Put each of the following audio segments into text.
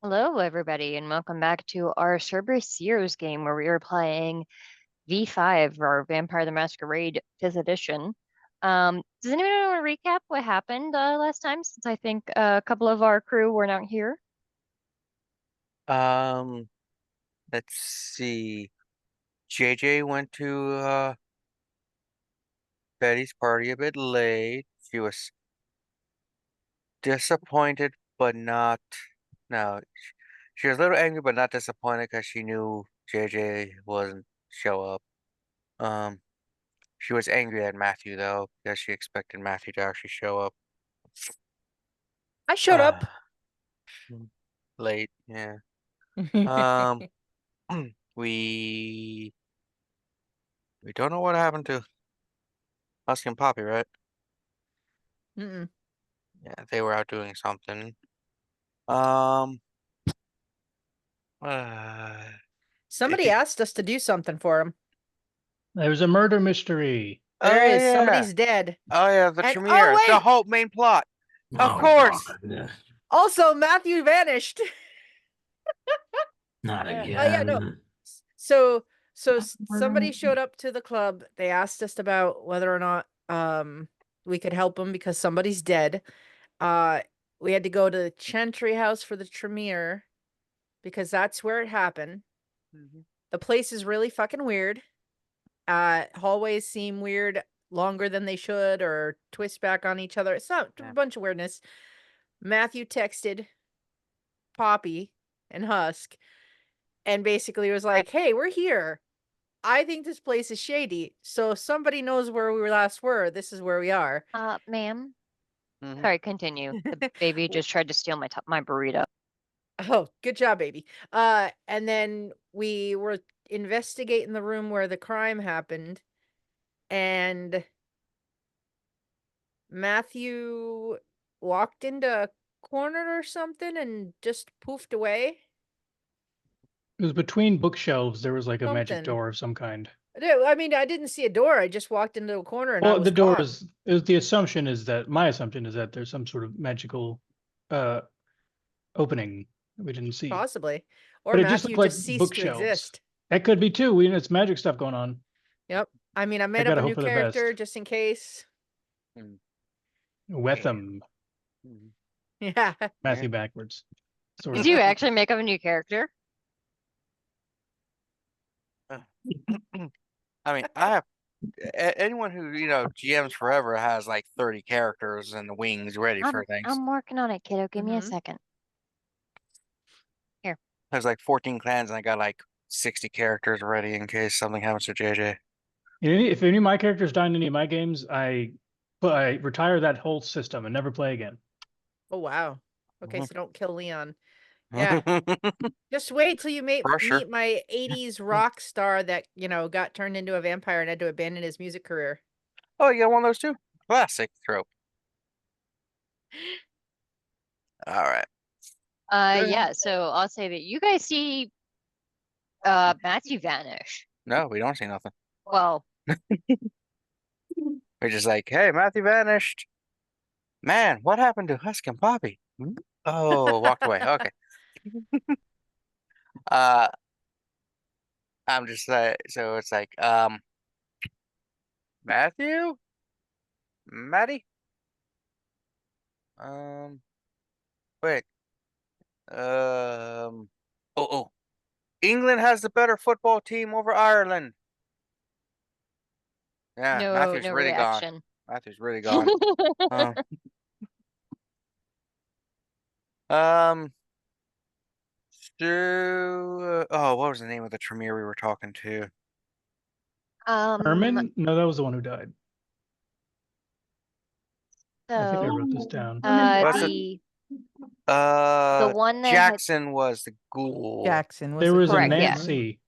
Hello, everybody, and welcome back to our Cerberus Seers game where we are playing V5, our Vampire the Masquerade 5th edition. Does anyone want to recap what happened last time, since I think a couple of our crew were not here? Um, let's see. JJ went to Betty's party a bit late. She was disappointed, but not. No, she was a little angry, but not disappointed because she knew JJ wasn't show up. Um, she was angry at Matthew though because she expected Matthew to actually show up. I showed up. Uh, late, yeah. Um, we we don't know what happened to Husk and Poppy, right? Mm-mm. Yeah, they were out doing something. Um, uh, Somebody asked us to do something for him. There was a murder mystery. There oh is. yeah, Somebody's dead. oh yeah, the And Tremere, the wait, whole main plot. Of Oh course. God, also Matthew vanished. not Oh again. yeah, no. So somebody showed up to the club. They asked us about whether or not we could help them because somebody's dead. We had to go to the Chantry house for the Tremere because that's where it happened. Mhm. The place is really fucking weird. Hallways seem weird longer than they should or twist back on each other. It's not Yeah. a bunch of weirdness. Matthew texted Poppy and Husk and basically was like, "Hey, we're here. I think this place is shady. So if somebody knows where we last were, this is where we are." Ma'am. Mhm. Sorry, continue. The baby just tried to steal my burrito. Oh, good job, baby. And then we were investigating the room where the crime happened, and Matthew walked into a corner or something and just poofed away. It was between bookshelves. There was like a magic Something. door of some kind. No, I mean, I didn't see a door. I just walked into a corner and I Well, was the door gone. is the assumption is that my assumption is that there's some sort of magical uh opening that we didn't see. Possibly. Or But it just Matthew looked like just ceased to bookshelves. exist. That could be too. It's magic stuff going on. Yep. I mean, I made up gotta a new hope for the best. character just in case. Wetham, Mhm. Yeah. Matthew backwards. Sort Did of. you actually make up a new character? I mean, I have anyone who GMs forever has like 30 characters in the wings ready for things. I'm working on it, kiddo. Give me a Mhm. second. Here. There's like 14 clans, and I got like 60 characters ready in case something happens to JJ. If any of my characters die in any of my games, I retire that whole system and never play again. Oh, wow. Okay, Mhm. so don't kill Leon. Yeah. Just wait till you meet For sure. my 80s rock star that, got turned into a vampire and had to abandon his music career. Oh, you got one of those too? Classic trope. All right. Yeah, so I'll say that you guys see Matthew vanish. No, we don't see nothing. Well, We're just like, hey, Matthew vanished. Man, what happened to Husk and Poppy? Oh, walked away. Okay. Uh, I'm just so it's like, Matthew, Maddie, wait, oh, England has the better football team over Ireland. Yeah, no Matthew's no really gone. reaction. Matthew's really gone. Um, so, oh, what was the name of the Tremere we were talking to? Herman? No, that was the one who died. I think I wrote this So down. What's the the one that had Jackson was the ghoul. Jackson was There was a correct, yeah. Nancy.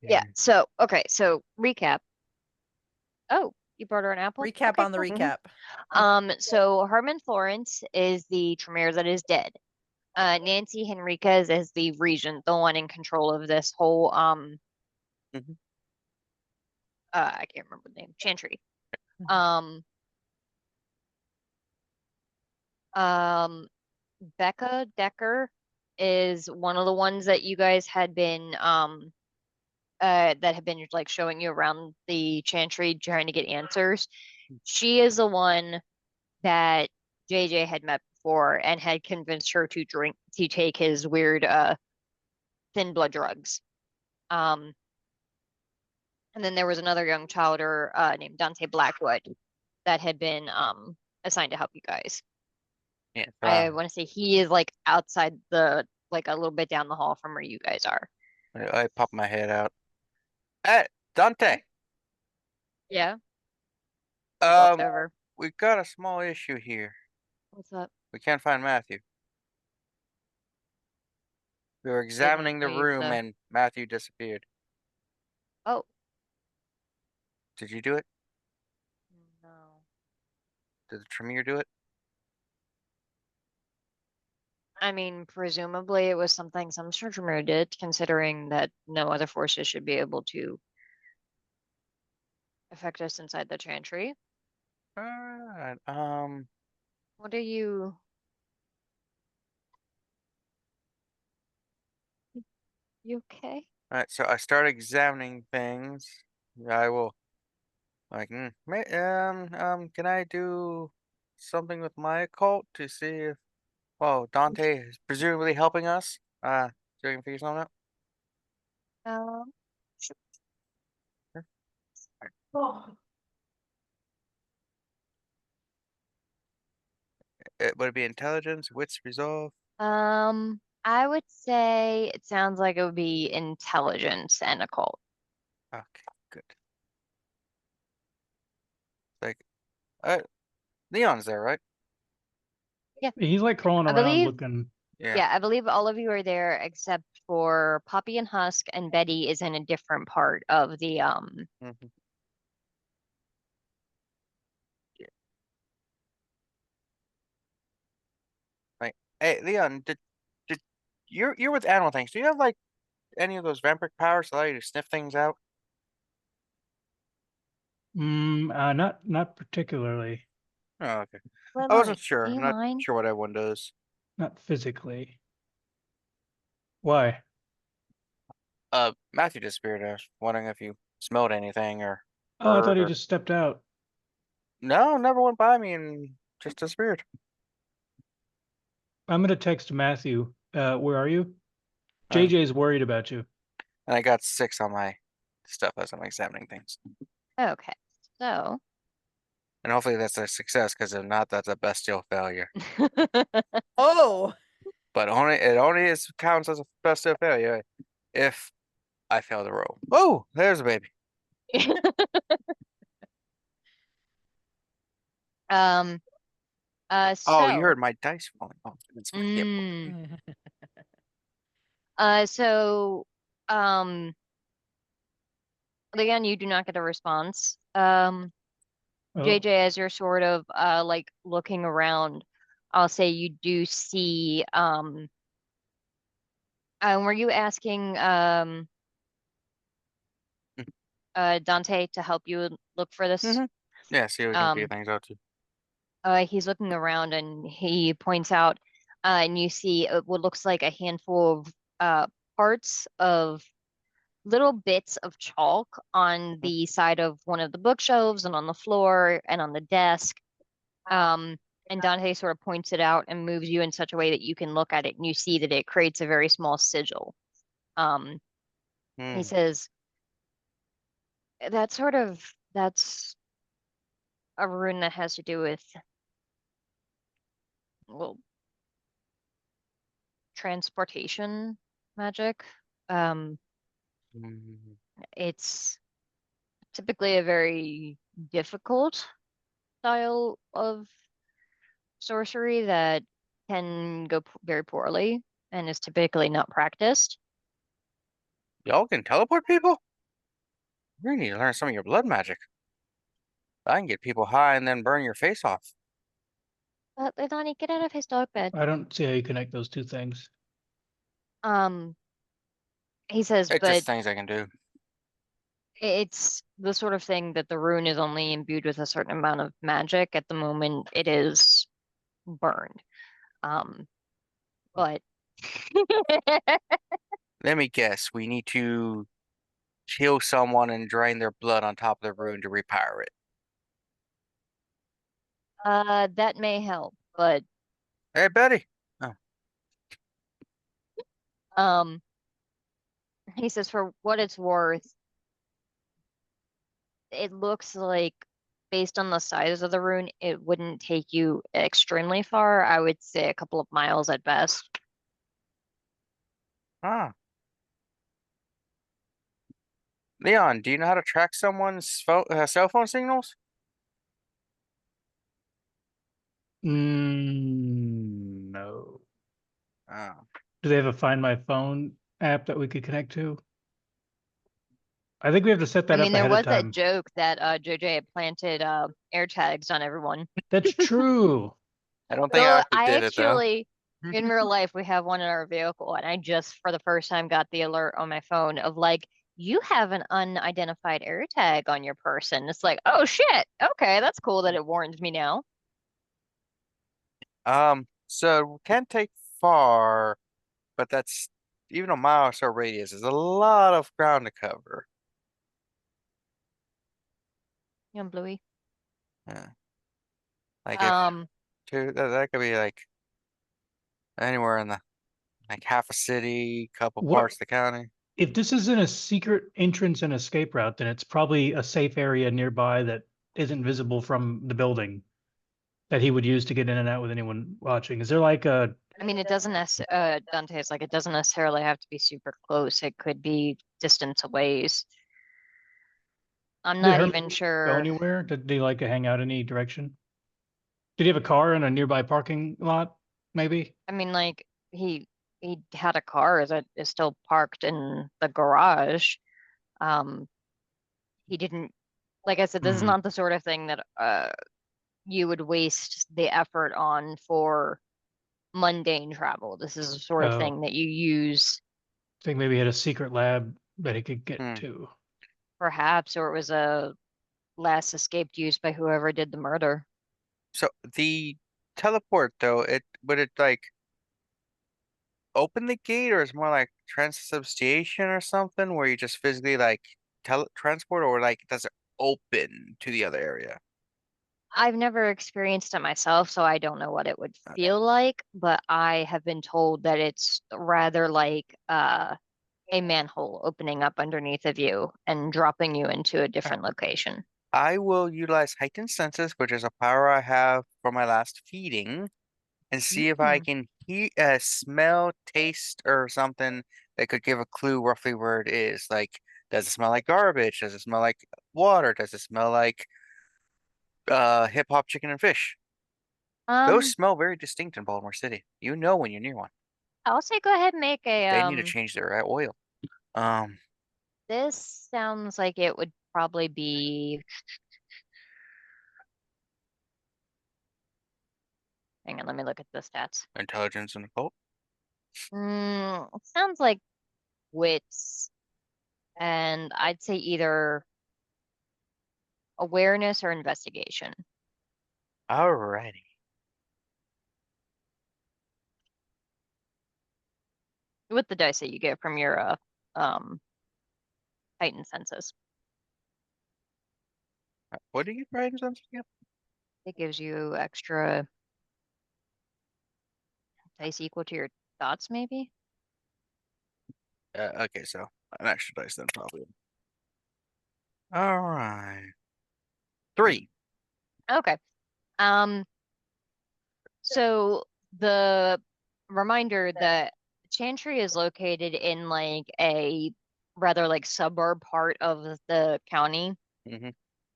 Yeah. So okay, so recap. Oh, you brought her an apple? Recap Okay, on the cool. recap. So Herman Florence is the Tremere that is dead. Nancy Henriquez is the regent, the one in control of this whole Mhm. I can't remember the name, Chantry. Mhm. Um Becca Decker is one of the ones that you guys had been that have been like showing you around the chantry trying to get answers. She is the one that JJ had met before and had convinced her to take his weird thin blood drugs. And then there was another young childer named Dante Blackwood that had been assigned to help you guys. Yeah. I want to say he is like outside the like a little bit down the hall from where you guys are. I pop my head out. Hey, Dante. Yeah. Walks Um, over. we got a small issue here. What's up? We can't find Matthew. We were examining the leave room the- and Matthew disappeared. Oh, Did you do it? no. Did the Tremere do it? I mean, presumably it was something some Tremere did, considering that no other forces should be able to affect us inside the chantry. Alright. What are you? You okay? Alright, so I start examining things. I will like can I do something with my occult to see if Dante is presumably helping us? So we can figure something out? Um, Sure. Would it be intelligence, wits, resolve? I would say it sounds like it would be intelligence and occult. Okay, good. Like uh Leon's there, right? He's like crawling I around believe, looking. yeah, I believe all of you are there except for Poppy and Husk, and Betty is in a different part of the Mhm. Like, hey, Leon, did you're with animal things. Do you have like any of those vampiric powers that allow you to sniff things out? Not particularly. Oh, okay. Well, I wasn't Lonnie, sure. do I'm you not mind? sure what everyone does. Not physically. Why? Matthew disappeared. I was wondering if you smelled anything or Oh, I thought heard he or just stepped out. no, never went by me and just disappeared. I'm gonna text Matthew. Where are you? Uh, JJ's worried about you. And I got 6 on my stuff as I'm examining things. Okay, so And hopefully that's a success, because if not, that's a bestial failure. Oh, But it only counts as a bestial failure if I fail the roll. Oh, there's a baby. um Oh, you so heard my dice falling. Oh, it's my hip. so Leon, you do not get a response. Oh, JJ, as you're sort of like looking around, I'll say you do see were you asking Dante to help you look for this? Mhm. Yeah, see if we can figure Um things out too. he's looking around and he points out and you see what looks like a handful of parts of little bits of chalk on the side of one of the bookshelves and on the floor and on the desk. And Dante sort of points it out and moves you in such a way that you can look at it and you see that it creates a very small sigil. Um, he Hmm. says, that's a rune that has to do with, well, transportation magic. Um, Mm, it's typically a very difficult style of sorcery that can go very poorly and is typically not practiced. Y'all can teleport people? You need to learn some of your blood magic. I can get people high and then burn your face off. Donnie, get out of his dog bed. I don't see how you connect those two things. Um, he says, It's but just things I can do. it's the sort of thing that the rune is only imbued with a certain amount of magic. At the moment, it is burned. But Let me guess. We need to kill someone and drain their blood on top of the rune to repower it. That may help, but Hey, Betty. Oh, um, he says for what it's worth, it looks like based on the size of the rune, it wouldn't take you extremely far. I would say a couple of miles at best. ah. Leon, do you know how to track someone's cell phone signals? No. Oh. Do they have a Find My Phone app that we could connect to? I think we have to set I that mean, up there ahead of was that time. joke that JJ had planted air tags on everyone. That's true. I don't think I So actually I did it though. actually, in real life, we have one in our vehicle, and I just for the first time got the alert on my phone of like, you have an unidentified air tag on your person. It's like, oh shit, okay, that's cool that it warns me now. So can't take far, but that's even a mile or so radius is a lot of ground to cover. You know, Bluey. Yeah. Like if Um, that could be like anywhere in the like half a city, couple What parts of the county. if this isn't a secret entrance and escape route, then it's probably a safe area nearby that isn't visible from the building that he would use to get in and out with anyone watching. Is there like a I mean, it doesn't Dante's like it doesn't necessarily have to be super close. It could be distance away. I'm did not Herman even go sure. anywhere? Did he like to hang out any direction? Did he have a car in a nearby parking lot? Maybe. I mean, like he had a car that is still parked in the garage. Um, he didn't, like I said, this is Hmm. not the sort of thing that you would waste the effort on for mundane travel. This is the sort of Oh, thing that you use I think maybe he had a secret lab that he could get Hmm. to. perhaps, or it was a last escaped use by whoever did the murder. So the teleport though, it would it like open the gate or is more like transubstantiation or something where you just physically like transport or like does it open to the other area? I've never experienced it myself, so I don't know what it would Okay. feel like, but I have been told that it's rather like a manhole opening up underneath of you and dropping you into a Alright. different location. I will utilize heightened senses, which is a power I have from my last feeding, and see if I Mm. can smell, taste, or something that could give a clue roughly where it is. Like, does it smell like garbage? Does it smell like water? Does it smell like hip hop chicken and fish? Those Um, smell very distinct in Baltimore City. You know when you're near one. I'll say go ahead and make a They need to change their oil. Um, this sounds like it would probably be, hang on, let me look at the stats. intelligence and occult. It sounds like wits, and I'd say either awareness or investigation. Alrighty. With the dice that you get from your um heightened senses. What do you get for heightened senses again? It gives you extra dice equal to your thoughts, maybe? Okay, so an extra dice then probably. Alright. 3. Okay. Um, so the reminder that Chantry is located in like a rather like suburb part of the county. Mm-hmm.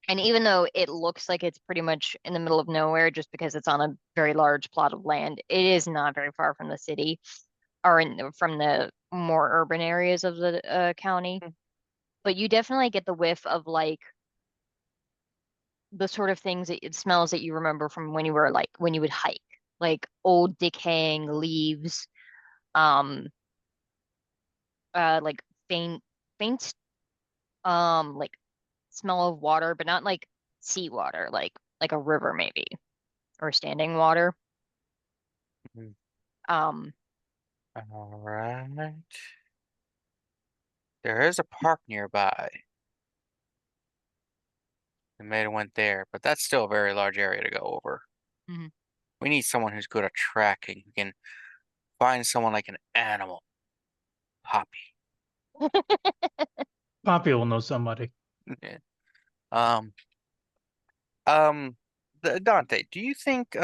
And even though it looks like it's pretty much in the middle of nowhere just because it's on a very large plot of land, it is not very far from the city or from the more urban areas of the county. But you definitely get the whiff of like the sort of things that it smells that you remember from when you were like when you would hike, like old decaying leaves, um, like faint, like smell of water, but not like seawater, like a river maybe or standing water. Mhm. Um, All right. There is a park nearby. We may have went there, but that's still a very large area to go over. Mhm. We need someone who's good at tracking, who can find someone like an animal. Poppy. Poppy will know somebody. Yeah. Um, Dante, do you think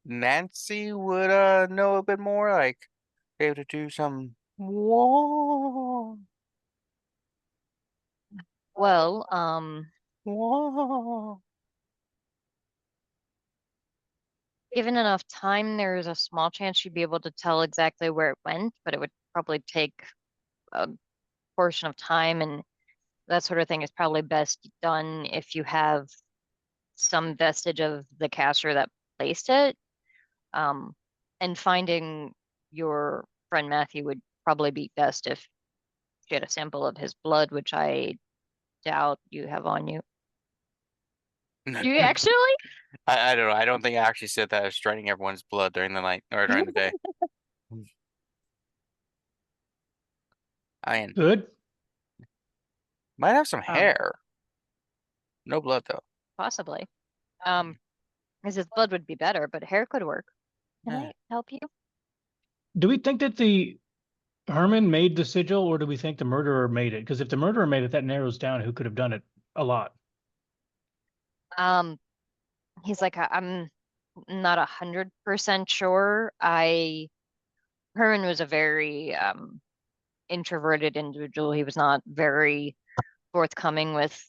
Nancy would know a bit more, like be able to do some whoa, Well, whoa. given enough time, there's a small chance she'd be able to tell exactly where it went, but it would probably take a portion of time, and that sort of thing is probably best done if you have some vestige of the caster that placed it. Um, and finding your friend Matthew would probably be best if she had a sample of his blood, which I doubt you have on you. Do you actually? I don't know. I don't think I actually said that I was draining everyone's blood during the night or during the day. I mean, Good. might have some Um, hair. No blood though. Possibly. Because his blood would be better, but hair could work. Can Yeah. I help you? Do we think that the Herman made the sigil, or do we think the murderer made it? Because if the murderer made it, that narrows down who could have done it a lot. Um, he's like, I'm not 100% sure. Herman was a very introverted individual. He was not very forthcoming with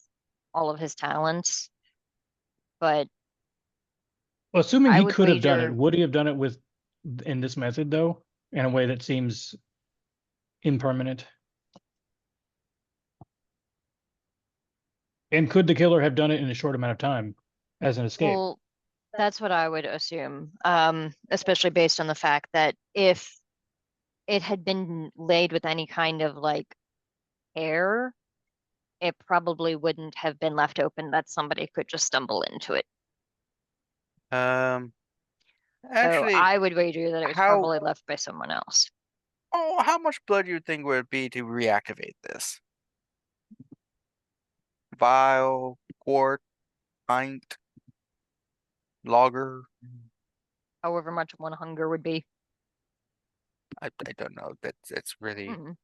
all of his talents, but Well, assuming I he would could have done it, wager, would he have done it with in this method though, in a way that seems impermanent? And could the killer have done it in a short amount of time as an escape? well, that's what I would assume, especially based on the fact that if it had been laid with any kind of like air, it probably wouldn't have been left open that somebody could just stumble into it. Um, So actually, I would wager that it was how probably left by someone else. how much blood do you think would it be to reactivate this? Vial, quart, pint, lager? However much one hunger would be. I don't know. It's really Mm.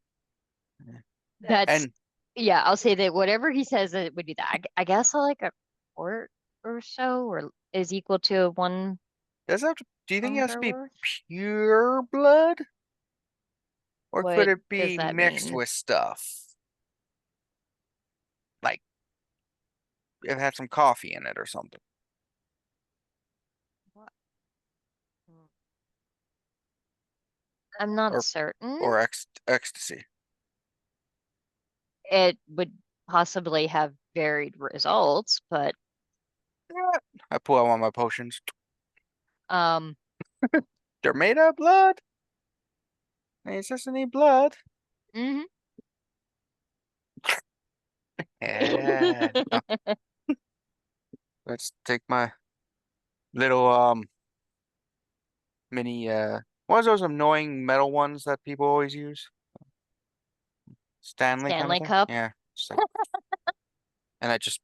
Yeah. That's, and yeah, I'll say that whatever he says it would be that. I guess like a quart or so, or is equal to one does it have to, do you think it has to hunger be worth. pure blood? Or could What it does be that mixed mean? with stuff? Like it had some coffee in it or something. I'm not Or certain. or ecstasy. It would possibly have varied results, but Yeah. I pull out one of my potions. um, They're made of blood. It's just any blood. mhm. Yeah. Let's take my little mini what are those annoying metal ones that people always use? Stanley kind of Stanley thing? Cup. Yeah. Just like and I just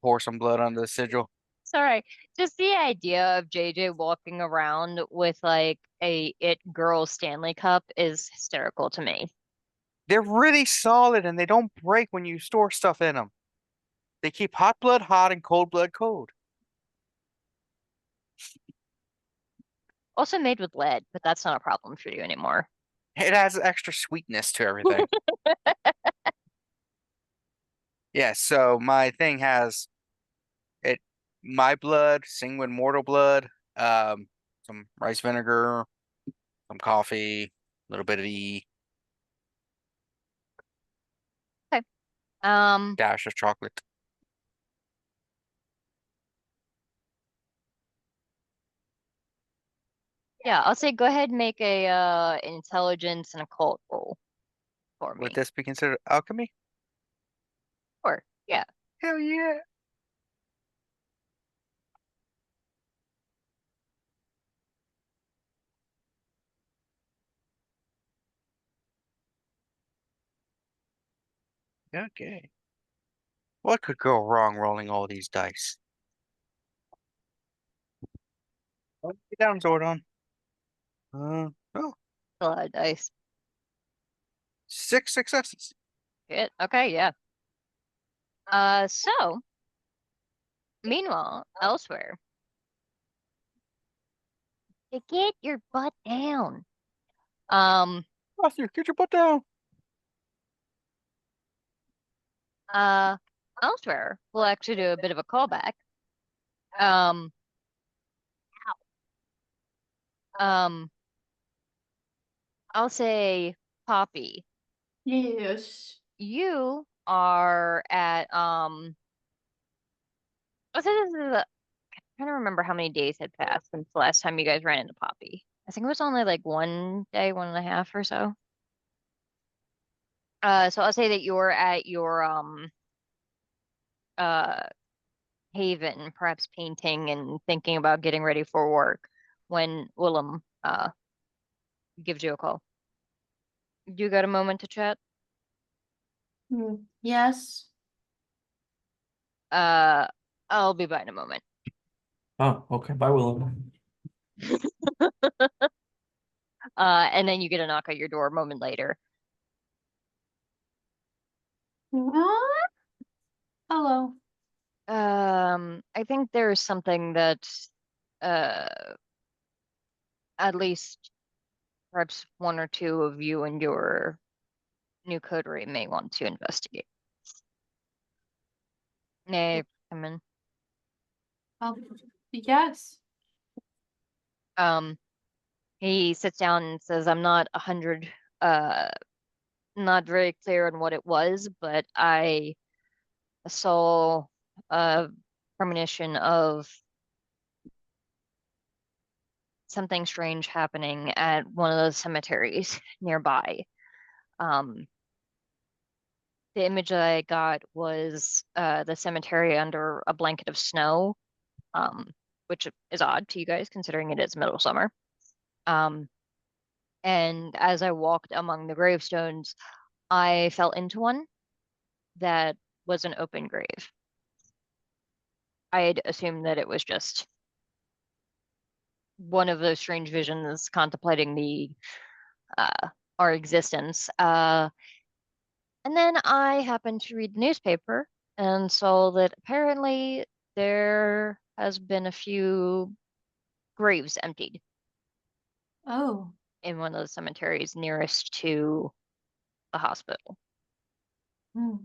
pour some blood on the sigil. Sorry, just the idea of JJ walking around with like a it girl Stanley Cup is hysterical to me. They're really solid and they don't break when you store stuff in them. They keep hot blood hot and cold blood cold. Also made with lead, but that's not a problem for you anymore. It adds extra sweetness to everything. Yeah, so my thing has it my blood, Sanguine Mortal blood, some rice vinegar, some coffee, a little bit of the Okay. Um, dash of chocolate. yeah, I'll say go ahead and make a intelligence and occult roll for Would me. this be considered alchemy? Or yeah. Hell yeah. Okay. What could go wrong rolling all these dice? Get down, Zordon. Oh, A lot of dice. 6 successes. Shit. Okay, yeah. So meanwhile, elsewhere, to get your butt down. Matthew, get your butt down. Uh, elsewhere, we'll actually do a bit of a callback. Um, um, I'll say Poppy. Yes. You are at I'll say this is I'm trying to remember how many days had passed since the last time you guys ran into Poppy. I think it was only like 1 day, 1.5 or so. So I'll say that you're at your uh haven, perhaps painting and thinking about getting ready for work when Willem gives you a call. You got a moment to chat? Yes. Uh, I'll be by in a moment. Oh, okay. Bye, Willem. And then you get a knock at your door a moment later. What? Hello. I think there's something that uh at least perhaps one or two of you and your new coterie may want to investigate. May I come in? Oh, yes. Um, he sits down and says, I'm not 100, not very clear on what it was, but I saw a premonition of something strange happening at one of those cemeteries nearby. The image that I got was the cemetery under a blanket of snow, which is odd to you guys considering it is middle of summer. And as I walked among the gravestones, I fell into one that was an open grave. I had assumed that it was just one of those strange visions contemplating our existence. And then I happened to read the newspaper and saw that apparently there has been a few graves emptied Oh. in one of the cemeteries nearest to the hospital. Hmm.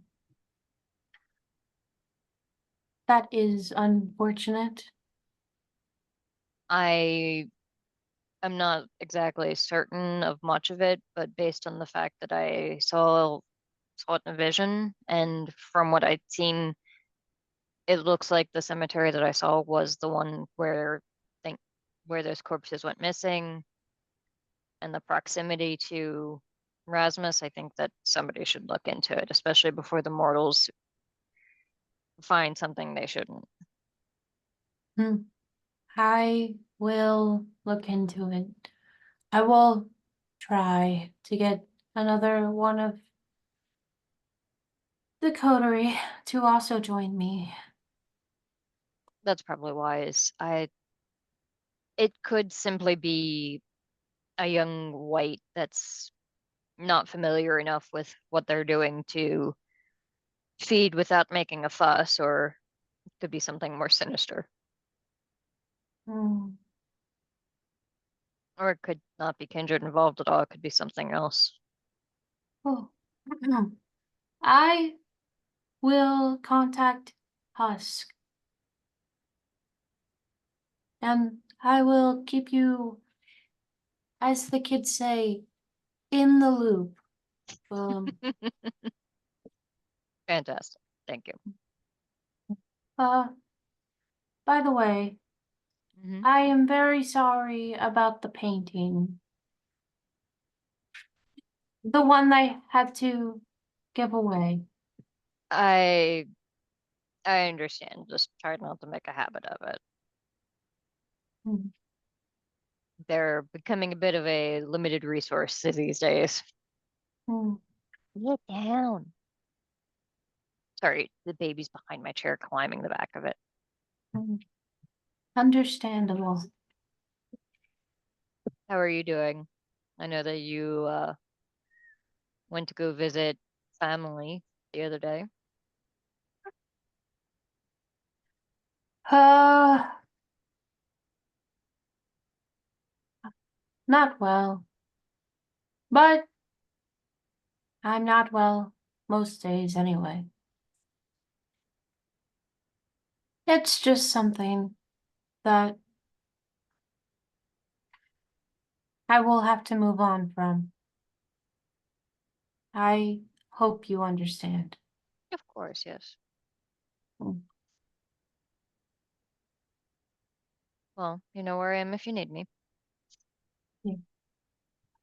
That is unfortunate. I am not exactly certain of much of it, but based on the fact that I saw it in a vision, and from what I'd seen, it looks like the cemetery that I saw was the one think where those corpses went missing, and the proximity to Rasmus, I think that somebody should look into it, especially before the mortals find something they shouldn't. Hmm. I will look into it. I will try to get another one of the coterie to also join me. That's probably wise. It could simply be a young white that's not familiar enough with what they're doing to feed without making a fuss, or it could be something more sinister. Hmm. Or it could not be kindred involved at all. It could be something else. Oh. I will contact Husk. And I will keep you, as the kids say, in the loop. Fantastic. Thank you. Uh, by the way, Mhm. I am very sorry about the painting. The one I had to give away. I I understand. Just try not to make a habit of it. Hmm. They're becoming a bit of a limited resource these days. Hmm. Get down. Sorry, the baby's behind my chair climbing the back of it. Understandable. How are you doing? I know that you went to go visit family the other day. Not well. But I'm not well most days anyway. It's just something that I will have to move on from. I hope you understand. Of course, yes. Mm. Well, you know where I am if you need me.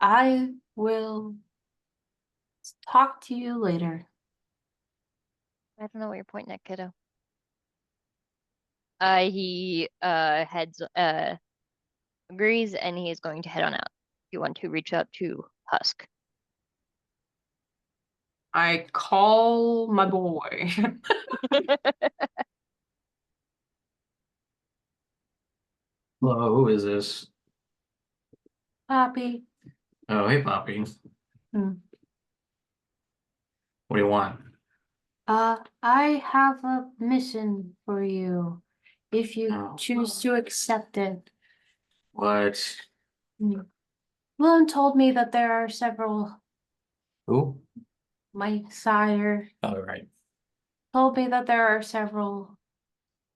I will talk to you later. I don't know what you're pointing at, kiddo. He heads agrees and he is going to head on out. If you want to reach out to Husk. I call my boy. Hello, who is this? Poppy. Oh, hey, Poppy. Hmm. What do you want? I have a mission for you. If you Oh. choose to accept it. What? Lone told me that there are several, Who? my sire Oh, right. told me that there are several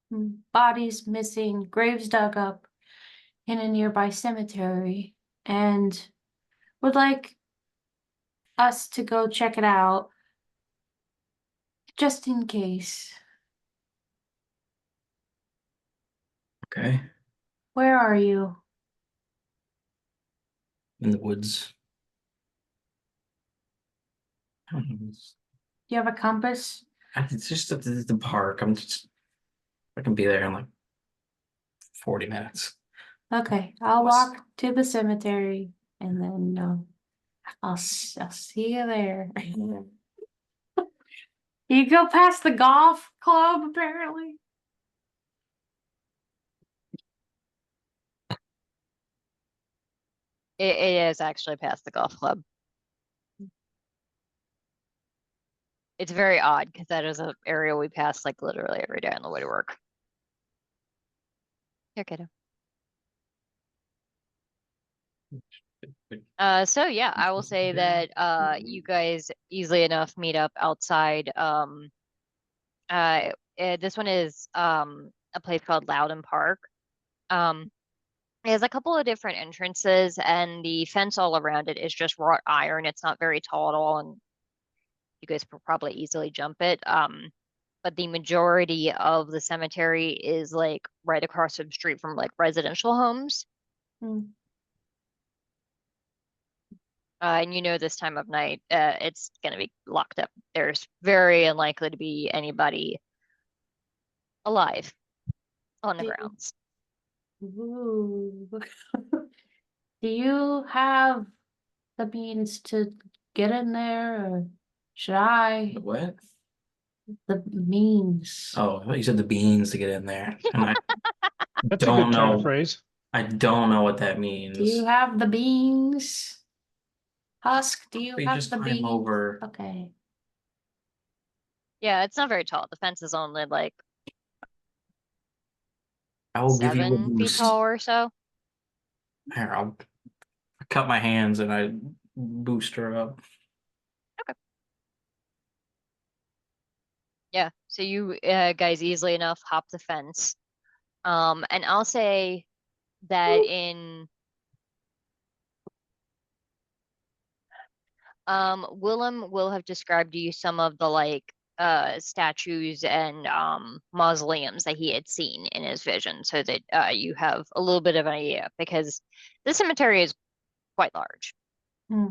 bodies missing, graves dug up in a nearby cemetery, and would like us to go check it out, just in case. Okay. Where are you? In the woods. I don't know. Do you have a compass? It's just at the park. I can be there in like 40 minutes. Okay, I'll What's- walk to the cemetery, and then I'll see you there. You go past the golf club, apparently. It is actually past the golf club. It's very odd because that is an area we pass like literally every day on the way to work. Here, kiddo. So yeah, I will say that you guys easily enough meet up outside. This one is a place called Loudon Park. It has a couple of different entrances, and the fence all around it is just wrought iron. It's not very tall at all, and you guys could probably easily jump it. But the majority of the cemetery is like right across the street from like residential homes. And you know this time of night, it's gonna be locked up. There's very unlikely to be anybody alive on the Do- grounds. Ooh. Do you have the means to get in there, or should I? The what? The means. Oh, I thought you said the beans to get in there. And I That's a don't good turn know. of phrase. I don't know what that means. Do you have the beans? Husk, do you We have just the climb beans? over. Okay. Yeah, it's not very tall. The fence is only like I will give you a 7 feet boost. tall or so. Here, I'll cut my hands and I boost her up. Yeah, so you guys easily enough hop the fence. And I'll say that in Willem will have described to you some of the like statues and mausoleums that he had seen in his vision, so that you have a little bit of an idea, because the cemetery is quite large. Hmm.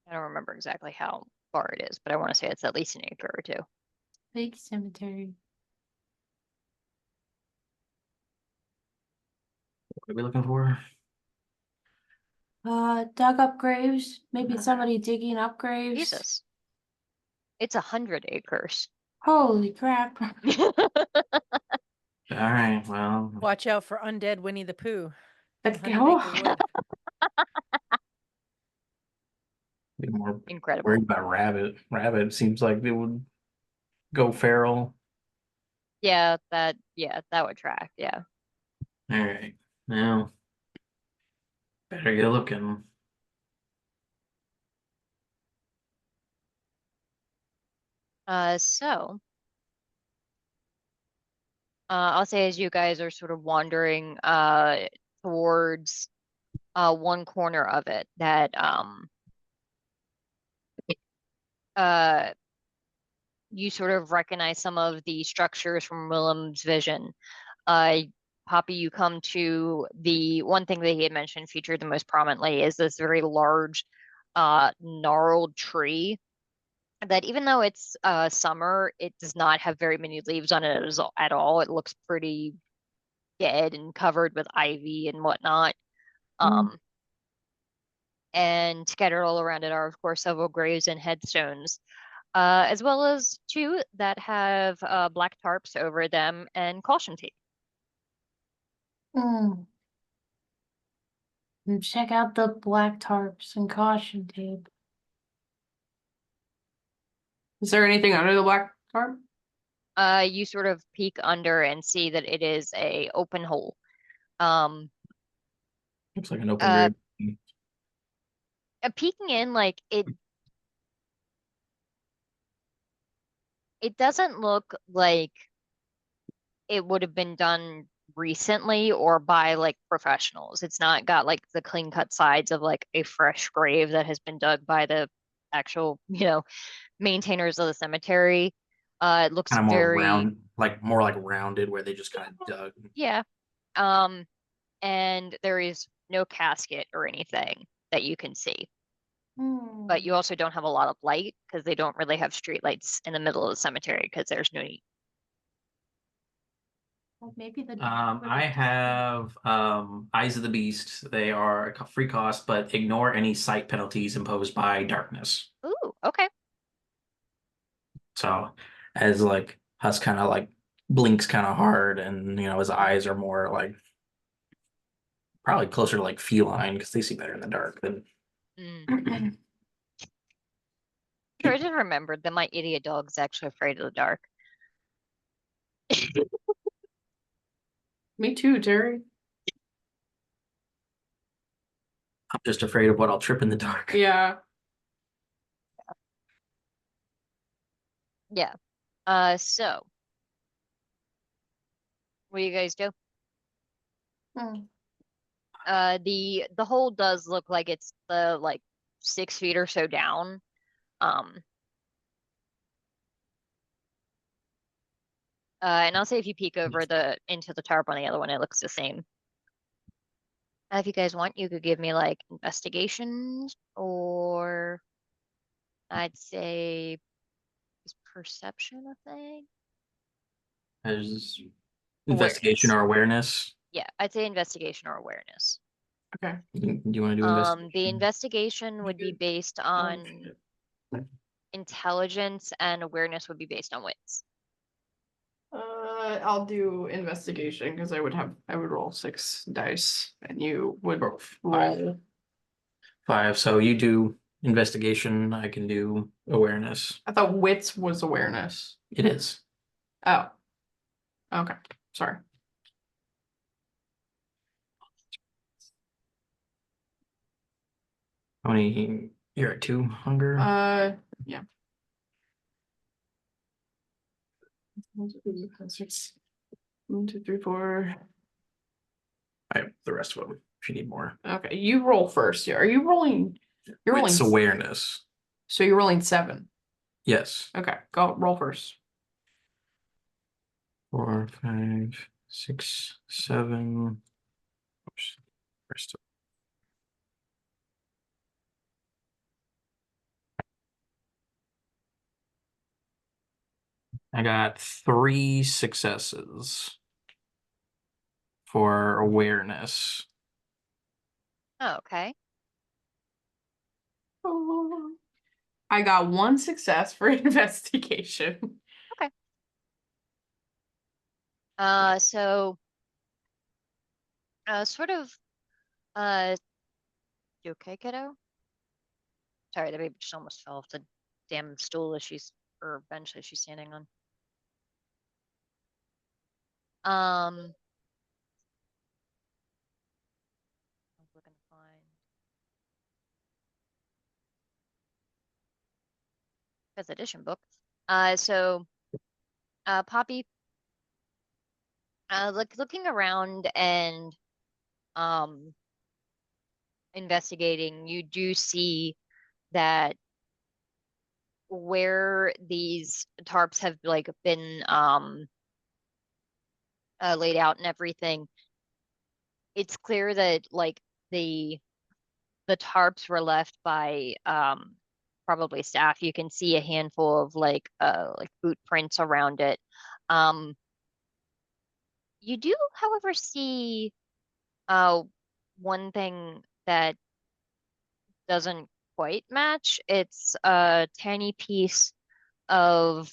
I don't remember exactly how far it is, but I want to say it's at least an acre or two. Big cemetery. What are we looking for? Dug up graves. Maybe somebody digging up graves. Jesus. It's 100 acres. Holy crap. All right, well, Watch out for undead Winnie the Pooh. Let's 100 go. acre wood. be more Incredible. worried about rabbit. Rabbit seems like they would go feral. Yeah, that would track. Yeah. All right, now better get looking. So I'll say as you guys are sort of wandering towards one corner of it that uh you sort of recognize some of the structures from Willem's vision. Poppy, you come to the one thing that he had mentioned featured the most prominently is this very large gnarled tree that even though it's summer, it does not have very many leaves on it at all. It looks pretty dead and covered with ivy and whatnot. And scattered all around it are, of course, several graves and headstones, as well as two that have black tarps over them and caution tape. Mm. And check out the black tarps and caution tape. Is there anything under the black tarp? You sort of peek under and see that it is a open hole. Looks like an open Uh, grave. Peeking in, like it doesn't look like it would have been done recently or by like professionals. It's not got like the clean cut sides of like a fresh grave that has been dug by the actual, maintainers of the cemetery. It looks Kind of more very, round, like more like rounded, where they just kind of dug. yeah. And there is no casket or anything that you can see. But you also don't have a lot of light because they don't really have street lights in the middle of the cemetery because there's no need. Well, maybe the I have Eyes of the Beast. They are a free cost, but ignore any sight penalties imposed by darkness. Ooh, okay. So as like Husk kind of like blinks kind of hard, and his eyes are more like probably closer to like feline because they see better in the dark than. Sure, I just remembered that my idiot dog's actually afraid of the dark. Me too, Terry. I'm just afraid of what I'll trip in the dark. Yeah. Yeah. So what do you guys do? The hole does look like it's the like 6 feet or so down. And I'll say if you peek over into the tarp on the other one, it looks the same. If you guys want, you could give me like investigations, or I'd say is perception a thing? As investigation or awareness. Yeah, I'd say investigation or awareness. Okay. Do you want to do investigation? The investigation would be based on intelligence, and awareness would be based on wits. I'll do investigation because I would roll 6 dice and you would roll 5. So you do investigation. I can do awareness. I thought wits was awareness. It is. Oh. Okay. Sorry. How many? You're at 2 hunger. Yeah. 6. 1, 2, 3, 4. I have the rest of them if you need more. Okay, you roll first. Yeah. Are you rolling? You're rolling. It's awareness. So you're rolling 7. Yes. Okay, go roll first. 4, 5, 6, 7. Oops. Rest of I got 3 successes for awareness. Oh, okay. I got 1 success for investigation. Okay. So, sort of, you okay, kiddo? Sorry, the baby just almost fell off the damn stool that or bench that she's standing on. I was looking to find fifth edition book. So, Poppy, looking around and, investigating, you do see that where these tarps have like been laid out and everything, it's clear that like the tarps were left by probably staff. You can see a handful of like boot prints around it. You do, however, see one thing that doesn't quite match. It's a tiny piece of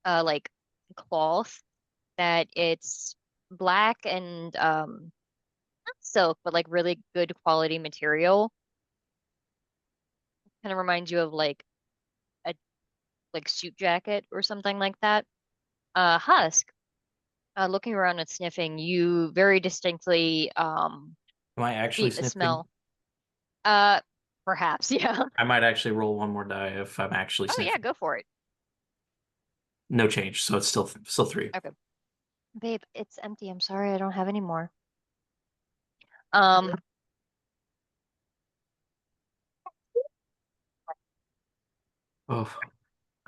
like cloth that it's black and not silk, but like really good quality material. Kind of reminds you of like a suit jacket or something like that. Husk, looking around and sniffing, you very distinctly Am I actually beat the sniffing? smell. Perhaps, yeah. I might actually roll one more die if I'm actually Oh sniffing. yeah, go for it. No change, so it's still 3. Okay. Babe, it's empty. I'm sorry, I don't have any more. Oh,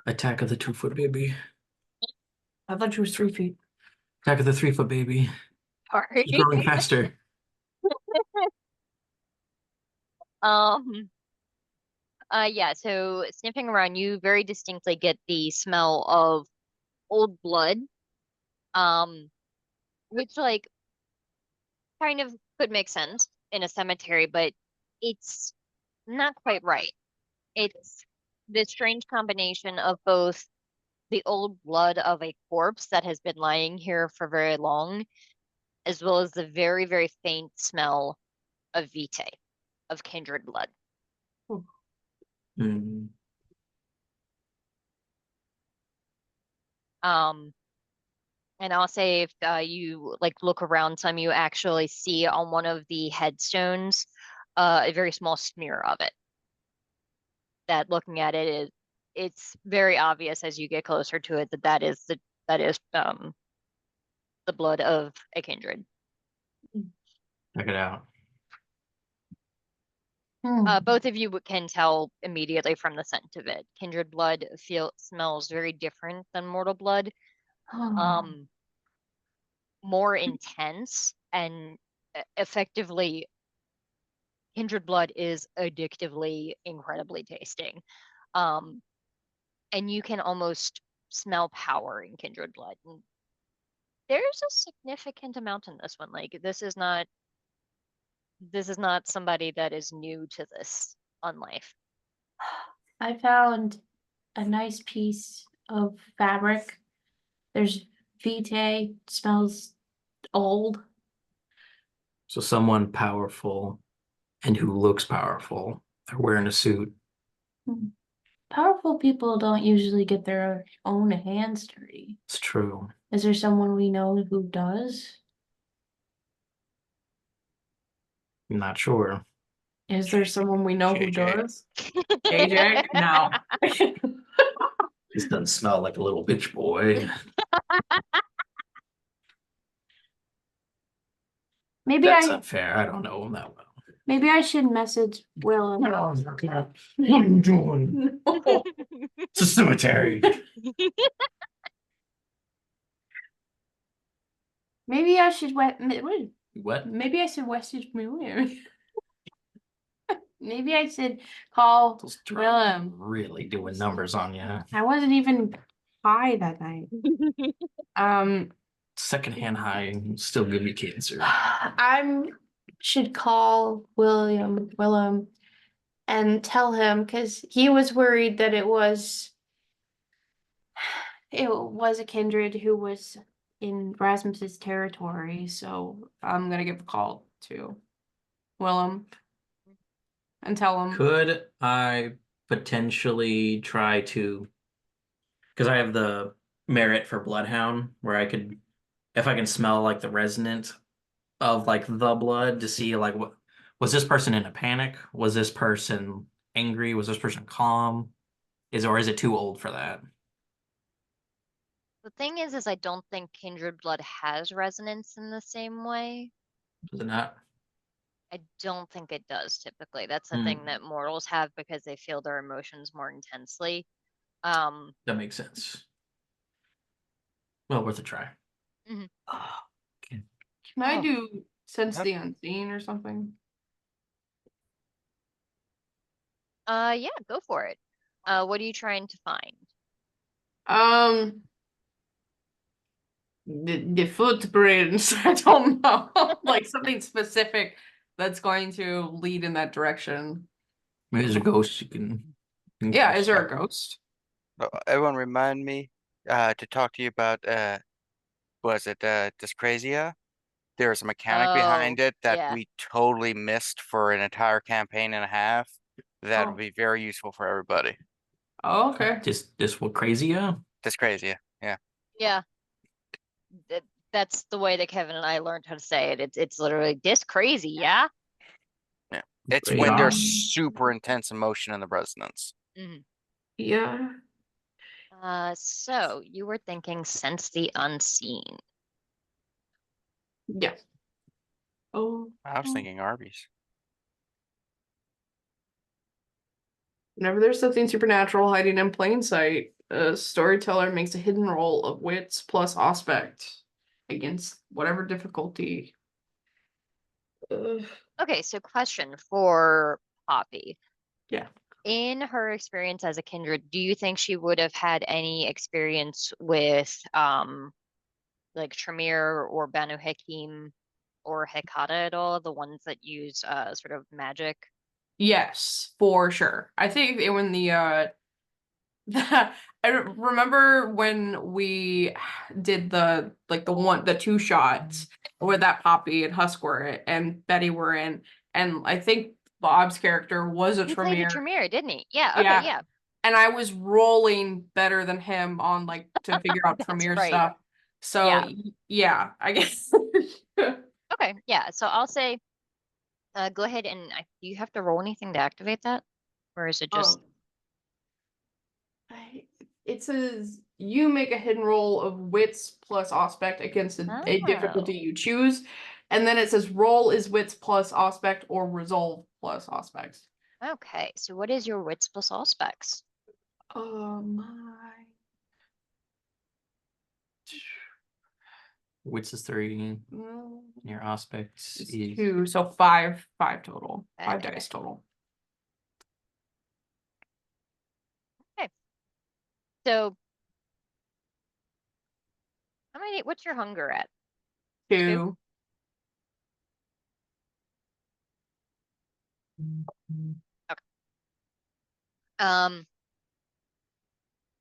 attack of the 2-foot baby. I thought she was 3 feet. Attack of the 3-foot baby. Sorry. She's growing faster. Yeah, so sniffing around, you very distinctly get the smell of old blood. Which like kind of could make sense in a cemetery, but it's not quite right. It's this strange combination of both the old blood of a corpse that has been lying here for very long, as well as the very, very faint smell of vitae, of kindred blood. Hmm. And I'll say if you like look around some, you actually see on one of the headstones a very small smear of it. That looking at it it's very obvious as you get closer to it that is the blood of a kindred. Check it out. Both of you can tell immediately from the scent of it. Kindred blood smells very different than mortal blood. More intense and effectively kindred blood is addictively incredibly tasting. And you can almost smell power in kindred blood. And there's a significant amount in this one. Like this is not somebody that is new to this on life. I found a nice piece of fabric. There's vitae, smells old. So someone powerful and who looks powerful. They're wearing a suit. Powerful people don't usually get their own hands dirty. It's true. Is there someone we know who does? I'm not sure. Is there someone we know who JJ. does? AJ? No. This doesn't smell like a little bitch boy. Maybe That's I unfair. I don't know him that well. maybe I should message Will and What are you doing? It's a cemetery. maybe I should What? maybe I should message William. Maybe I should call Those Willem. really doing numbers on you. I wasn't even high that night. Secondhand high still give you cancer. I should call Willem and tell him because he was worried that it was a kindred who was in Rasmus's territory, so I'm gonna give a call to Willem and tell him. Could I potentially try to, because I have the merit for Bloodhound, where I could, if I can smell like the resonance of like the blood to see like what was this person in a panic? Was this person angry? Was this person calm? Or is it too old for that? The thing is I don't think kindred blood has resonance in the same way. Does it not? I don't think it does typically. That's the Hmm. thing that mortals have because they feel their emotions more intensely. That makes sense. Well, worth a try. Mhm. Okay. Can I Oh. do sense Yep. the unseen or something? Yeah, go for it. What are you trying to find? The footprints. I don't know. Like something specific that's going to lead in that direction. Maybe there's a ghost you can Yeah, is there a catch. ghost? Everyone remind me to talk to you about was it Dyscrasia? There's a mechanic behind Oh, it that yeah. we totally missed for an entire campaign and a half. That would Oh. be very useful for everybody. Oh, okay. This what crazy? Yeah. Dyscrasia, yeah. Yeah. That's the way that Kevin and I learned how to say it. It's literally this crazy, yeah? Yeah. It's Crazy. when there's Um, super intense emotion in the resonance. Mhm. Yeah. So you were thinking sense the unseen. Yeah. Oh. I was thinking Arby's. Whenever there's something supernatural hiding in plain sight, a storyteller makes a hidden roll of wits plus aspect against whatever difficulty. Okay, so question for Poppy. Yeah. In her experience as a kindred, do you think she would have had any experience with like Tremere or Banu Hakim or Hekata at all, the ones that use sort of magic? Yes, for sure. I think when I remember when we did the two shots where that Poppy and Husk were in, and Betty were in, and I think Bob's character was a He played a Tremere. Tremere, didn't he? Yeah, okay, Yeah. yeah. And I was rolling better than him on like to figure out That's Tremere right. stuff. So Yeah. yeah, I guess. Okay, yeah. So I'll say go ahead and do you have to roll anything to activate that? Or is it just It says you make a hidden roll of wits plus aspect against a Oh. difficulty you choose. And then it says roll is wits plus aspect or resolve plus aspect. Okay, so what is your wits plus all specs? My Wits is 3. mm, Your aspects is is 2, so five total. Five Okay. dice total. So how many what's your hunger at? 2. Um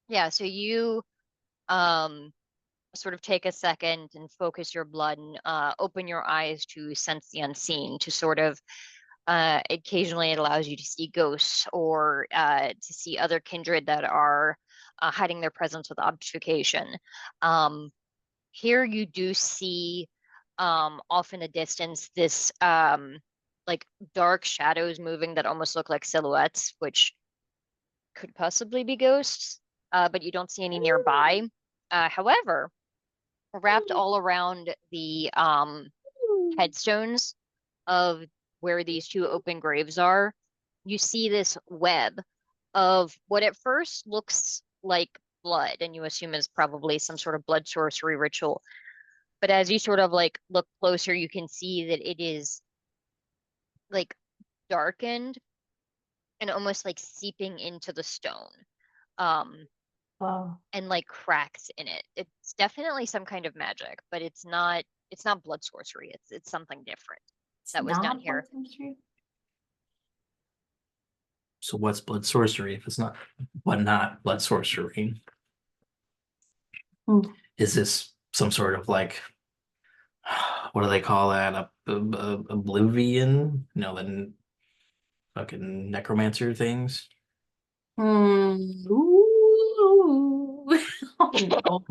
yeah, so you um sort of take a second and focus your blood and open your eyes to sense the unseen to sort of occasionally it allows you to see ghosts or to see other kindred that are hiding their presence with obfuscation. Here you do see off in the distance this like dark shadows moving that almost look like silhouettes, which could possibly be ghosts, but you don't see any nearby. However, wrapped all around the headstones of where these two open graves are, you see this web of what at first looks like blood, and you assume is probably some sort of blood sorcery ritual. But as you sort of like look closer, you can see that it is like darkened and almost like seeping into the stone. Wow. And like cracks in it. It's definitely some kind of magic, but it's not blood sorcery. It's something different that was done here. so what's blood sorcery if it's not blood sorcery? Hmm. Is this some sort of like, what do they call that? Oblivion? No, the fucking necromancer things. Ooh. Oh no.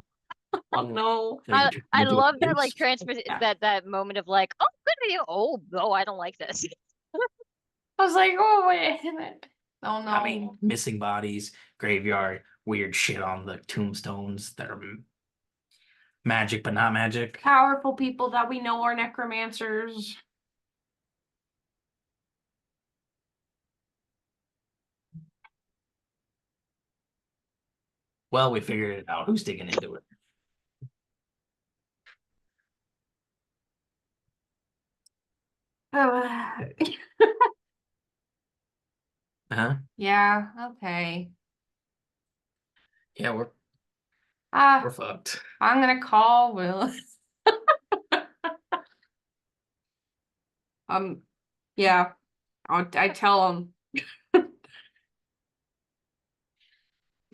Oh no. I Turn I into a love that like ghost. transfer that moment of like, oh, good video. Oh no, I don't like this. I was like, oh wait a minute. Oh no. I mean, missing bodies, graveyard, weird shit on the tombstones that are magic but not magic. Powerful people that we know are necromancers. Well, we figured it out. Who's digging into it? Huh? Yeah, okay. Yeah, we're Ah, fucked. I'm gonna call Will. Yeah, I tell him.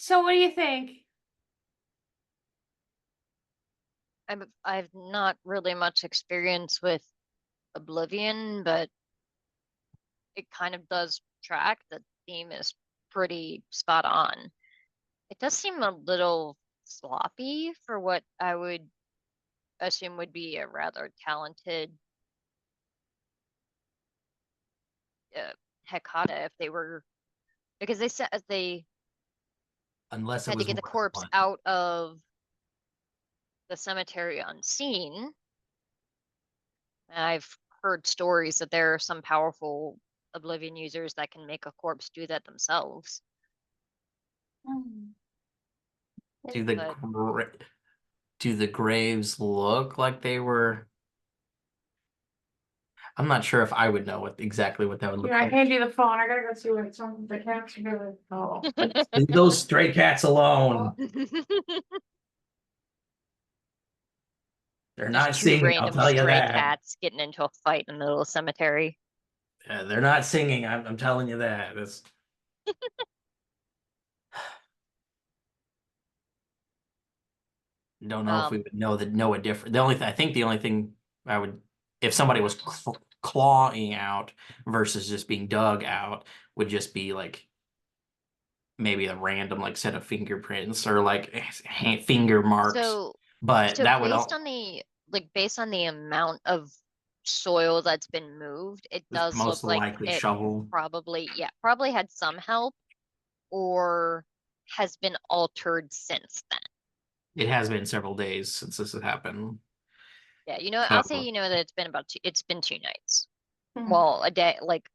So what do you think? I've not really much experience with Oblivion, but it kind of does track. The theme is pretty spot on. It does seem a little sloppy for what I would assume would be a rather talented Hecata if they were, because they said they Unless it had to was get the more than corpse one. out of the cemetery unseen. And I've heard stories that there are some powerful Oblivion users that can make a corpse do that themselves. Do But the graves look like they were? I'm not sure if I would know exactly what that would look Here, I like. hand you the phone. I gotta go see what some of the cats are doing. Oh. Leave those stray cats alone. They're not just two singing, I'll random tell you stray that. cats getting into a fight in the middle of the cemetery. They're not singing, I'm telling you that. Don't know if we would know a different. I think the only thing I would, if somebody was clawing out versus just being dug out, would just be like maybe a random like set of fingerprints or like finger marks. So But So that would based on the amount of soil that's been moved, it does most look like likely it shovel. probably had some help or has been altered since then. It has been several days since this has happened. Yeah, I'll say that it's been 2 nights. Hmm. Well, a day, like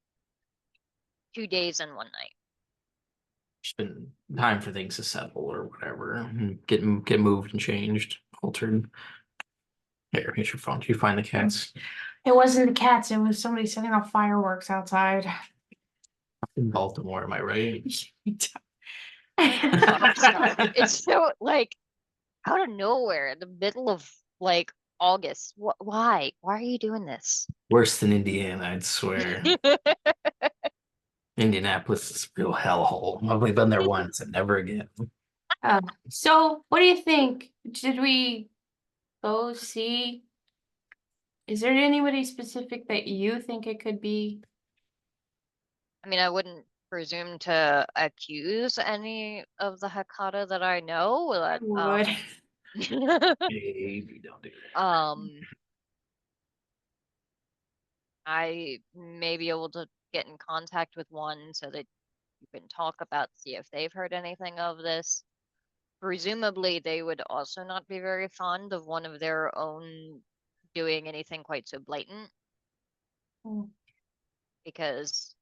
2 days and 1 night. It's been time for things to settle or whatever, and get moved and changed, altered. Here's your phone. Did you find the cats? It wasn't the cats, it was somebody setting off fireworks outside. In Baltimore, am I right? It's so like out of nowhere, in the middle of like August. Why? Why are you doing this? Worse than Indiana, I'd swear. Indianapolis is a real hellhole. I've only been there once and never again. So what do you think? Should we go see? Is there anybody specific that you think it could be? I mean, I wouldn't presume to accuse any of the Hecata that I know. I That, would. Maybe don't do that. I may be able to get in contact with one so that you can talk about, see if they've heard anything of this. Presumably, they would also not be very fond of one of their own doing anything quite so blatant, Hmm. because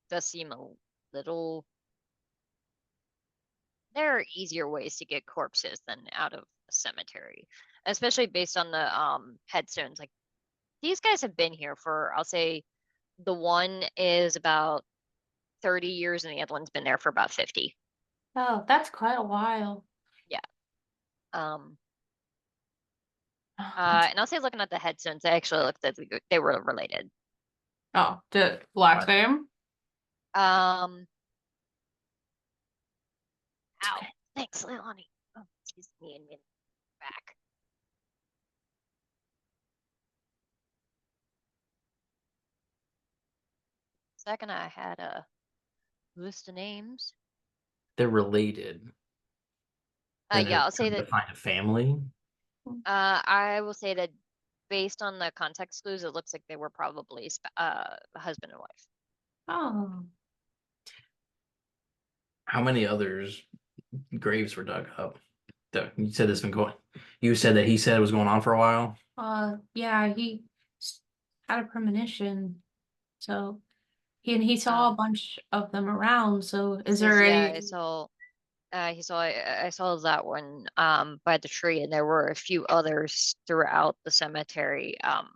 it does seem a little. There are easier ways to get corpses than out of a cemetery, especially based on the headstones. Like these guys have been here for, I'll say, the one is about 30 years and the other one's been there for about 50. Oh, that's quite a while. Yeah. And I'll say, looking at the headstones, I actually looked at they were related. Oh, the last name? Ow. Thanks, Leilani. Oh, excuse me, and back. second, I had a list of names. They're related. And Yeah, they're I'll say trying to that. find a family. I will say that based on the context clues, it looks like they were probably husband and wife. Oh, How many others graves were dug up? You said this been going. You said that he said it was going on for a while. yeah, he had a premonition, so he saw a bunch of them around. So is there Yeah, any? I saw. I saw that one by the tree, and there were a few others throughout the cemetery. Not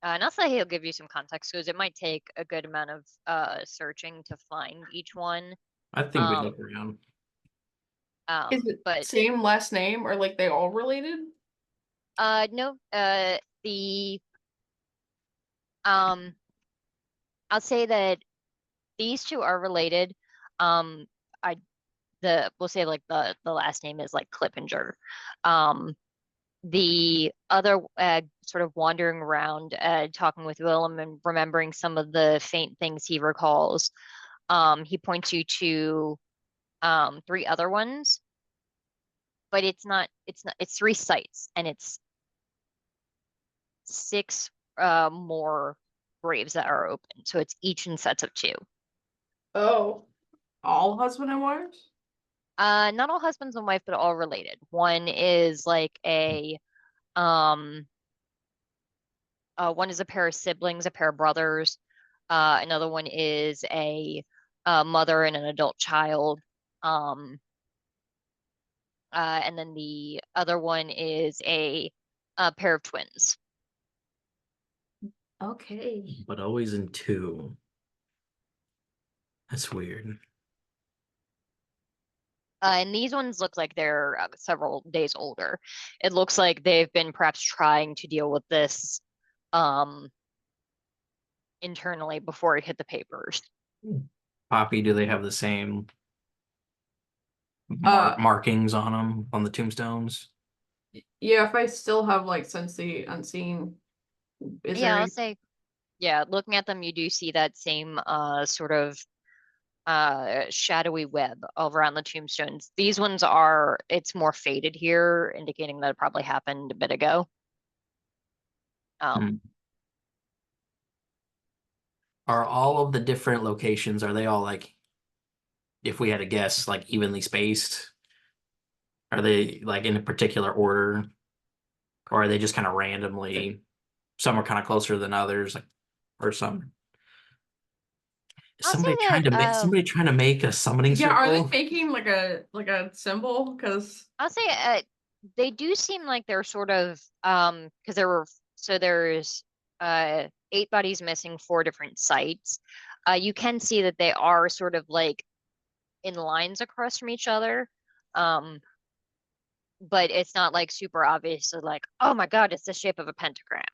that he'll give you some context because it might take a good amount of searching to find each one. I think we look around. Is it But same last name or like they all related? no, the I'll say that these two are related. I we'll say like the last name is like Clippinger. The other sort of wandering around, talking with Willem and remembering some of the faint things he recalls. He points you to 3 other ones, but it's not it's 3 sites and it's 6 more graves that are open. So it's each in sets of 2. Oh, all husband and wives? Not all husbands and wife, but all related. One is like um one is a pair of siblings, a pair of brothers. Another one is a mother and an adult child. And then the other one is a pair of twins. Okay. But always in 2. That's weird. And these ones look like they're several days older. It looks like they've been perhaps trying to deal with this internally before it hit the papers. Poppy, do they have the same markings on them on the tombstones? Yeah, if I still have like Sense the Unseen, is Yeah, there I'll say, yeah, looking at them, you do see that same sort of shadowy web all around the tombstones. These ones are, it's more faded here, indicating that it probably happened a bit ago. Are all of the different locations, are they all like, if we had to guess, like evenly spaced? Are they like in a particular order? Or are they just kind of randomly, some are kind of closer than others, like, or some? I'll say Somebody trying to make a summoning yeah, are they circle? making like a symbol? Because I'll say they do seem like they're sort of because there's 8 bodies missing, 4 different sites. You can see that they are sort of like in lines across from each other. But it's not like super obvious like, oh my God, it's the shape of a pentagram.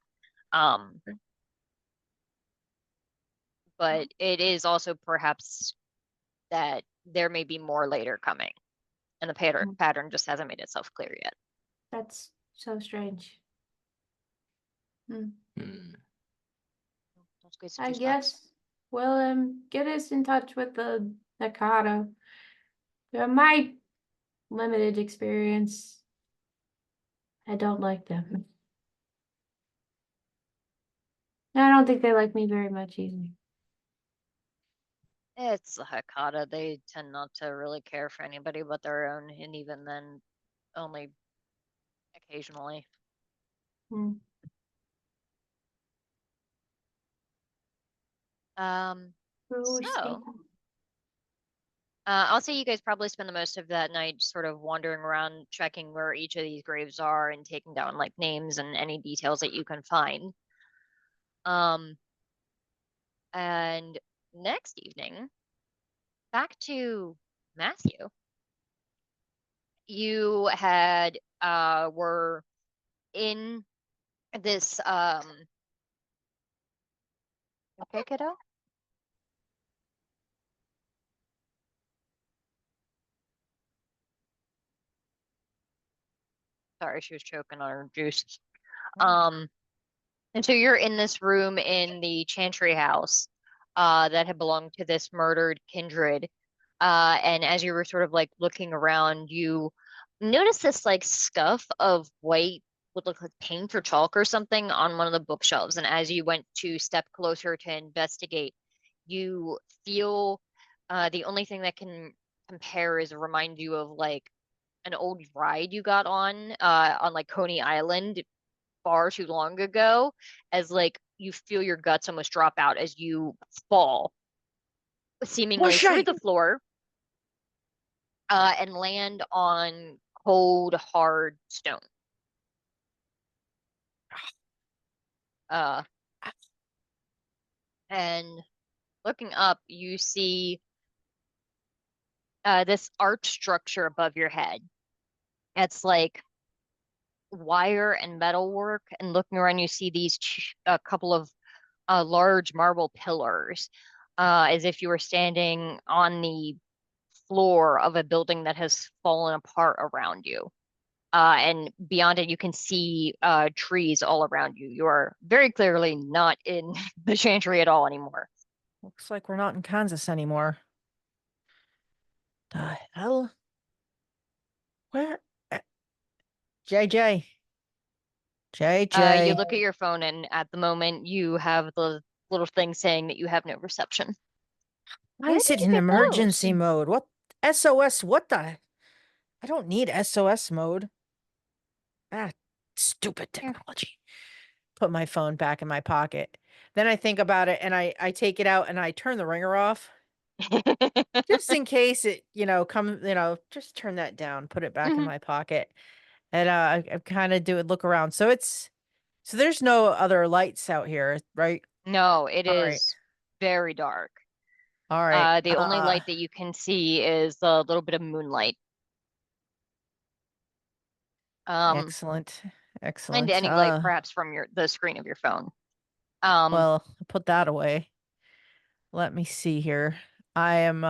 But it is also perhaps that there may be more later coming, and the pattern just hasn't made itself clear yet. That's so strange. Hmm. I guess we'll get us in touch with the Nakata. My limited experience, I don't like them. I don't think they like me very much either. It's the Hakata. They tend not to really care for anybody but their own, and even then, only occasionally. So I'll say you guys probably spend the most of that night sort of wandering around, checking where each of these graves are and taking down like names and any details that you can find. And next evening, back to Matthew. You had were in this okay, kiddo? Sorry, she was choking on her juice. And so you're in this room in the Chantry house. that had belonged to this murdered kindred. And as you were sort of like looking around, you notice this like scuff of white, would look like paint or chalk or something on one of the bookshelves. And as you went to step closer to investigate, you feel the only thing that can compare is remind you of like an old ride you got on like Coney Island far too long ago, as like you feel your guts almost drop out as you fall seemingly through the floor and land on cold, hard stone. Uh, and looking up, you see this arch structure above your head. It's like wire and metal work, and looking around, you see these a couple of large marble pillars, as if you were standing on the floor of a building that has fallen apart around you. And beyond it, you can see trees all around you. You are very clearly not in the Chantry at all anymore. Looks like we're not in Kansas anymore. The hell? Where? JJ. JJ. You look at your phone, and at the moment, you have the little thing saying that you have no reception. Why Where is did it you in get emergency those? mode? What? SOS? What the? I don't need SOS mode. Ah, stupid Here. technology. Put my phone back in my pocket. Then I think about it and I take it out and I turn the ringer off. Just in case it, just turn that down, put it back in Mhm. my pocket. And I kind of look around. So there's no other lights out here, right? No, it All right. is very dark. All right. The only light that you can see is a little bit of moonlight. Excellent. And Excellent. any light perhaps from the screen of your phone. Well, I'll put that away. Let me see here. I'm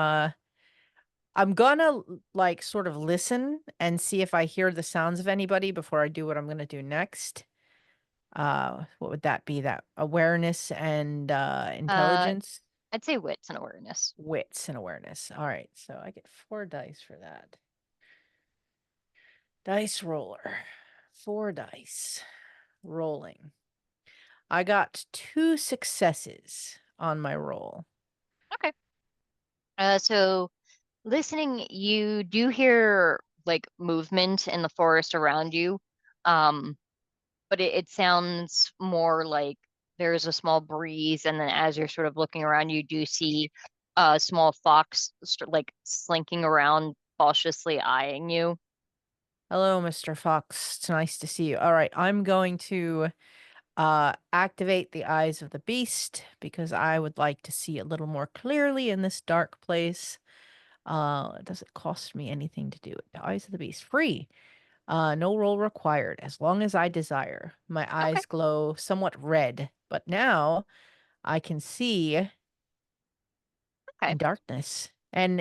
gonna like sort of listen and see if I hear the sounds of anybody before I do what I'm gonna do next. What would that be? That awareness and intelligence? I'd say wits and awareness. Wits and awareness. All right, so I get 4 dice for that. Dice roller. 4 dice. Rolling. I got 2 successes on my roll. Okay. So listening, you do hear like movement in the forest around you. But it sounds more like there's a small breeze, and then as you're sort of looking around, you do see a small fox like slinking around, cautiously eyeing you. Hello, Mr. Fox. It's nice to see you. All right, I'm going to activate the eyes of the beast because I would like to see a little more clearly in this dark place. Does it cost me anything to do it? The eyes of the beast. Free. No roll required, as long as I desire. My Okay. eyes glow somewhat red, but now I can see Okay. in darkness. And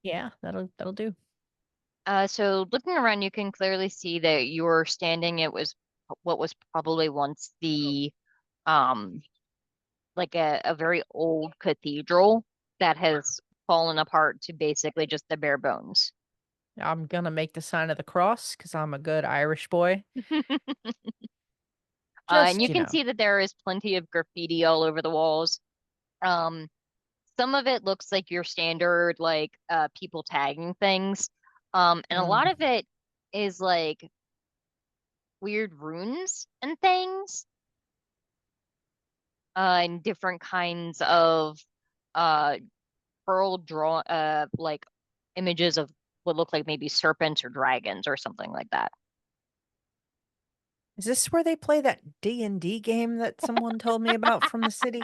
yeah, that'll do. So looking around, you can clearly see that you're standing. It was what was probably once the like a very old cathedral that has fallen apart to basically just the bare bones. I'm gonna make the sign of the cross because I'm a good Irish boy. And you can see that there is plenty of graffiti all over the walls. Some of it looks like your standard like people tagging things. And a lot of it is like weird runes and things. And different kinds of pearl draw like images of what look like maybe serpents or dragons or something like that. Is this where they play that D&D game that someone told me about from the city?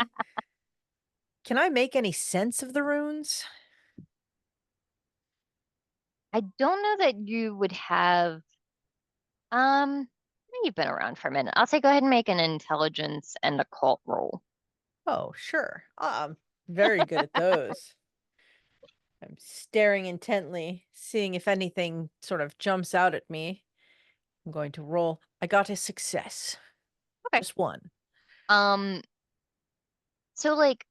Can I make any sense of the runes? I don't know that you would have you've been around for a minute. I'll say go ahead and make an intelligence and occult roll. Oh, sure. I'm very good at those. I'm staring intently, seeing if anything sort of jumps out at me. I'm going to roll. I got a success. Okay. Just one. So like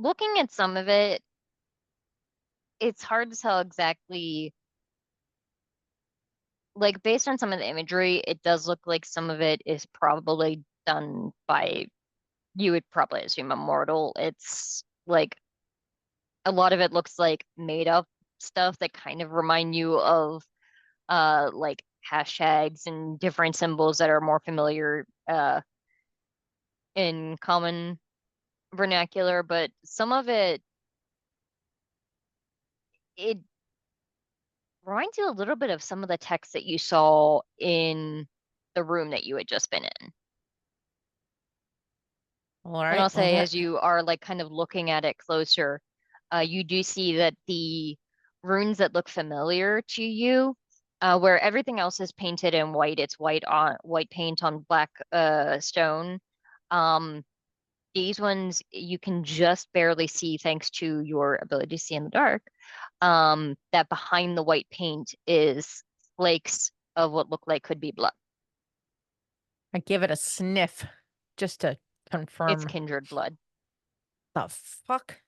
looking at some of it, it's hard to tell exactly. Like based on some of the imagery, it does look like some of it is probably done by, you would probably assume, a mortal. It's like a lot of it looks like made up stuff that kind of remind you of like hashtags and different symbols that are more familiar in common vernacular, but some of it reminds you a little bit of some of the text that you saw in the room that you had just been in. All And right. I'll well, say, that- as you are like kind of looking at it closer, you do see that the runes that look familiar to you, where everything else is painted in white, it's white paint on black stone. These ones you can just barely see thanks to your ability to see in the dark. That behind the white paint is flakes of what look like could be blood. I give it a sniff just to It's confirm. kindred blood. The fuck?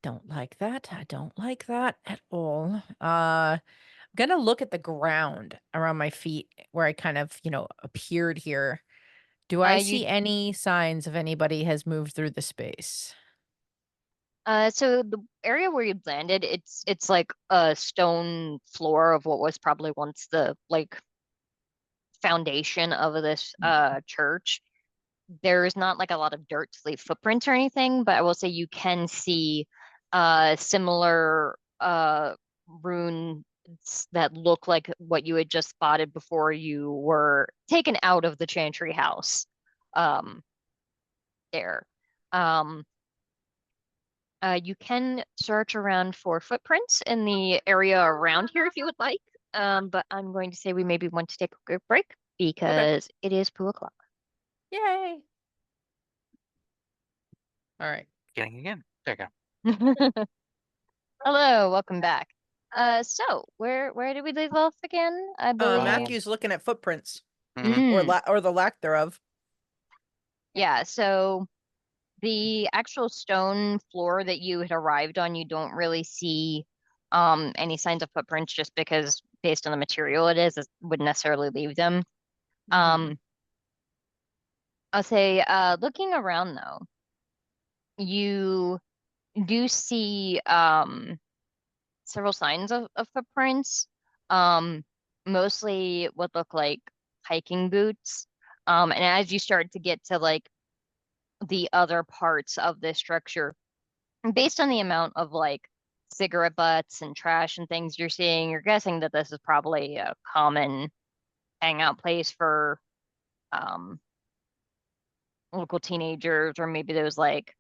Don't like that. I don't like that at all. I'm gonna look at the ground around my feet where I kind of, appeared here. Do I You see any signs of anybody has moved through the space? So the area where you landed, it's like a stone floor of what was probably once the like foundation of this church. There's not like a lot of dirt to leave footprints or anything, but I will say you can see similar runes that look like what you had just spotted before you were taken out of the Chantry house. There. Um, you can search around for footprints in the area around here if you would like. But I'm going to say we maybe want to take a quick break because it is 2 o'clock. Yay! All right. Getting again. There you go. Hello, welcome back. So where did we leave off again? I believe. Matthew's looking at footprints Mhm. or the lack thereof. Yeah, so the actual stone floor that you had arrived on, you don't really see any signs of footprints just because based on the material it wouldn't necessarily leave them. Um, I'll say looking around though, you do see several signs of footprints. Mostly what look like hiking boots. And as you start to get to like the other parts of this structure, based on the amount of like cigarette butts and trash and things you're seeing, you're guessing that this is probably a common hangout place for local teenagers or maybe those like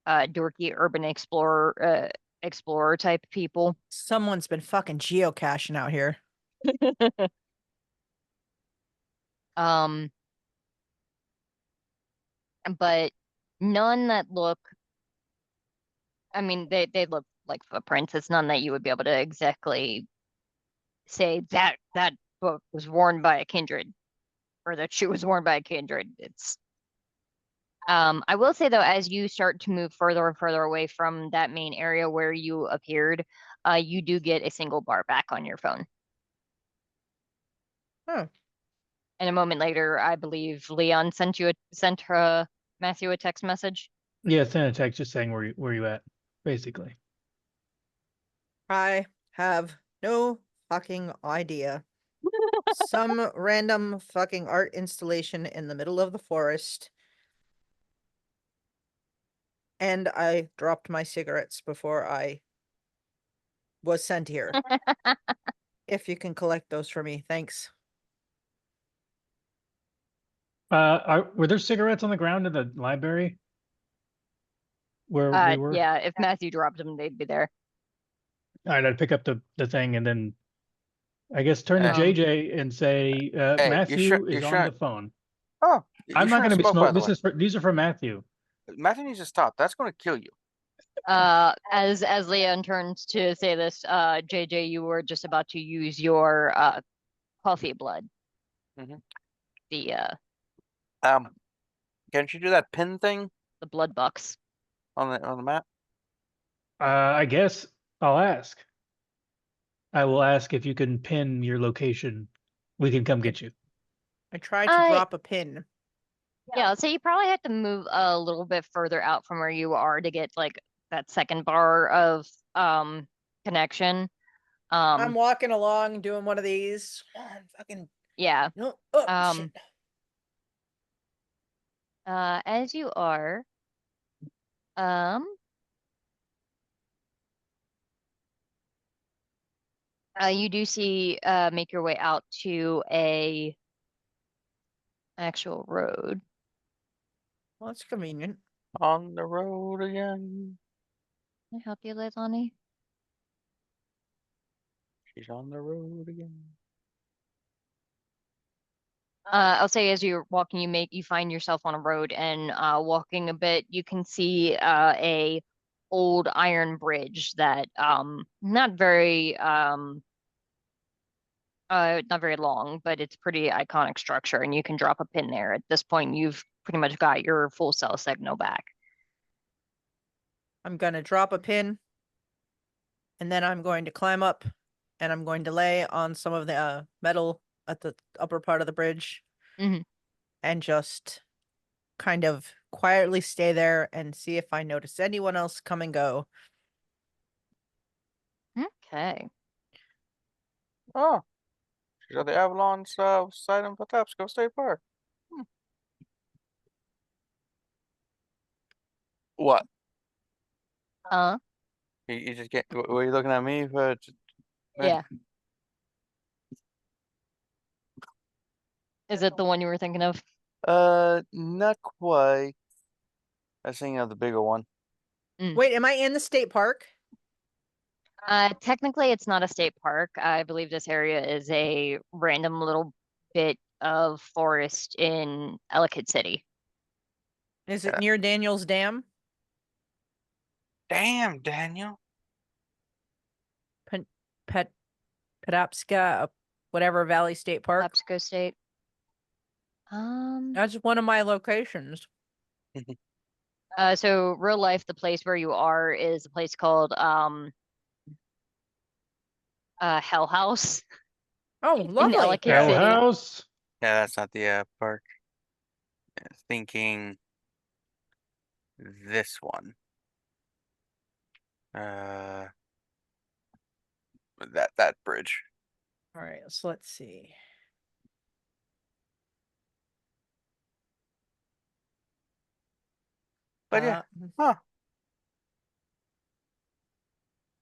dorky urban explorer type people. Someone's been fucking geocaching out here. Um, but none that look, I mean, they look like footprints. It's none that you would be able to exactly say that book was worn by a kindred or that shoe was worn by a kindred. It's I will say though, as you start to move further and further away from that main area where you appeared, you do get a single bar back on your phone. Huh. And a moment later, I believe Leon sent Matthew a text message. Yeah, send a text just saying where you at, basically. I have no fucking idea. Some random fucking art installation in the middle of the forest. And I dropped my cigarettes before I was sent here. If you can collect those for me, thanks. Were there cigarettes on the ground in the library where we were? Yeah, if Matthew dropped them, they'd be there. All right, I'd pick up the thing and then I guess turn to Um, JJ and say, Hey, Matthew is you're on sure- the phone. Oh, I'm not going to be smoke, by smoking. the way. These are for Matthew. Matthew needs to stop. That's going to kill you. as Leon turns to say this, JJ, you were just about to use your coffee blood. Mhm. The Can't you do that pin thing? blood bucks. on the map? I guess I'll ask. I will ask if you can pin your location. We can come get you. I tried to I- drop a pin. Yeah, so you probably have to move a little bit further out from where you are to get like that second bar of connection. I'm walking along doing one of these. Fucking Yeah. no. Oh Um, shit. As you are, um, you do see make your way out to a actual road. Well, that's convenient. On the road again. Can I help you, Leilani? She's on the road again. I'll say as you're walking, you find yourself on a road, and walking a bit, you can see a old iron bridge that not very long, but it's pretty iconic structure, and you can drop a pin there. At this point, you've pretty much got your full cell signal back. I'm gonna drop a pin, and then I'm going to climb up, and I'm going to lay on some of the metal at the upper part of the bridge, Mhm. and just kind of quietly stay there and see if I notice anyone else come and go. Okay. Oh, she's at the Avalon's site in Patapsco State Park. What? You just get. Were you looking at me for? Yeah. Is it the one you were thinking of? Not quite. I was thinking of the bigger one. Wait, am I in the state park? Technically, it's not a state park. I believe this area is a random little bit of forest in Ellicott City. Is it Yeah. near Daniel's Dam? Damn, Daniel. Patapsco, whatever Valley State Park. Papsco State. That's one of my locations. So real life, the place where you are is a place called Hell House Oh, in lovely. Ellicott Hell City. House. Yeah, that's not the park. Thinking this one. That bridge. All right, so let's see. But yeah, huh?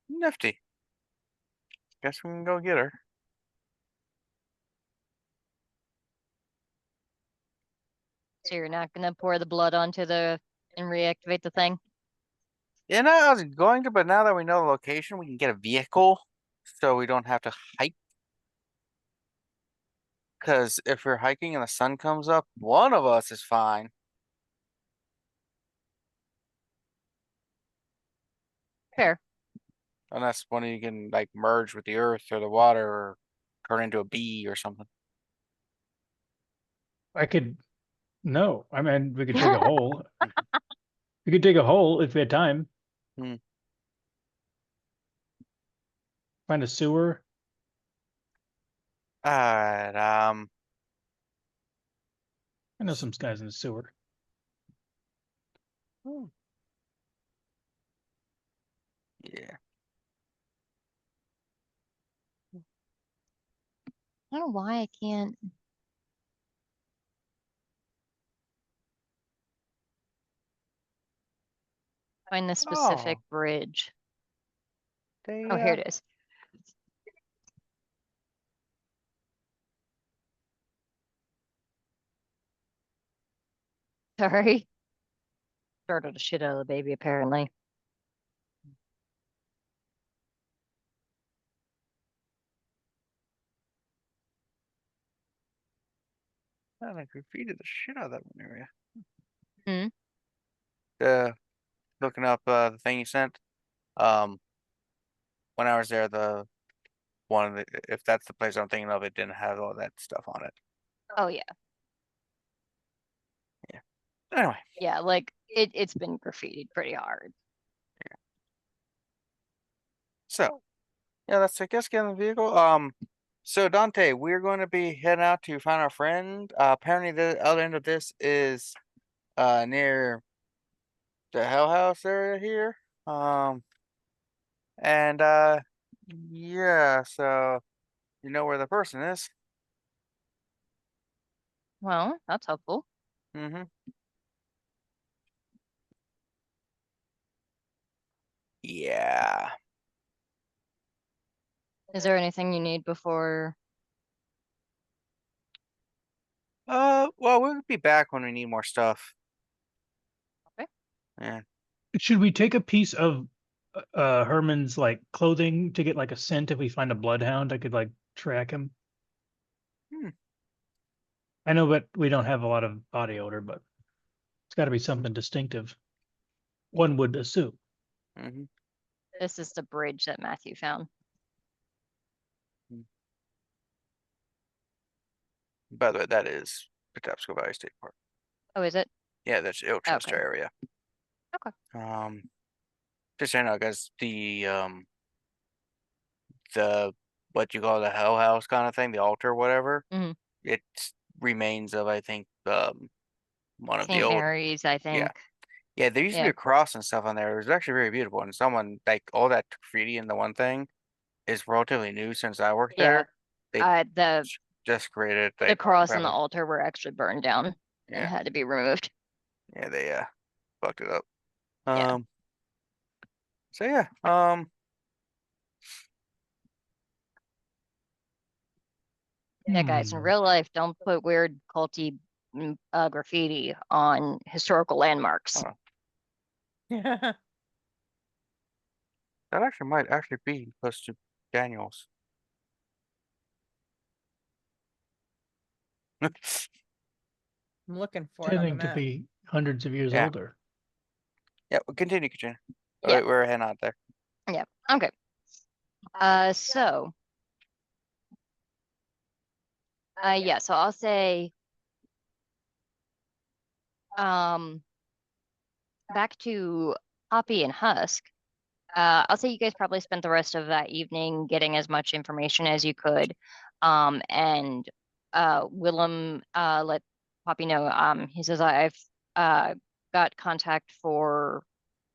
Nifty. Guess we can go get her. So you're not gonna pour the blood onto the and reactivate the thing? Yeah, no, I was going to, but now that we know the location, we can get a vehicle, so we don't have to hike. Because if we're hiking and the sun comes up, one of us is fine. Fair. Unless one of you can like merge with the earth or the water or turn into a bee or something. I could. No, I mean we could dig a hole. We could dig a hole if we had time. Find a sewer. Alright, I know some guys in the sewer. yeah. I don't know why I can't. Find the specific Oh. bridge. They, Oh, here it is. Sorry. Startled the shit out of the baby, apparently. I graffitied the shit out of that one area. Hmm. Looking up the thing you sent. When I was there, the one of the, if that's the place I'm thinking of, it didn't have all that stuff on it. Oh yeah. Anyway, Yeah, like it's been graffitied pretty hard. So, yeah, let's I guess get in the vehicle. So Dante, we're going to be heading out to find our friend. Apparently the other end of this is near the Hell House area here. And yeah, so you know where the person is. Well, that's helpful. Mm-hmm. Yeah. Is there anything you need before? Well, we'll be back when we need more stuff. Okay. Yeah. Should we take a piece of Herman's like clothing to get like a scent if we find a bloodhound? I could like track him. Hmm. I know, but we don't have a lot of body odor, but it's got to be something distinctive. One would assume. Mm-hmm. This is the bridge that Matthew found. By the way, that is Patapsco Valley State Park. Oh, is it? Yeah, that's Ilchester Okay. area. Okay. Just so you know, guys, the what you call the Hell House kind of thing, the altar, whatever. Mhm. It's remains of I think one of the St. old. Mary's, I think. Yeah, there used to be Yeah. a cross and stuff on there. It was actually very beautiful, and someone like all that graffiti in the one thing is relatively new since I worked Yeah. there. They The just created the like cross and the probably- altar were actually burned down and Yeah, had to be removed. yeah, they fucked it up. Yeah. So yeah, Yeah, guys, in real life, don't put weird culty graffiti on historical landmarks. Oh. Yeah. That actually might actually be close to Daniel's. I'm looking for it on the Tending to map. be hundreds of years Yeah. older. Yeah, we'll continue, Katrina. Yeah. We're heading out there. Yeah. Okay. So yeah, so I'll say back to Poppy and Husk. I'll say you guys probably spent the rest of that evening getting as much information as you could. And Willem let Poppy know. He says, I've got contact for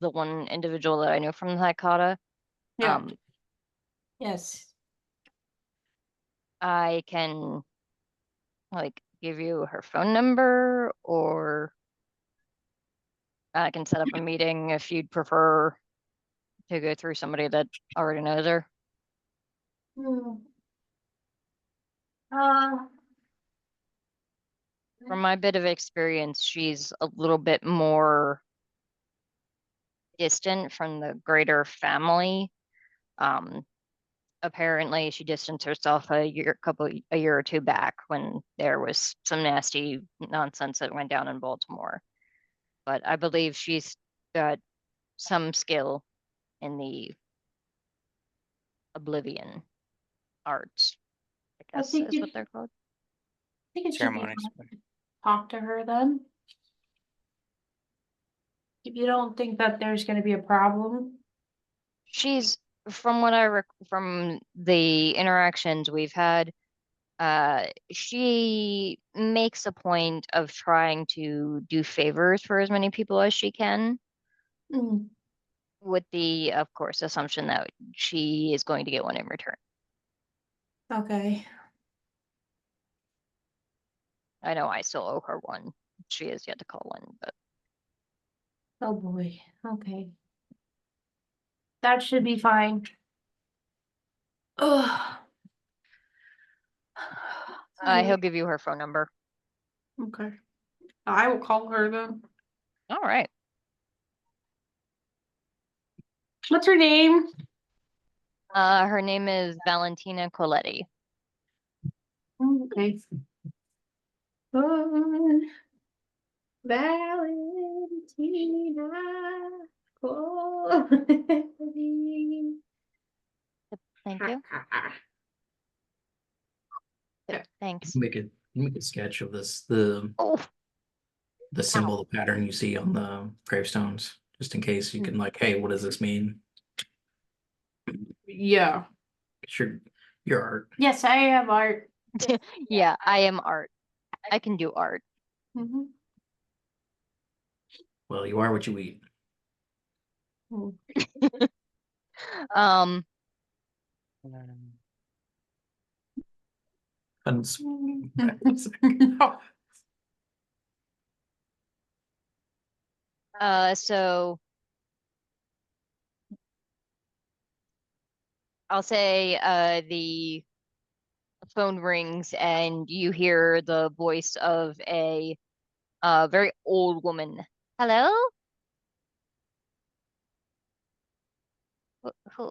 the one individual that I know from the Hikata. Yeah. Yes. I can like give you her phone number, or I can set up a meeting if you'd prefer to go through somebody that already knows her. Hmm. Uh, From my bit of experience, she's a little bit more distant from the greater family. Apparently she distanced herself a year or two back when there was some nasty nonsense that went down in Baltimore. But I believe she's got some skill in the Oblivion arts, I I guess think is what they're called. I think it should be Ceremonies. fun to talk to her then. If you don't think that there's gonna be a problem. She's, from what from the interactions we've had, she makes a point of trying to do favors for as many people as she can, Mm, with the, of course, assumption that she is going to get one in return. okay. I know I still owe her one. She has yet to call in, but Oh boy, okay. That should be fine. Ugh. he'll give you her phone number. Okay. I will call her then. All right. What's her name? Her name is Valentina Coletti. Okay. Valentina Coletti. Thank you. Thanks. Make a sketch of this. The Oh, the symbol, the pattern you see on the gravestones, just in case you can like, hey, what does this mean? Yeah. Sure, your art. Yes, I have art. Yeah, I am art. I can do art. Mhm. Well, you are what you eat. Um, No. so I'll say the phone rings and you hear the voice of a very old woman. Hello? Who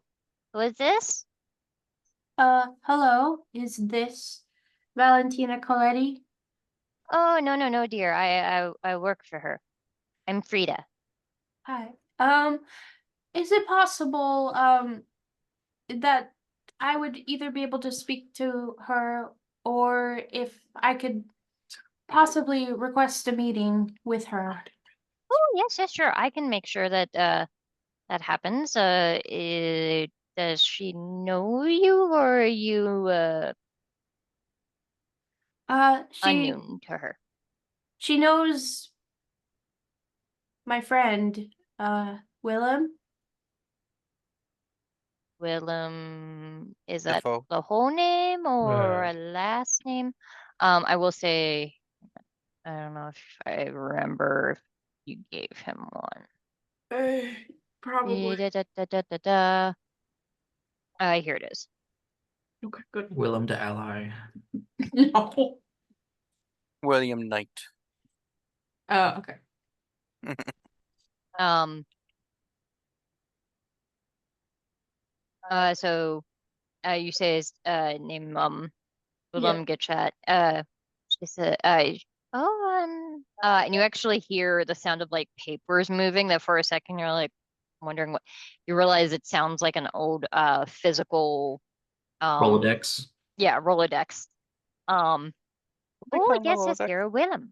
who is this? Hello, is this Valentina Coletti? Oh, no, dear. I work for her. I'm Frida. Hi. Is it possible, that I would either be able to speak to her or if I could possibly request a meeting with her? Oh, yes, sure. I can make sure that that happens. Does she know you or are you She unknown to her? knows my friend, Willem. Willem, is that Info. the whole name or Uh, a last name? I will say, I don't know if I remember if you gave him one. Probably. Da. Here it is. Okay, good. Willem to ally. No. William Knight. Oh, okay. Um, so you say his name Willem Gitchat. She said and you actually hear the sound of like papers moving that for a second you're like wondering what you realize it sounds like an old physical Rolodex. yeah, Rolodex. Um Like oh my yes, Rolodex. dear Willem.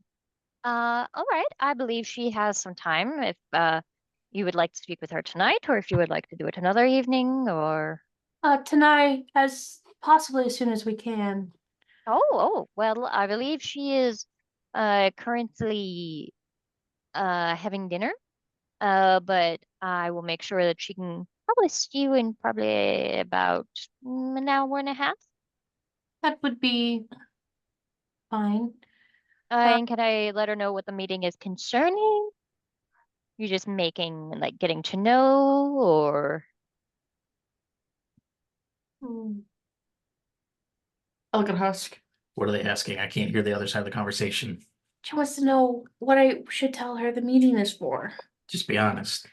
All right. I believe she has some time if you would like to speak with her tonight or if you would like to do it another evening or Tonight, as possibly as soon as we can. well, I believe she is currently having dinner. But I will make sure that she can probably see you in probably about an hour and a half. That would be fine. Uh, And can I let her know what the meeting is concerning? You're just making like getting to know or hmm. I look at Husk. What are they asking? I can't hear the other side of the conversation. She wants to know what I should tell her the meeting is for. Just be honest.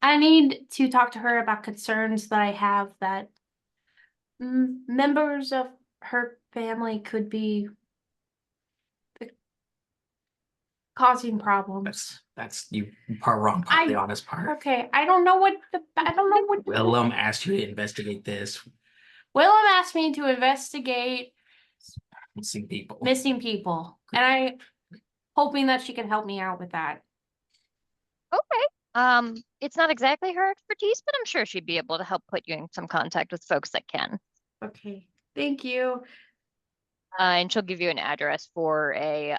I need to talk to her about concerns that I have that members of her family could be causing problems. That's you part wrong part, the I- honest part. Okay, I don't know what. Willem asked you to investigate this. Willem asked me to investigate Missing people. missing people, and I hoping that she can help me out with that. okay. It's not exactly her expertise, but I'm sure she'd be able to help put you in some contact with folks that can. Okay, thank you. And she'll give you an address for a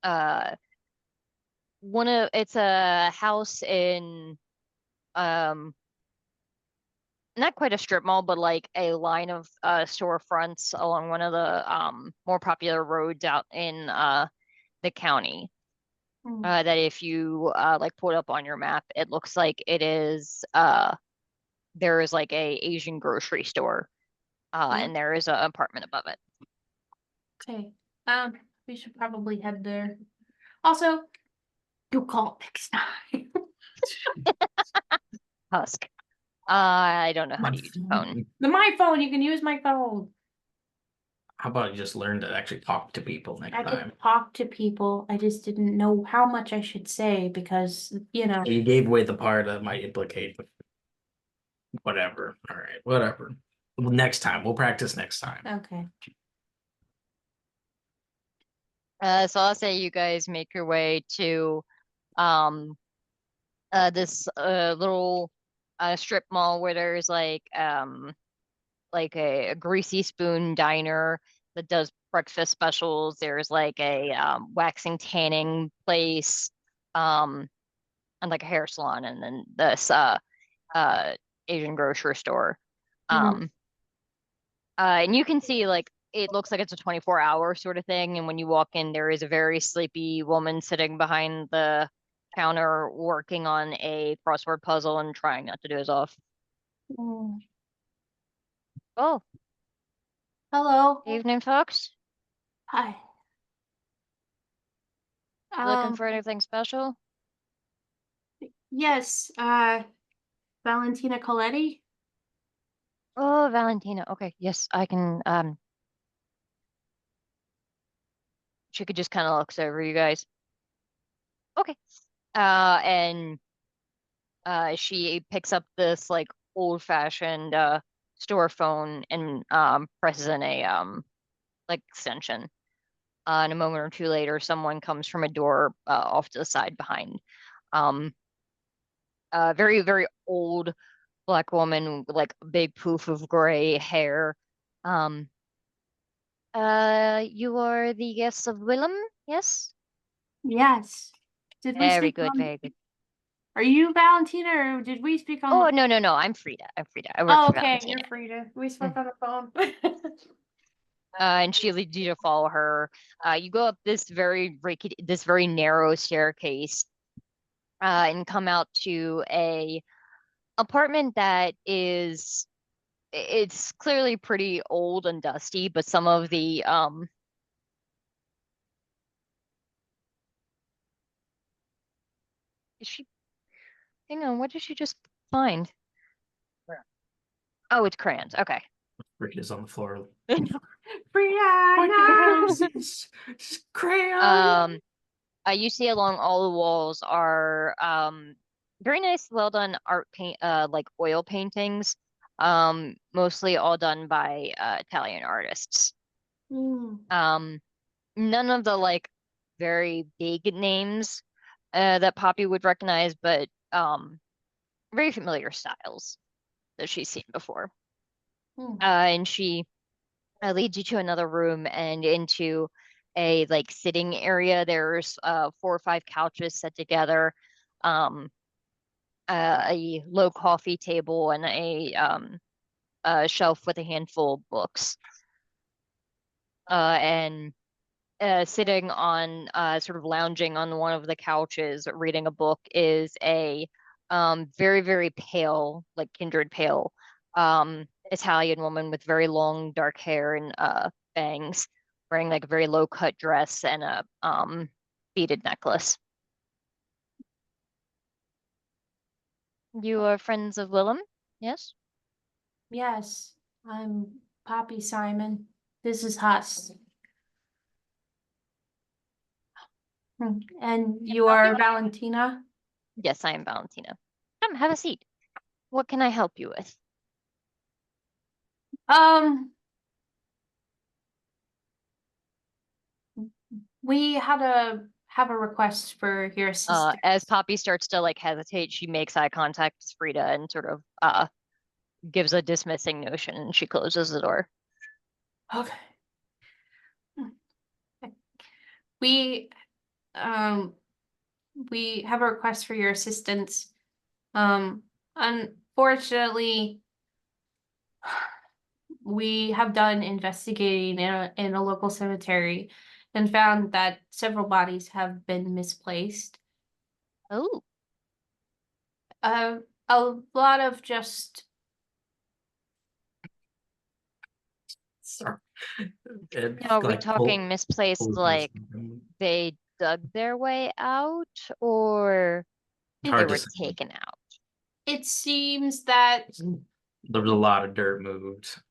uh it's a house in um not quite a strip mall, but like a line of storefronts along one of the more popular roads out in the county. That if you like pull it up on your map, it looks like it is there is like a Asian grocery store and there is an apartment above it. Okay, we should probably head there. Also, you call next time. Husk. I don't know how to use a phone. My phone, you can use my phone. How about you just learn to actually talk to people next I time? could talk to people. I just didn't know how much I should say because, you know. You gave away the part that might implicate whatever. All right, whatever. Well, next time. We'll practice next time. Okay. So I'll say you guys make your way to um this little strip mall where there's like a greasy spoon diner that does breakfast specials. There's like a waxing tanning place, um and like a hair salon, and then this uh Asian grocery store. Um and you can see like it looks like it's a 24-hour sort of thing. And when you walk in, there is a very sleepy woman sitting behind the counter working on a crossword puzzle and trying not to doze off. Mm. Oh, Hello. evening, folks. Hi. You looking for anything special? Yes, Valentina Coletti. Oh, Valentina. Okay, yes, I can. She could just kind of looks over you guys. Okay. And she picks up this like old-fashioned store phone and presses in a like extension. And a moment or two later, someone comes from a door off to the side behind. Um, a very, very old black woman with like a big poof of gray hair. Um, you are the guest of Willem, yes? Yes. Did we Very speak good, on? very good. Are you Valentina, or did we speak on? Oh, no, no, no, I'm Frida. I'm Frida. I work Oh, for okay, Valentina. you're Frida. We spoke on the phone. And she leads you to follow her. You go up this this very narrow staircase, and come out to a apartment that it's clearly pretty old and dusty, but some of the is she hang on, what did she just find? Oh, it's crayons. Okay. Rick is on the floor. Frida, no. Crayon. You see along all the walls are very nice, well done art paint, like oil paintings, mostly all done by Italian artists. Mm. None of the like very big names that Poppy would recognize, but very familiar styles that she's seen before. Mm. And she leads you to another room and into a like sitting area. There's 4 or 5 couches set together, um, a low coffee table, and a shelf with a handful of books. And sitting on sort of lounging on one of the couches reading a book is a very, very pale, like kindred pale, Italian woman with very long dark hair and bangs, wearing like a very low cut dress and a beaded necklace. You are friends of Willem? Yes? Yes, I'm Poppy Simon. This is Husk. And you are Valentina? Yes, I am Valentina. Come, have a seat. What can I help you with? We had have a request for your assistance. As Poppy starts to like hesitate, she makes eye contact with Frida and sort of gives a dismissing notion, and she closes the door. Okay. We we have a request for your assistance. Unfortunately, we have done investigating in a local cemetery and found that several bodies have been misplaced. Oh, A lot of just Sorry. are we Like, talking misplaced like they dug their way out or they hard to were say. taken out? it seems that There was a lot of dirt moved.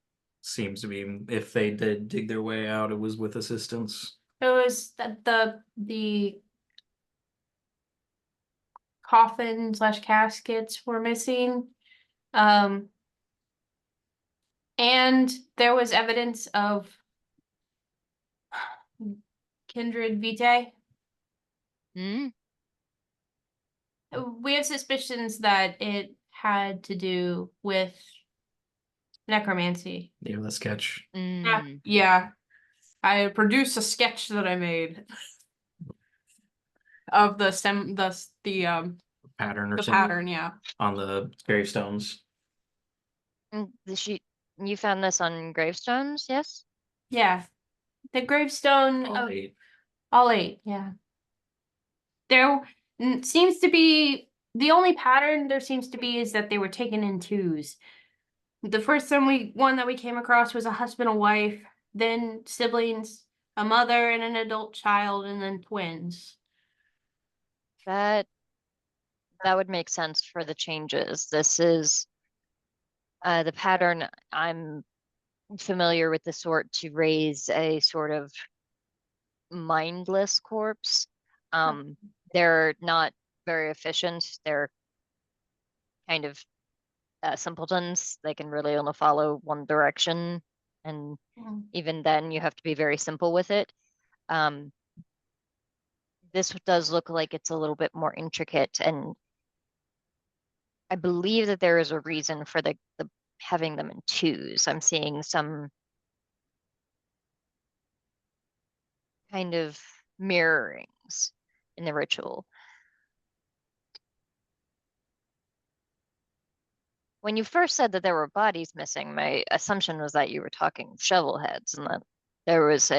Seems to be if they did dig their way out, it was with assistance. it was that the coffin / caskets were missing. And there was evidence of kindred vitae. Hmm? We have suspicions that it had to do with necromancy. Yeah, the sketch. Mm. Yeah. I produced a sketch that I made of the Pattern or the something pattern, yeah. on the gravestones. You found this on gravestones, yes? Yeah. The gravestone Oh, of wait. all 8, yeah. There seems to be the only pattern there seems to be is that they were taken in 2s. The first one that we came across was a husband and wife, then siblings, a mother and an adult child, and then twins. That would make sense for the changes. This is the pattern. I'm familiar with the sort to raise a sort of mindless corpse. They're not very efficient. They're kind of simpletons. They can really only follow one direction, and even then, you have to be very simple with it. This does look like it's a little bit more intricate, and I believe that there is a reason for the having them in 2s. I'm seeing some kind of mirrorings in the ritual. When you first said that there were bodies missing, my assumption was that you were talking shovel heads and that there was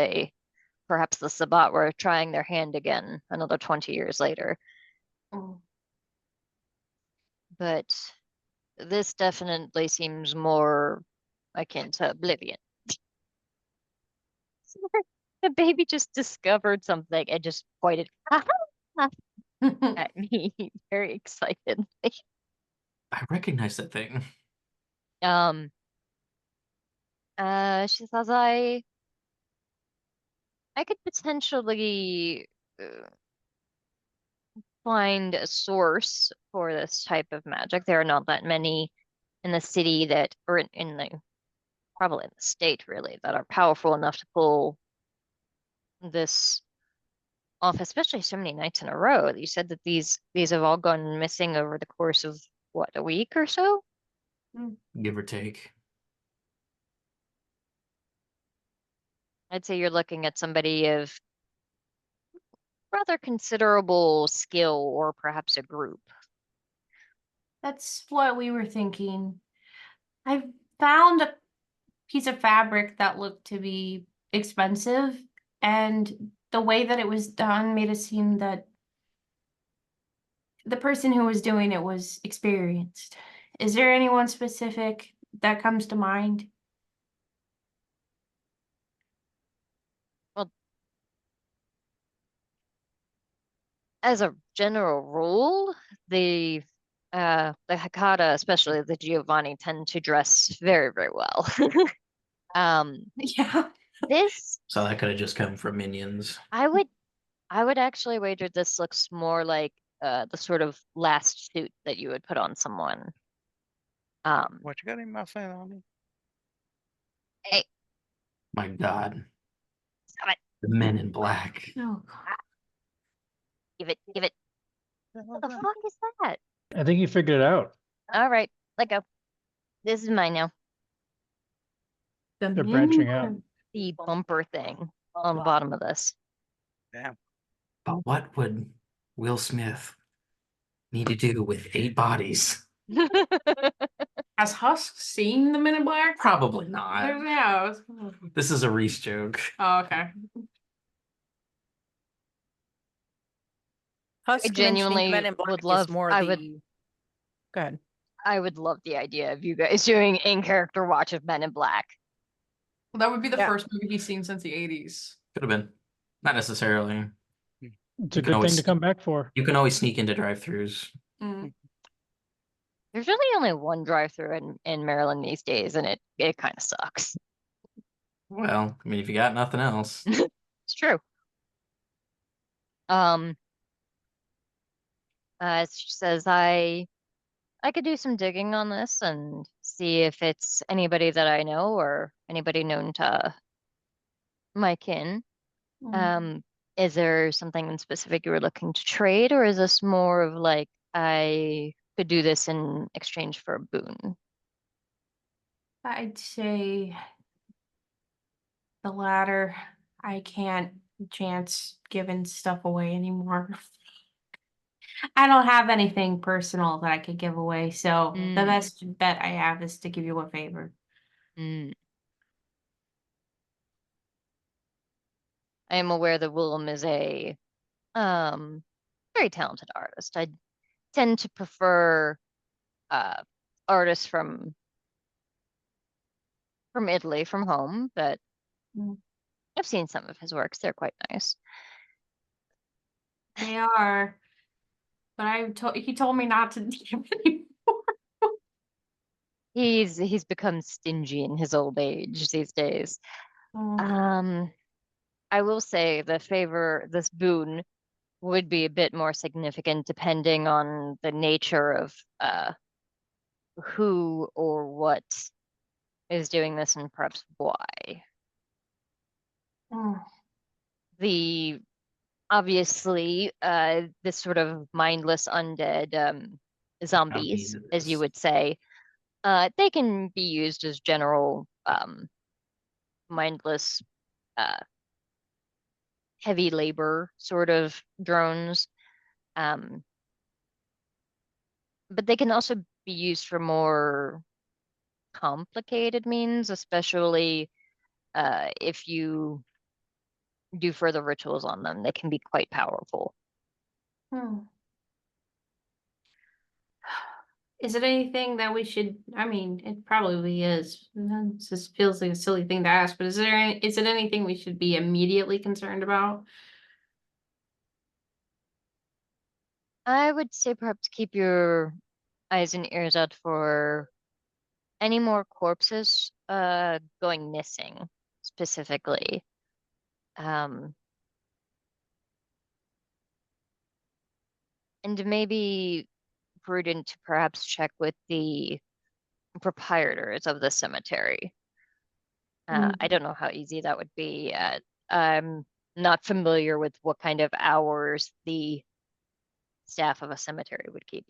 perhaps the Sabbat were trying their hand again another 20 years later. Oh. But this definitely seems more akin to Oblivion. The baby just discovered something and just pointed at me very excitedly. I recognize that thing. She says I could potentially find a source for this type of magic. There are not that many in the city that, or in the probably in the state really, that are powerful enough to pull this off, especially so many nights in a row. You said that these have all gone missing over the course of what, a week or so? Give or take. I'd say you're looking at somebody of rather considerable skill, or perhaps a group. That's what we were thinking. I found a piece of fabric that looked to be expensive, and the way that it was done made it seem that the person who was doing it was experienced. Is there anyone specific that comes to mind? Well, as a general rule, the Hakata, especially the Giovanni, tend to dress very, very well. Yeah. This So that could have just come from minions. I would actually wager this looks more like the sort of last suit that you would put on someone. What you got in my phone on me? Hey, My God. stop it. The men in black. Oh, God. Give it. What the fuck is that? I think you figured it out. All right, let go. This is mine now. The They're branching men- out. The bumper thing on the bottom of this. Damn. But what would Will Smith need to do with 8 bodies? Has Husk seen the Men in Black? Probably not. Yeah. This is a Reese joke. Oh, okay. Husk mentioning genuinely Men in Black would is love- more I the. would- Go ahead. I would love the idea of you guys doing in-character watch of Men in Black. Well, that would be the Yeah. first movie he's seen since the 80s. Could have been. Not necessarily. It's You a can good always- thing to come back for. You can always sneak into drive-thrus. Mm. There's really only one drive-through in Maryland these days, and it kind of sucks. Well, I mean, if you got nothing else. It's true. She says I could do some digging on this and see if it's anybody that I know or anybody known to my kin. Mm. Is there something in specific you were looking to trade, or is this more of like I could do this in exchange for a boon? I'd say the latter. I can't chance giving stuff away anymore. I don't have anything personal that I could give away, so the Mm, best bet I have is to give you a favor. mm. I am aware that Willem is a very talented artist. I tend to prefer uh artists from Italy, from home, but Mm. I've seen some of his works. They're quite nice. They are, but he told me not to give any more. He's become stingy in his old age these days. Mm. Um, I will say this boon would be a bit more significant depending on the nature of who or what is doing this and perhaps why. Mm. The obviously this sort of mindless undead zombies, as you Zombies. would say, they can be used as general mindless uh heavy labor sort of drones. Um, but they can also be used for more complicated means, especially if you do further rituals on them. They can be quite powerful. Hmm. Is it anything that we should, I mean, it probably is. This feels like a silly thing to ask, but is it anything we should be immediately concerned about? I would say perhaps keep your eyes and ears out for any more corpses going missing specifically. Um, and maybe prudent to perhaps check with the proprietors of the cemetery. I don't know how easy that would be. I'm not familiar with what kind of hours the staff of a cemetery would keep.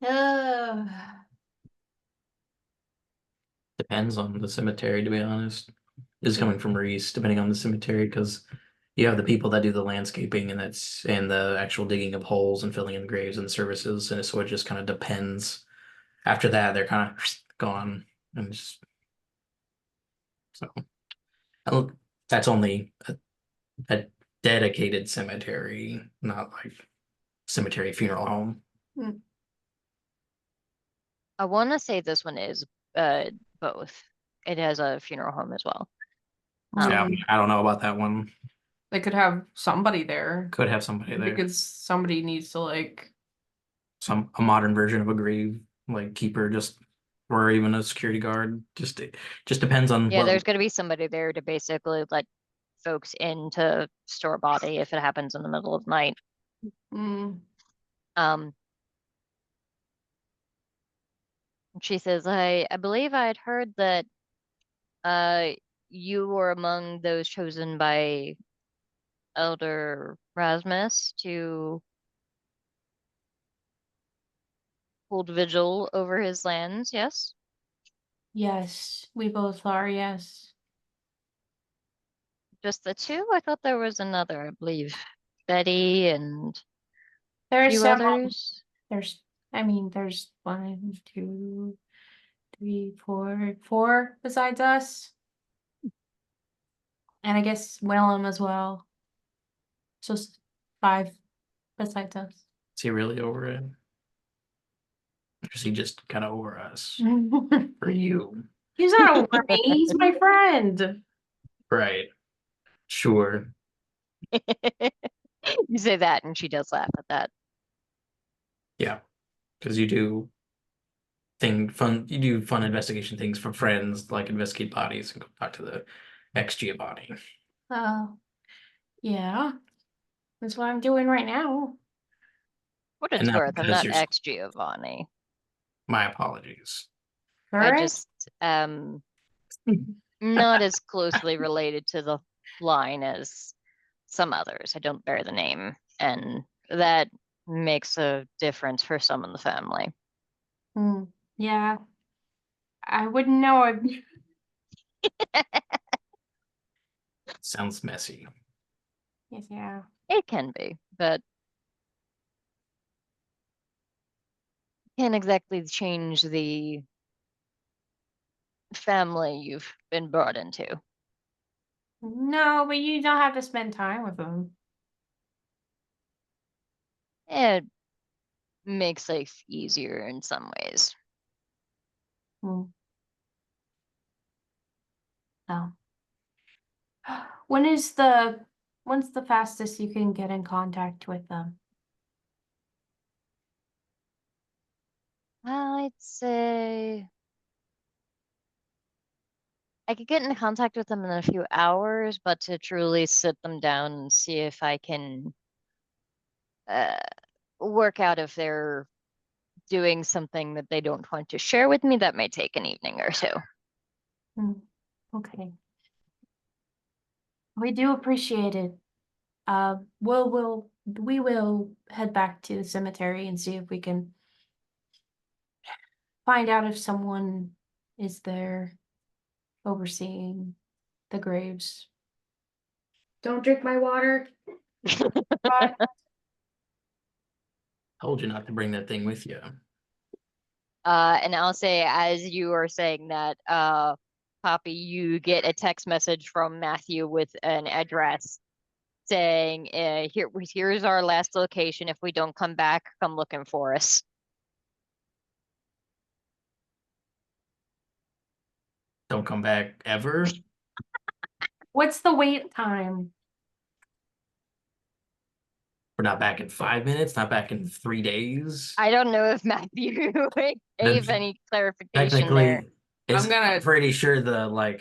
Uh, Depends on the cemetery, to be honest. This is coming from Reese, depending on the cemetery, because you have the people that do the landscaping and the actual digging of holes and filling in graves and services, and so it just kind of depends. After that, they're kind of gone, and just so that's only a dedicated cemetery, not like cemetery funeral home. I want to say this one is both. It has a funeral home as well. Yeah, Um, I don't know about that one. They could have somebody there Could have somebody there. because somebody needs to like. A modern version of a grave, like keeper, just or even a security guard. Just depends on yeah, what. there's going to be somebody there to basically let folks in to store a body if it happens in the middle of the night. Mm, Um, she says, I believe I had heard that uh you were among those chosen by Elder Rasmus to hold vigil over his lands, yes? yes, we both are, yes. Just the two? I thought there was another, I believe. Betty and a There's few several, others. there's 1, 2, 3, 4 besides us. And I guess Willem as well. So 5 besides us. Is he really over it? Or is he just kind of over us for you? He's not over me, he's my friend. Right. Sure. You say that, and she does laugh at that. Yeah. Because you do fun investigation things for friends, like investigate bodies and go talk to the ex-Giovanni. Yeah. That's what I'm doing right now. What And it's not worth, I'm because not you're ex Giovanni. my apologies. I Current? just not as closely related to the line as some others. I don't bear the name, and that makes a difference for some in the family. Yeah. I wouldn't know it. Sounds messy. Yes, yeah. It can be, but can't exactly change the family you've been brought into. No, but you don't have to spend time with them. It makes life easier in some ways. No. When's the fastest you can get in contact with them? I'd say I could get in contact with them in a few hours, but to truly sit them down and see if I can uh, work out if they're doing something that they don't want to share with me, that may take an evening or two. Okay. We do appreciate it. We will head back to the cemetery and see if we can find out if someone is there overseeing the graves. Don't drink my water. Bye. Told you not to bring that thing with you. And I'll say, as you are saying that, Poppy, you get a text message from Matthew with an address saying, here's our last location. If we don't come back, come looking for us. Don't come back ever. What's the wait time? We're not back in 5 minutes, not back in 3 days. I don't know if Matthew gave any clarification Technically, there. I'm pretty sure the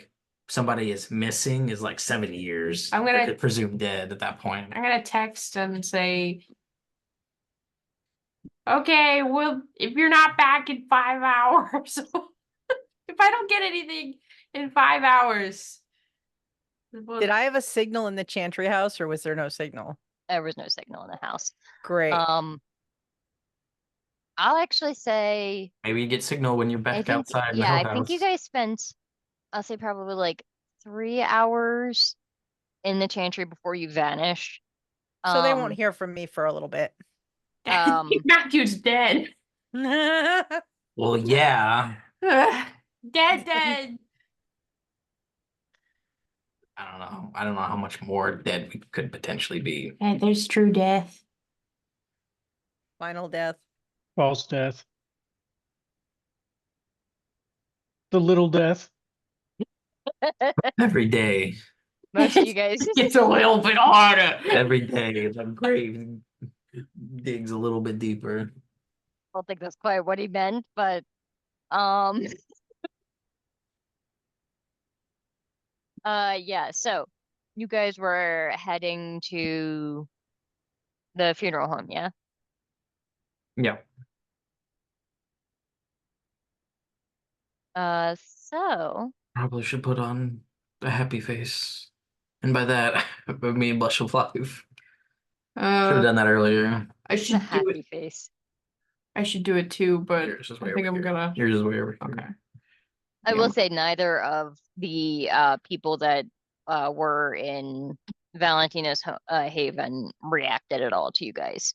somebody is missing is like 70 years. I'm gonna- I could presume dead at that point. I'm gonna text and say, okay, well, if you're not back in 5 hours, if I don't get anything in 5 hours. Did I have a signal in the chantry house, or was there no signal? There was no signal in the house. Great. I'll actually say, Maybe you get signal when you're I back think, outside in the yeah, hill I think you house. guys spent, I'll say probably like 3 hours in the chantry before you vanish. So they won't hear from me for a little bit. Matthew's dead. Well, yeah. Dead. I don't know how much more dead we could potentially be. Hey, there's true death. Final death. False death. The little death. Every day. Most of you guys. It's a little bit harder. Every day the grave digs a little bit deeper. I don't think that's quite what he meant, but yeah, so you guys were heading to the funeral home, yeah? Yeah. So Probably should put on a happy face. And by that, I mean blush of life. Should have done that earlier. I a should do happy it. face. I should do it too, but Yours is I way think over I'm here. gonna. Yours is way over here. Okay. I Yeah. will say neither of the people that were in Valentina's haven reacted at all to you guys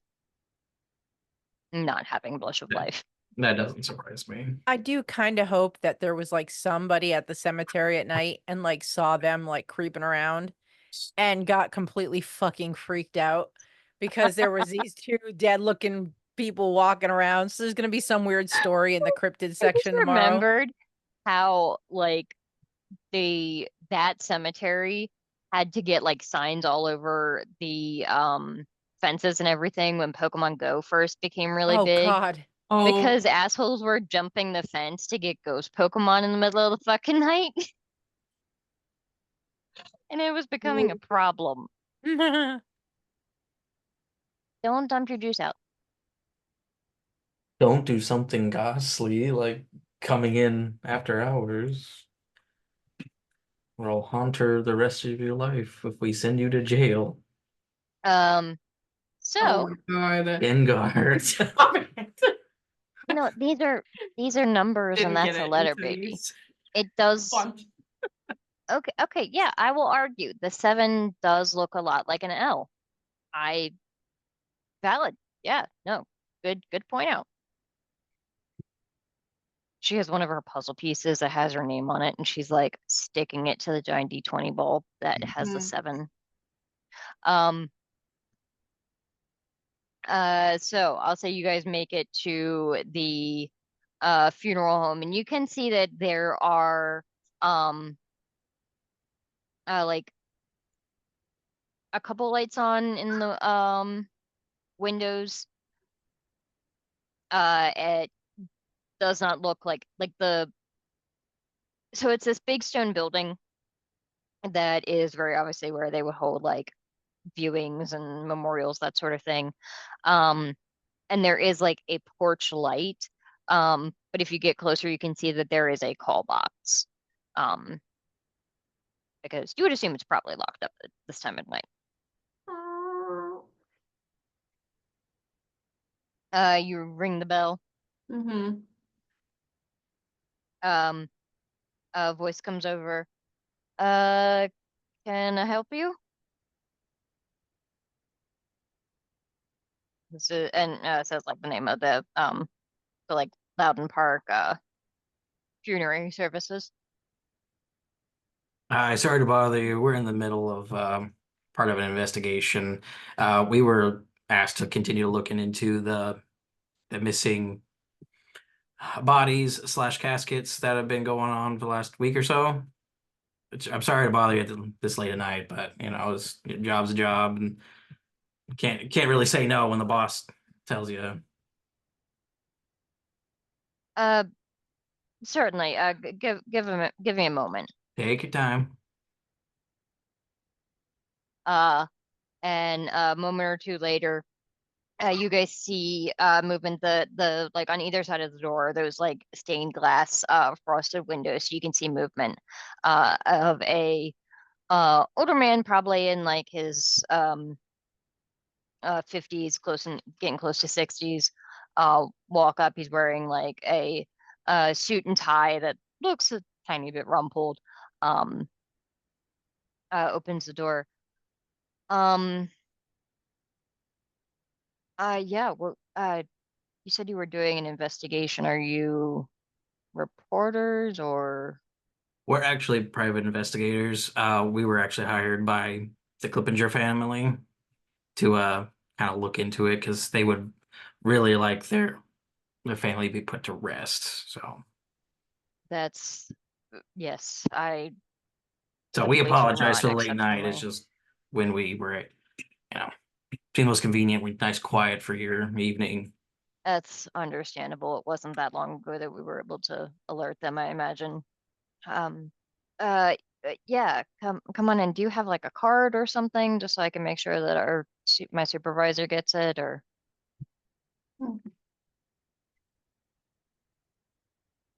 not having blush of Yeah. life. That doesn't surprise me. I do kind of hope that there was like somebody at the cemetery at night and like saw them like creeping around and got completely fucking freaked out because there was these two dead looking people walking around. So there's gonna be some weird story in the cryptid I just section tomorrow. remembered how like that cemetery had to get like signs all over the fences and everything when Pokemon Go first became really Oh big. God. Oh, Because assholes were jumping the fence to get ghost Pokemon in the middle of the fucking night. And it was becoming a problem. Don't dump your juice out. Don't do something ghastly like coming in after hours. We'll haunt her the rest of your life if we send you to jail. So Oh my god. Gengar. Stop it. no, these are numbers and Didn't that's get a it letter, into baby. these. It does. Font. Okay, yeah, I will argue the 7 does look a lot like an L. Valid. Yeah, no, good point out. She has one of her puzzle pieces that has her name on it, and she's like sticking it to the giant D20 ball that has the Mhm. 7. So I'll say you guys make it to the funeral home, and you can see that there are like a couple lights on in the windows. It does not look like so it's this big stone building that is very obviously where they would hold like viewings and memorials, that sort of thing. And there is like a porch light. But if you get closer, you can see that there is a call box. Because you would assume it's probably locked up at this time of night. You ring the bell. Mm-hmm. A voice comes over. Can I help you? Says like the name of the like Loudon Park funerary services. Hi, sorry to bother you. We're in the middle of part of an investigation. We were asked to continue looking into the missing bodies slash caskets that have been going on for the last week or so. I'm sorry to bother you this late at night, but you know, job's a job, and can't really say no when the boss tells you. Uh, Certainly. Give me a moment. Take your time. And a moment or two later, you guys see movement the like on either side of the door, those like stained glass frosted windows, so you can see movement of a older man, probably in like his 50s, getting close to 60s. Walk up. He's wearing like a suit and tie that looks a tiny bit rumpled. Um, Opens the door. Um, yeah, well, you said you were doing an investigation. Are you reporters or? We're actually private investigators. We were actually hired by the Clippinger family to kind of look into it because they would really like their family be put to rest. So That's yes, we the police are apologize not for the late night. It's exceptionally. just when we were at, seemed most convenient, nice quiet for your evening. That's understandable. It wasn't that long ago that we were able to alert them, I imagine. Um, yeah, come on in. Do you have like a card or something, just so I can make sure that my supervisor gets it, or?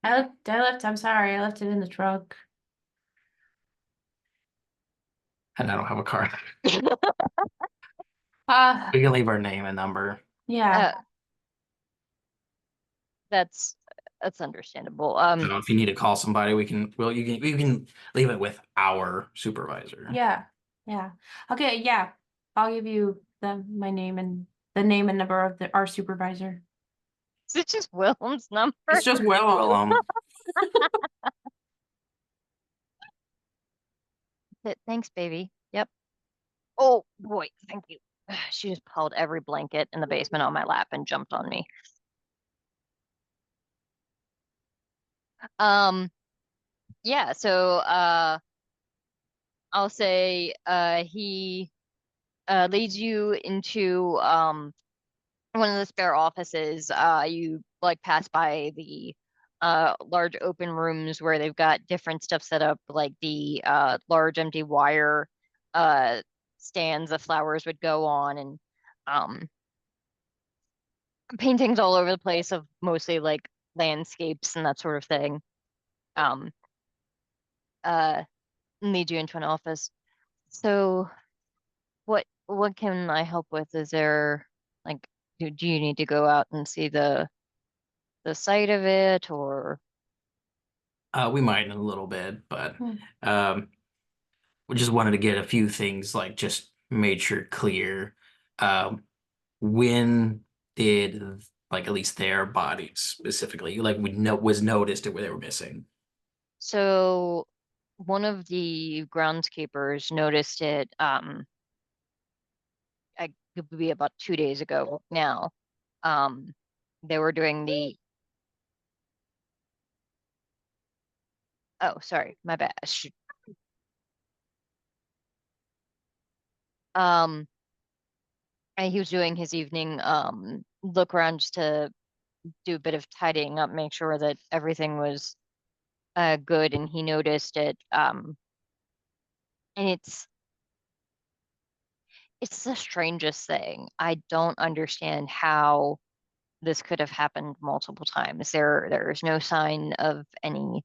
I'm sorry, I left it in the truck. And I don't have a card. Uh, We can leave our name and number. yeah. That's understandable. So if you need to call somebody, we can. Well, you can leave it with our supervisor. Yeah. Yeah. Okay, yeah. I'll give you my name and the name and number of our supervisor. Is it just Willem's number? It's just Willem. Thanks, baby. Yep. Oh boy, thank you. She just pulled every blanket in the basement on my lap and jumped on me. Yeah, so I'll say he leads you into one of the spare offices. You like pass by the large open rooms where they've got different stuff set up, like the large empty wire stands the flowers would go on, and um paintings all over the place of mostly like landscapes and that sort of thing. Um uh lead you into an office. So what can I help with? Is there like do you need to go out and see the site of it, or We might in a little bit, but Hmm. we just wanted to get a few things like just made sure clear. When did like at least their bodies specifically like we know was noticed where they were missing? so one of the groundskeepers noticed it it would be about 2 days ago now. Um they were doing the oh sorry, my bad. Um and he was doing his evening look around just to do a bit of tidying up, make sure that everything was good, and he noticed it. And it's the strangest thing. I don't understand how this could have happened multiple times. There's no sign of any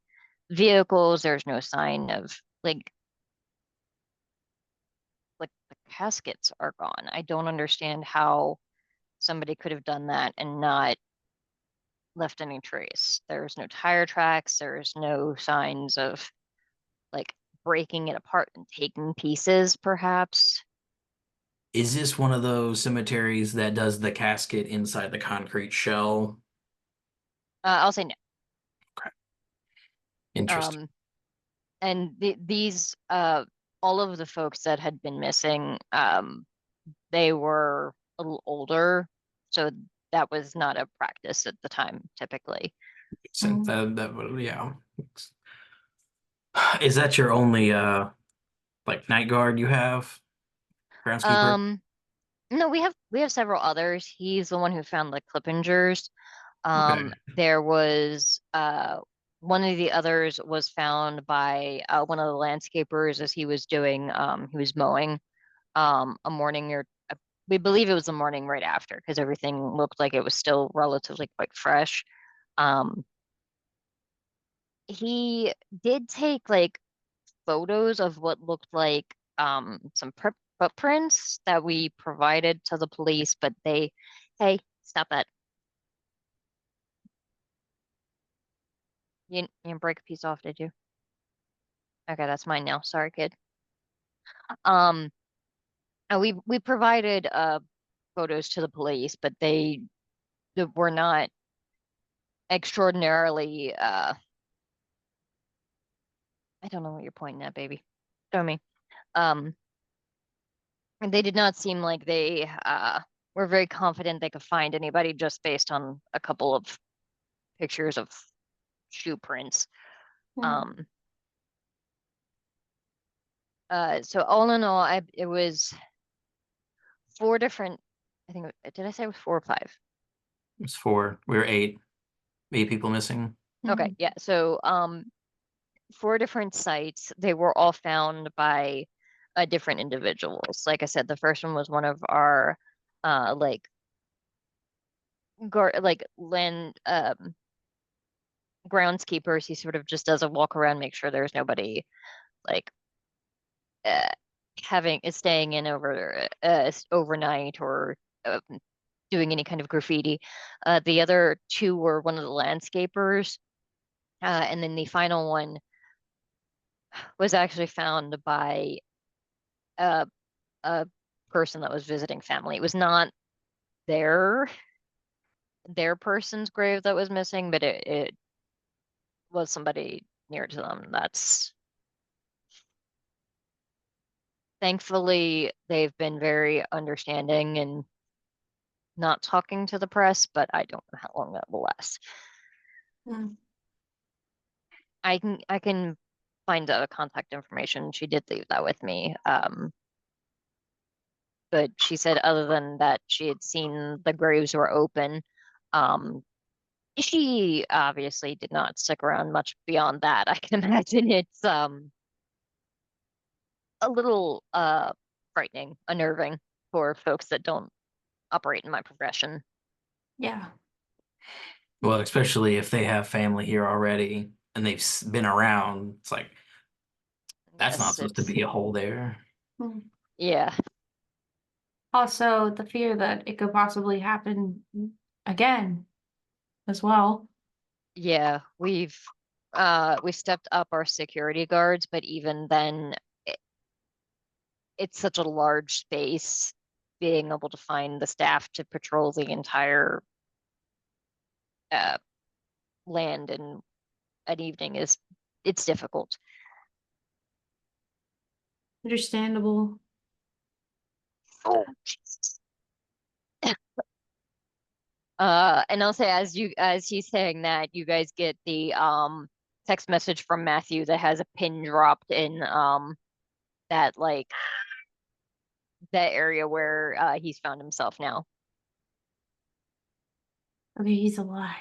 vehicles. There's no sign of like the caskets are gone. I don't understand how somebody could have done that and not left any trace. There's no tire tracks. There's no signs of like breaking it apart and taking pieces, perhaps. Is this one of those cemeteries that does the casket inside the concrete shell? I'll say no. Interesting. And these all of the folks that had been missing, they were a little older, so that was not a practice at the time, typically. So yeah. Is that your only like night guard you have? Groundskeeper? No, we have several others. He's the one who found the Clippingers. Okay. There was one of the others was found by one of the landscapers as he was mowing a morning or we believe it was the morning right after because everything looked like it was still relatively quite fresh. Um, he did take like photos of what looked like some footprints that we provided to the police, but hey, stop that. You didn't break a piece off, did you? Okay, that's mine now. Sorry, kid. Um, and we provided photos to the police, but they were not extraordinarily I don't know what you're pointing at, baby. Show me. Um, and they did not seem like they were very confident they could find anybody just based on a couple of pictures of shoe prints. Hmm. So all in all, it was four different. I think did I say it was 4 or 5? It's 4. We were 8. 8 people missing. Okay, yeah. So 4 different sites. They were all found by different individuals. Like I said, the first one was one of our like land groundskeepers. He sort of just does a walk around, make sure there's nobody like uh, staying in overnight or doing any kind of graffiti. The other 2 were one of the landscapers, and then the final one was actually found by a a person that was visiting family. It was not their person's grave that was missing, but it was somebody near to them. That's thankfully they've been very understanding and not talking to the press, but I don't know how long that will last. Hmm. I can find contact information. She did leave that with me. But she said other than that, she had seen the graves were open. Um, she obviously did not stick around much beyond that. I can imagine it's a little frightening, unnerving for folks that don't operate in my profession. Yeah. Well, especially if they have family here already and they've been around. It's like That's not Yes, supposed to it's- be a hole there. Hmm. Yeah. Also, the fear that it could possibly happen again as well. Yeah, we stepped up our security guards, but even then it's such a large space, being able to find the staff to patrol the entire uh land in an evening it's difficult. Understandable. Oh, Jesus. And I'll say as he's saying that, you guys get the text message from Matthew that has a pin dropped in that like that area where he's found himself now. Okay, he's alive.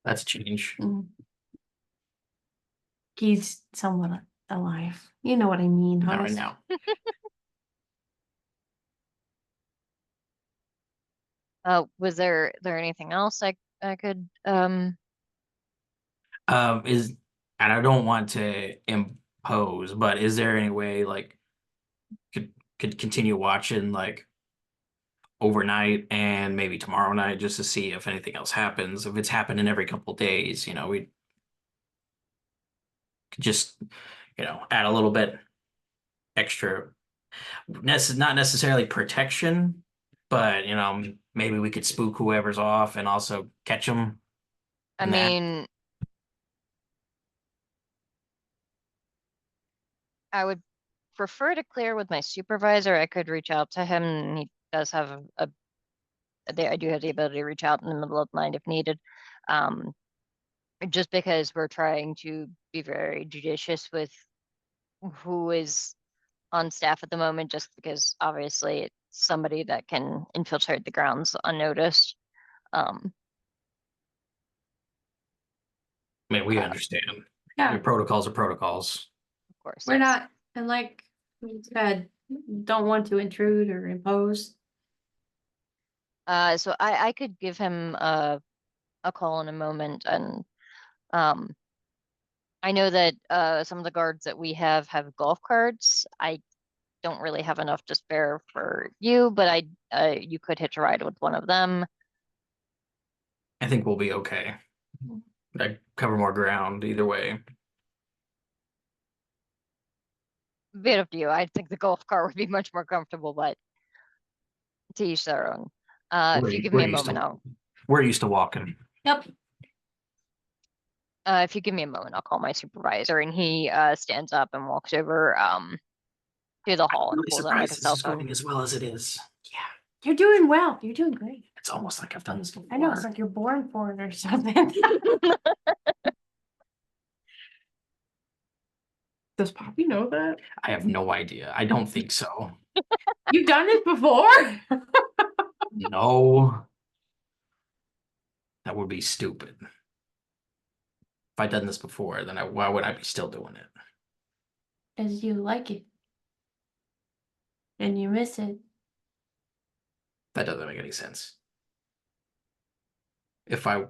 That's a change. Mm. He's somewhat alive. You know what I mean, Not right Husk. now. Was there anything else I could Is and I don't want to impose, but is there any way like could continue watching like overnight and maybe tomorrow night just to see if anything else happens? If it's happening every couple days, we could just, add a little bit extra, not necessarily protection, but maybe we could spook whoever's off and also catch them. I in that. mean, I would prefer to clear with my supervisor. I could reach out to him, and he does have I do have the ability to reach out in the middle of the night if needed. Just because we're trying to be very judicious with who is on staff at the moment, just because obviously it's somebody that can infiltrate the grounds unnoticed. I mean, we Uh, understand. Yeah, Your protocols are protocols. Of course, we're yes. not, and like we said, don't want to intrude or impose. So I could give him a call in a moment, and um I know that some of the guards that we have golf carts. I don't really have enough to spare for you, but you could hitch a ride with one of them. I think we'll be okay. I cover more ground either way. Bit up to you. I think the golf cart would be much more comfortable, but to each their own. If you give me a moment, We're used to walking. Yep. If you give me a moment, I'll call my supervisor, and he stands up and walks over to the hall and Really pulls out like a surprised cell this is phone. going as well as it is. Yeah, You're doing well. You're doing great. it's almost like I've done this before. I know, it's like you're born for it or something. Does Poppy know that? I have no idea. I don't think so. You've done this before? No. That would be stupid. If I'd done this before, then why would I be still doing it? Because you like it. And you miss it. That doesn't make any sense. If I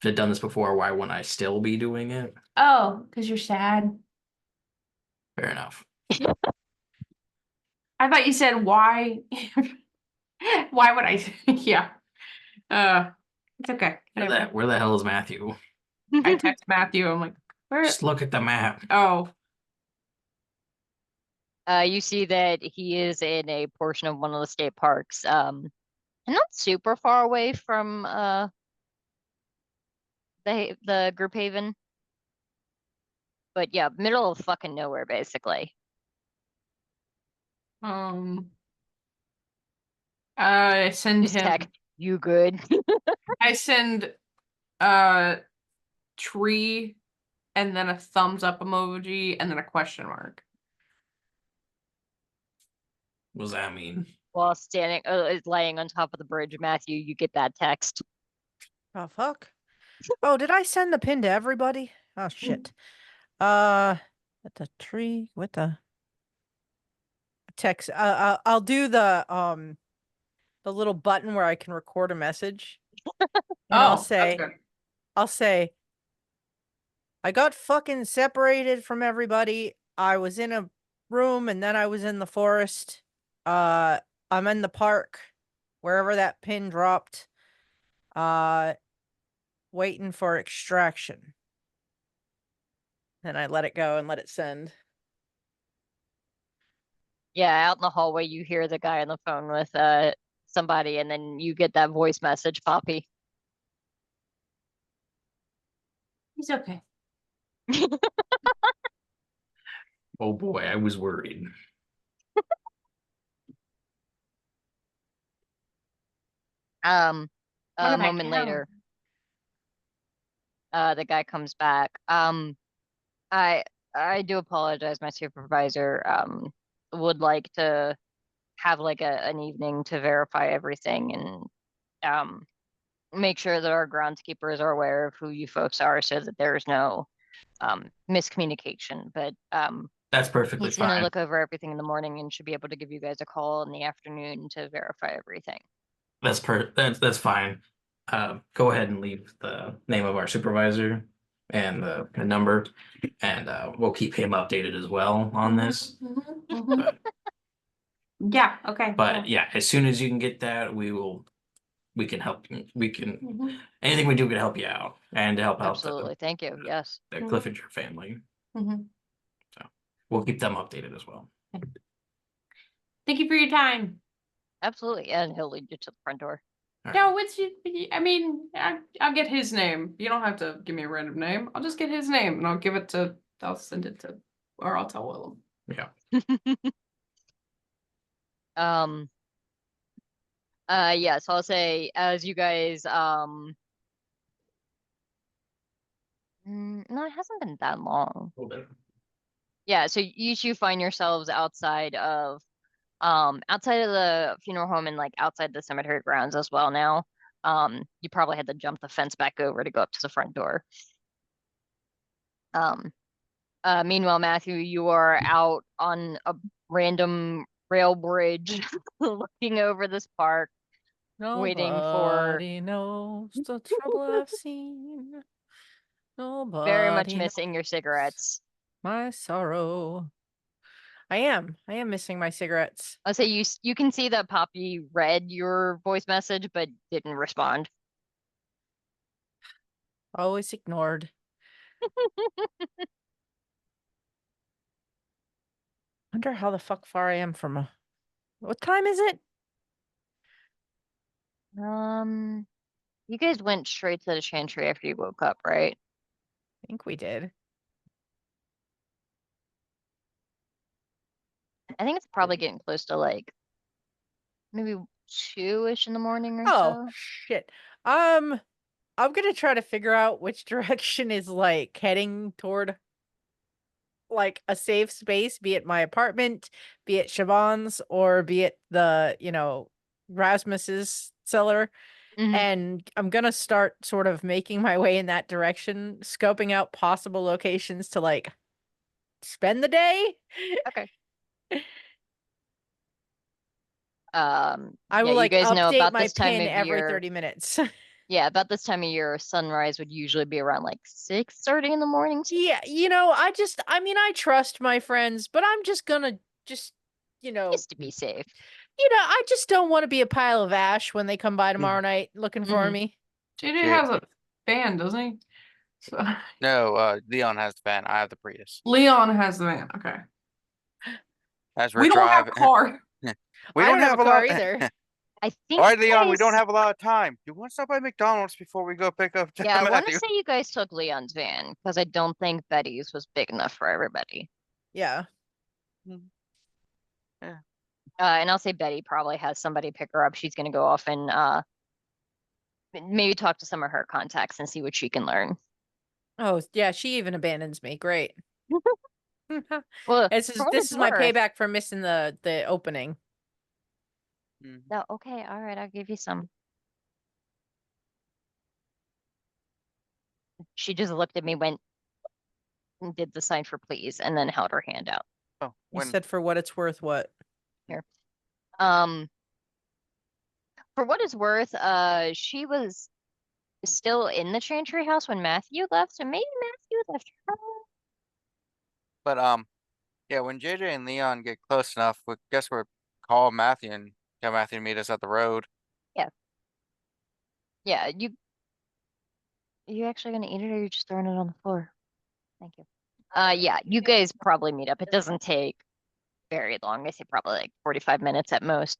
had done this before, why wouldn't I still be doing it? Oh, because you're sad. Fair enough. I thought you said why. Why would I? Yeah. It's okay. Where the hell is Matthew? I text Matthew. I'm like, where? Just look at the map. Oh, You see that he is in a portion of one of the state parks, and not super far away from the group haven. But yeah, middle of fucking nowhere, basically. I send Just him. text, you good? I send tree, and then a thumbs up emoji, and then a question mark. What does that mean? While standing, is laying on top of the bridge, Matthew, you get that text. Oh, fuck. Oh, did I send the pin to everybody? Oh, shit. At the tree with the text. I'll do the little button where I can record a message. And Oh, that's good. I'll say, I got fucking separated from everybody. I was in a room and then I was in the forest. I'm in the park, wherever that pin dropped. Waiting for extraction. Then I let it go and let it send. Yeah, out in the hallway, you hear the guy on the phone with somebody, and then you get that voice message, Poppy. He's okay. Oh boy, I was worried. A What about moment later, the guy comes back. I I do apologize. My supervisor would like to have like an evening to verify everything and make sure that our groundskeepers are aware of who you folks are so that there's no miscommunication. But That's perfectly he's gonna fine. look over everything in the morning and should be able to give you guys a call in the afternoon to verify everything. That's fine. Go ahead and leave the name of our supervisor and the number, and we'll keep him updated as well on this. But, Yeah, okay. but yeah, as soon as you can get that, we can help you. We can Mhm. anything we do can help you out and to help out Absolutely. Thank you. Yes. the Mhm. Cliffinger family. Mhm. So we'll keep them updated as well. Thank you for your time. Absolutely. And he'll lead you to the front door. All Yeah, right. what's you? I mean, I'll get his name. You don't have to give me a random name. I'll just get his name and I'll give it to. I'll send it to, or I'll tell Willem. Um yeah, so I'll say as you guys no, it hasn't been that long. A little bit. Yeah, so you two find yourselves outside of the funeral home and like outside the cemetery grounds as well now. You probably had to jump the fence back over to go up to the front door. Meanwhile, Matthew, you are out on a random rail bridge looking over this park, waiting for Nobody knows the trouble I've seen. very much Nobody knows missing your cigarettes. my sorrow. I am missing my cigarettes. I'll say you can see that Poppy read your voice message but didn't respond. Always ignored. Wonder how the fuck far I am from what time is it? You guys went straight to the chantry after you woke up, right? I think we did. I think it's probably getting close to like maybe 2-ish in the morning or Oh so. shit. I'm gonna try to figure out which direction is like heading toward like a safe space, be it my apartment, be it Siobhan's, or be it the, Rasmus's cellar. Mhm. And I'm gonna start sort of making my way in that direction, scoping out possible locations to like spend the day. Okay. I Yeah, will you like guys know update about my this time pin of every year. 30 minutes. Yeah, about this time of year, sunrise would usually be around like 6:30 in the morning. Yeah, I trust my friends, but I'm just gonna just, Just to be safe. I just don't want to be a pile of ash when they come by tomorrow night looking for Mhm. me. JJ Yeah. has a fan, doesn't he? So No, Leon has the van. I have the Prius. Leon has the van. Okay. As we're We don't have driving, a car. we I don't have a car lot. either. I think All right, you Leon, we don't guys- have a lot of time. You want to stop by McDonald's before we go pick up Yeah, I want to Matthew? say you guys took Leon's van because I don't think Betty's was big enough for everybody. Yeah. And I'll say Betty probably has somebody pick her up. She's gonna go off and maybe talk to some of her contacts and see what she can learn. Oh, yeah, she even abandons me. Great. Well, This for what is it's my worth. payback for missing the opening. Mhm. No, okay, all right, I'll give you some. She just looked at me, went and did the sign for please, and then held her hand out. Oh, You when said for what it's worth, what? Here. For what it's worth, she was still in the Chantry house when Matthew left, so maybe Matthew left her. But yeah, when JJ and Leon get close enough, we guess we'll call Matthew and tell Matthew to meet us at the road. Yeah, you actually gonna eat it or are you just throwing it on the floor? Thank you. Yeah, you guys probably meet up. It doesn't take very long. I say probably like 45 minutes at most.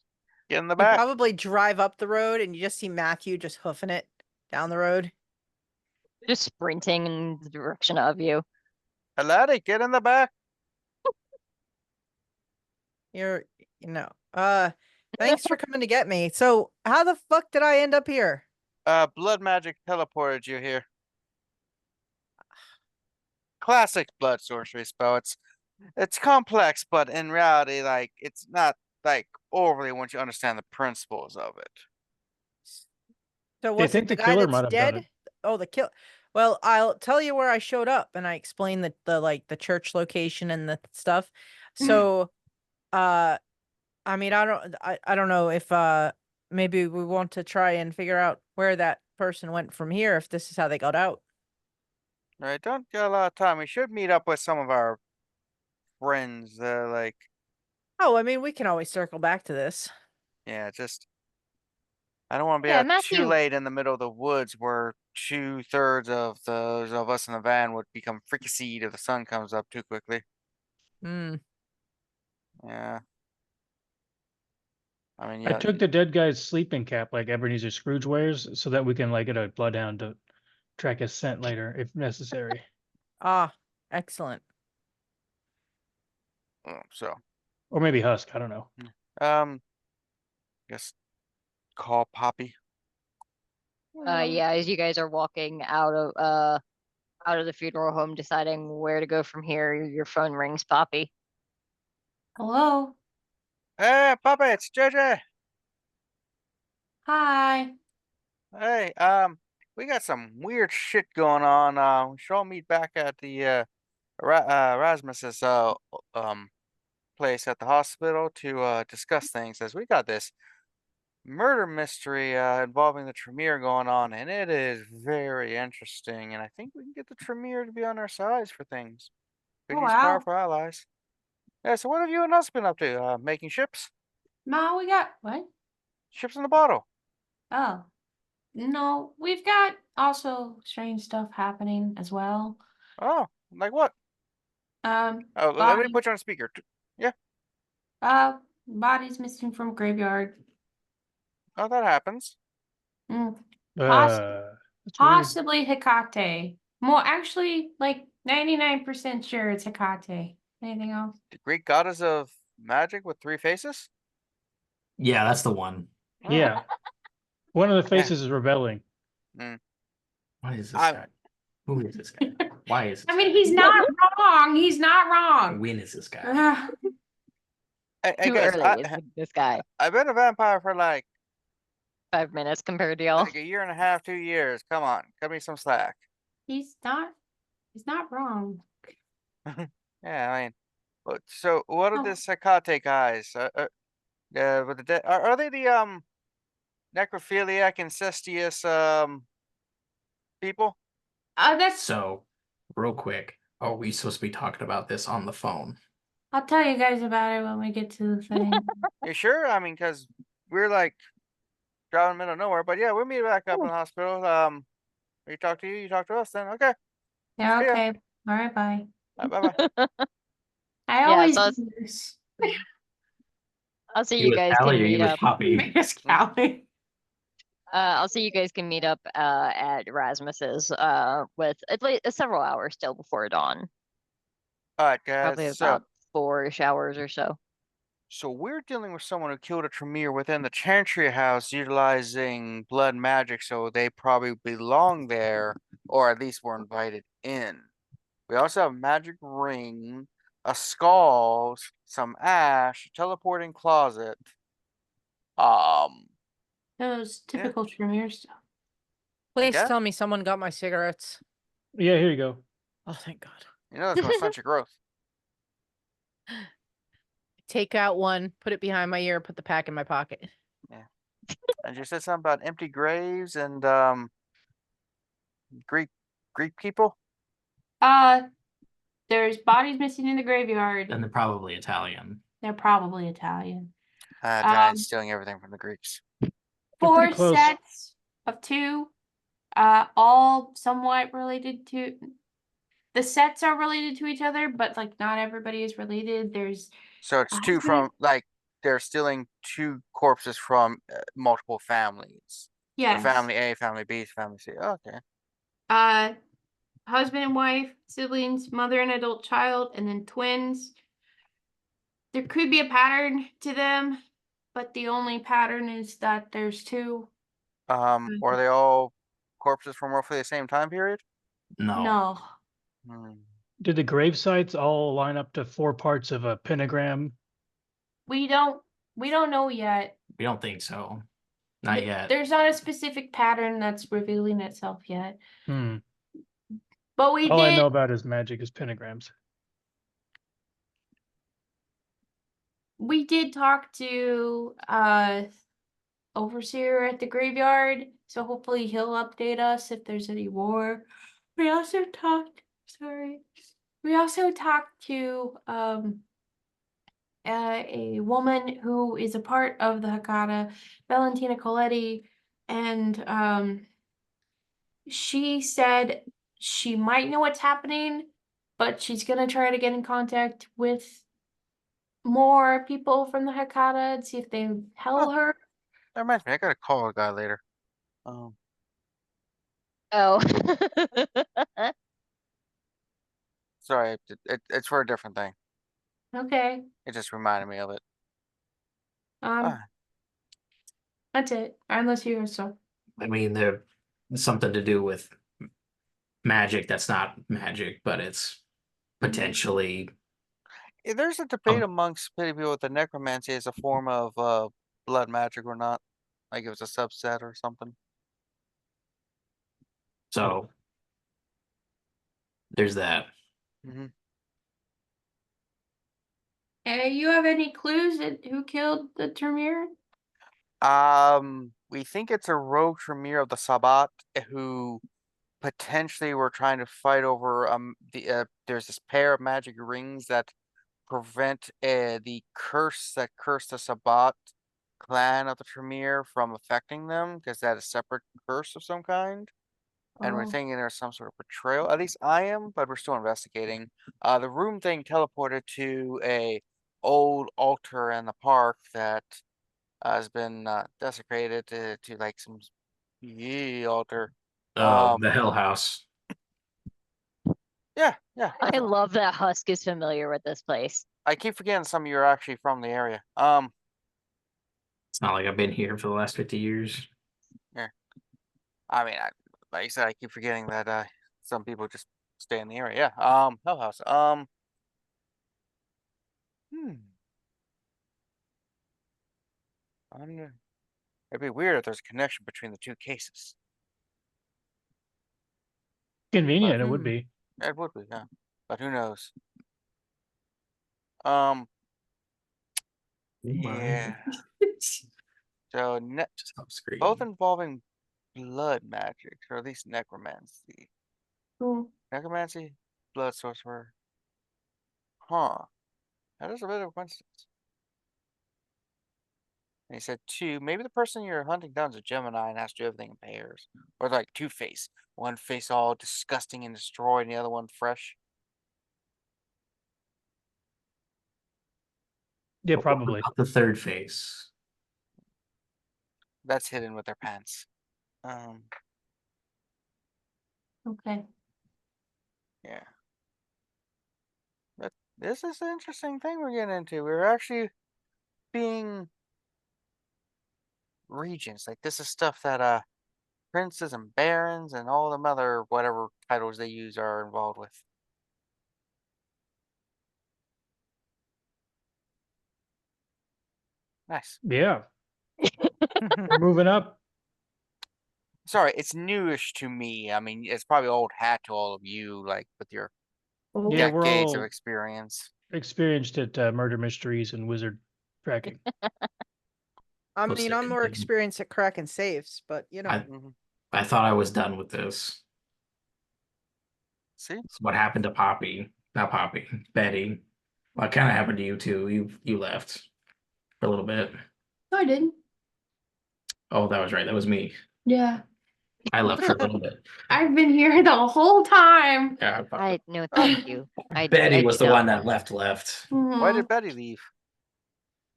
Get in the You back. probably drive up the road and you just see Matthew just hoofing it down the road. Just sprinting in the direction of you. Hey, laddie, get in the back. You're, thanks for coming to get me. So how the fuck did I end up here? Blood magic teleported you here. Classic blood sorcery spell. It's complex, but in reality, like it's not like overly once you understand the principles of it. So They was think it the the guy killer that's might have done dead? it. Oh, the kill. Well, I'll tell you where I showed up, and I explained the church location and the stuff. So, I mean, I don't know if maybe we want to try and figure out where that person went from here if this is how they got out. Right, don't get a lot of time. We should meet up with some of our friends. Like, Oh, I mean, we can always circle back to this. yeah, just I don't want to be Yeah, out too Matthew. late in the middle of the woods where 2/3 of those of us in the van would become fricasseed if the sun comes up too quickly. Hmm. Yeah. I mean, I yeah, took the dead guy's sleeping cap like Ebenezer Scrooge wears so that we can like get a bloodhound to track his scent later if necessary. Ah, excellent. so Or maybe Husk, I don't know. guess call Poppy. Yeah, as you guys are walking out of the funeral home deciding where to go from here, your phone rings, Poppy. Hello. Hey, Poppy, it's JJ. Hi. Hey, we got some weird shit going on. We should all meet back at the Rasmus's place at the hospital to discuss things as we got this murder mystery involving the Tremere going on, and it is very interesting. And I think we can get the Tremere to be on our sides for things. Could Oh, use wow. powerful allies. Yeah. So what have you and us been up to? Making ships? Ma, we got what? Ships in the bottle. Oh. No, we've got also strange stuff happening as well. Oh, like what? Um, Oh, let me body, put you on speaker. Yeah. bodies missing from graveyard. Oh, that happens. Mm, That's weird. possibly Hecate. Well, actually, like 99% sure it's Hecate. Anything else? The Greek goddess of magic with 3 faces? Yeah, that's the one. Oh, Yeah. One of the Yeah. faces is rebelling. What is this I- guy? Who is this guy? Why is this I mean, guy? he's not wrong. He's not wrong. When is this guy? Ugh. Hey Too guys, early with this guy. I've been a vampire for like 5 minutes compared to y'all. a year and a half, 2 years. Come on, cut me some slack. He's not wrong. Yeah, I mean, so what are Oh. the Hecate guys? With the are they the necrophiliac incestuous people? That's. So, real quick, are we supposed to be talking about this on the phone? I'll tell you guys about it when we get to the thing. You sure? I mean, because we're like driving in the middle of nowhere. But yeah, we'll meet back up in the hospital. We talk to you, you talk to us. Then okay, Yeah. See ya. Okay. All right. Bye. bye bye. I Yeah, always so do this. I'll see You you with guys Callie can or you meet with up. Poppy? Miss Callie. I'll see you guys can meet up at Rasmus's with at least several hours still before dawn. All right, guys. Probably about 4-ish hours or so. So we're dealing with someone who killed a Tremere within the Chantry house utilizing blood magic, so they probably belong there, or at least were invited in. We also have a magic ring, a skull, some ash, a teleporting closet. Those typical Tremere stuff. Please Yeah. tell me someone got my cigarettes. Yeah, here you go. Oh, thank God. You know that's gonna stunt your growth. Take out one, put it behind my ear, put the pack in my pocket. And you said something about empty graves and Greek people. There's bodies missing in the graveyard. And they're probably Italian. They're probably Italian. Italians stealing everything from the Greeks. They're Four pretty close. sets of 2, all somewhat related to. The sets are related to each other, but like not everybody is related. There's So it's two husband- from like they're stealing 2 corpses from multiple families. So yes, family A, family B, family C. Oh, okay. husband and wife, siblings, mother and adult child, and then twins. There could be a pattern to them, but the only pattern is that there's 2. Were they all corpses from roughly the same time period? No. No. Hmm. Did the grave sites all line up to 4 parts of a pentagram? We don't know yet. We don't think so. Not yet. There's not a specific pattern that's revealing itself yet. Hmm. But we All I did know about is magic is pentagrams. talk to overseer at the graveyard, so hopefully he'll update us if there's any more. We also talked to a woman who is a part of the Hecata, Valentina Coletti, and she said she might know what's happening, but she's gonna try to get in contact with more people from the Hecata and see if they tell Oh. her. That reminds me, I gotta call a guy later. Oh. Sorry, it's for a different thing. Okay. It just reminded me of it. Um, that's it. Unless you have so. I mean, there's something to do with magic that's not magic, but it's potentially. There's a debate amongst people with the necromancy as a form of blood magic or not. Like it was a subset or something. So there's that. Mm-hmm. You have any clues at who killed the Tremere? We think it's a rogue Tremere of the Sabbat who potentially were trying to fight over there's this pair of magic rings that prevent the curse that cursed the Sabbat clan of the Tremere from affecting them because that is a separate curse of some kind. And we're Oh. thinking there's some sort of betrayal. At least I am, but we're still investigating. The room thing teleported to a old altar in the park that has been desecrated to like some altar. The Hell House. Yeah. I love that Husk is familiar with this place. I keep forgetting some of you are actually from the area. It's not like I've been here for the last 50 years. I mean, like I said, I keep forgetting that some people just stay in the area. Yeah. Hell House. It'd be weird if there's a connection between the 2 cases. Convenient, it would be. It would be, yeah. But who knows? Yeah. So Just help scream. both involving blood magic, or at least necromancy. Cool. Necromancy, blood sorcerer. Huh. That is a bit of a coincidence. And he said 2, maybe the person you're hunting down is a Gemini and has to do everything in pairs. Or like 2-face. One face all disgusting and destroyed, and the other one fresh. Yeah, What probably. about the third face? That's hidden with their pants. Okay. Yeah. But this is an interesting thing we're getting into. We're actually being regents. Like this is stuff that princes and barons and all them other whatever titles they use are involved with. Nice. Yeah. We're moving up. Sorry, it's newish to me. I mean, it's probably old hat to all of you, like with your Yeah, we're decades of all experience. experienced at murder mysteries and wizard tracking. I Close mean, I'm more second. experienced at cracking safes, but you know. I thought I was done with this. See? It's what happened to Poppy. Not Poppy, Betty. Well, it kind of happened to you too. You left for a little bit. No, I didn't. Oh, that was right. That was me. Yeah. I left for a little bit. I've been here the whole time. Yeah, No, thank you. Betty I was do the not one that want- left. Why Mhm. did Betty leave?